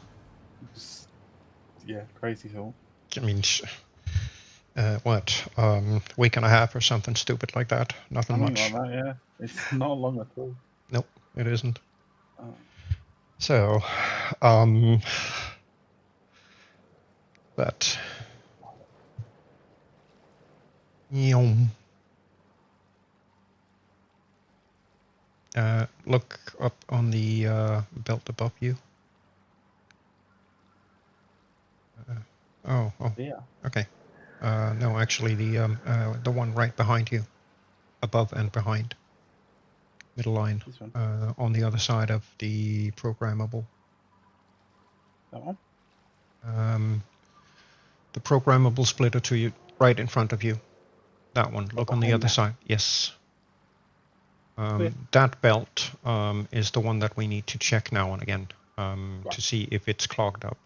Yeah, crazy thought. I mean, what, week and a half or something stupid like that. Nothing Something much. like that, yeah. It's not long at all. Nope, it isn't. Oh. So, but, look up on the belt above you. Oh, Yeah. okay. No, actually, the one right behind you, above and behind, middle line, This one. on the other side of the programmable. That one? The programmable splitter to you, right in front of you. That one. Look on the behind other that. side. Yes. Clear. That belt is the one that we need to check now and again Right. to see if it's clogged up.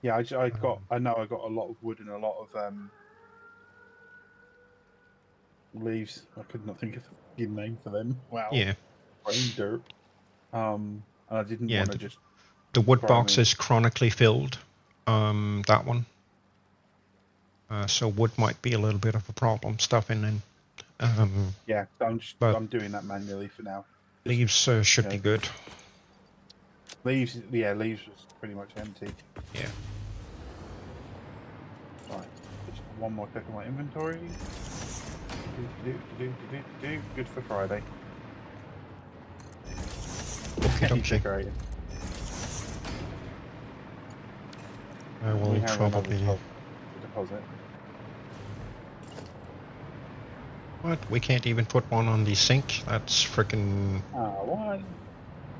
Yeah, I know I got a lot of wood and a lot of leaves. I could not think of a name for them. Wow. Yeah. Brain derp. And I didn't Yeah, want to just the wood throw box them in. is chronically filled. That one. So wood might be a little bit of a problem stuffing in. Yeah, but I'm doing that manually for now. leaves should be good. Leaves was pretty much empty. Yeah. Right, just one more click on my inventory. Good for Friday. Okay. Decorating. I will We have another probably. deposit. What? We can't even put one on the sink? That's freaking. Why?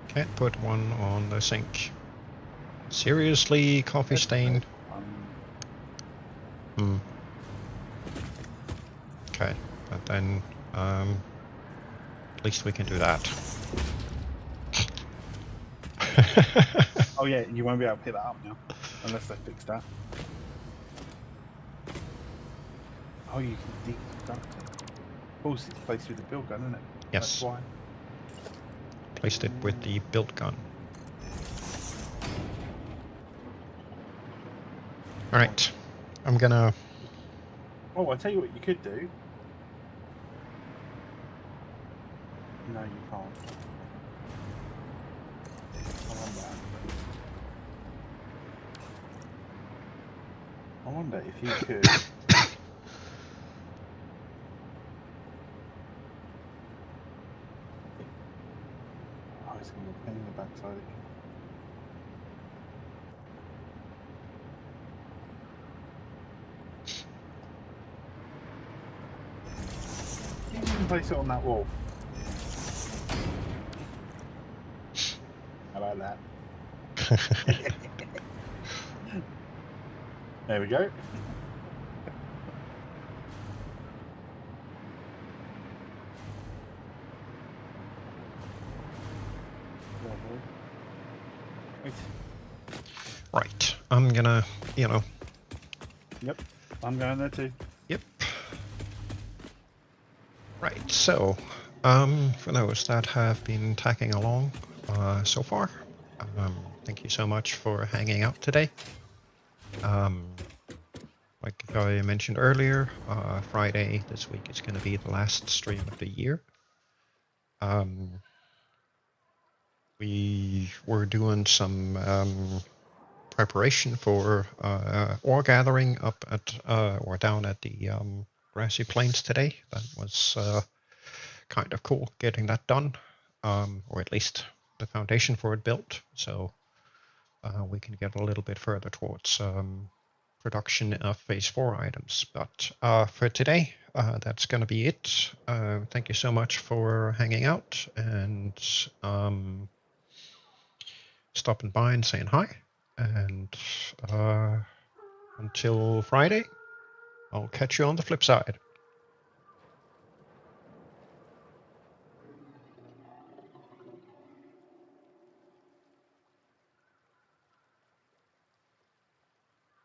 Can't put one on the sink. Seriously, coffee stain? Okay, but then at least we can do that. Oh yeah, you won't be able to pick that up now, unless they fix that. Oh, you can deconstruct it. Of course, it's placed with the build gun, isn't it? Yes. That's why. Placed it with the built gun. Alright, I'm gonna... Oh, I'll tell you what you could do. No, you can't. I wonder if you could... Oh, it's going to be a pain in the backside again. You can place it on that wall. How about that? There we go. Right, I'm gonna, Yep, I'm going there too. Yep. Right, so, for those that have been tagging along so far, thank you so much for hanging out today. Like I mentioned earlier, Friday this week is going to be the last stream of the year. We were doing some preparation for ore gathering up at or down at the grassy plains today. That was kind of cool getting that done, or at least the foundation for it built. So we can get a little bit further towards production of phase 4 items. But for today, that's going to be it. Thank you so much for hanging out and stopping by and saying hi. And until Friday, I'll catch you on the flip side.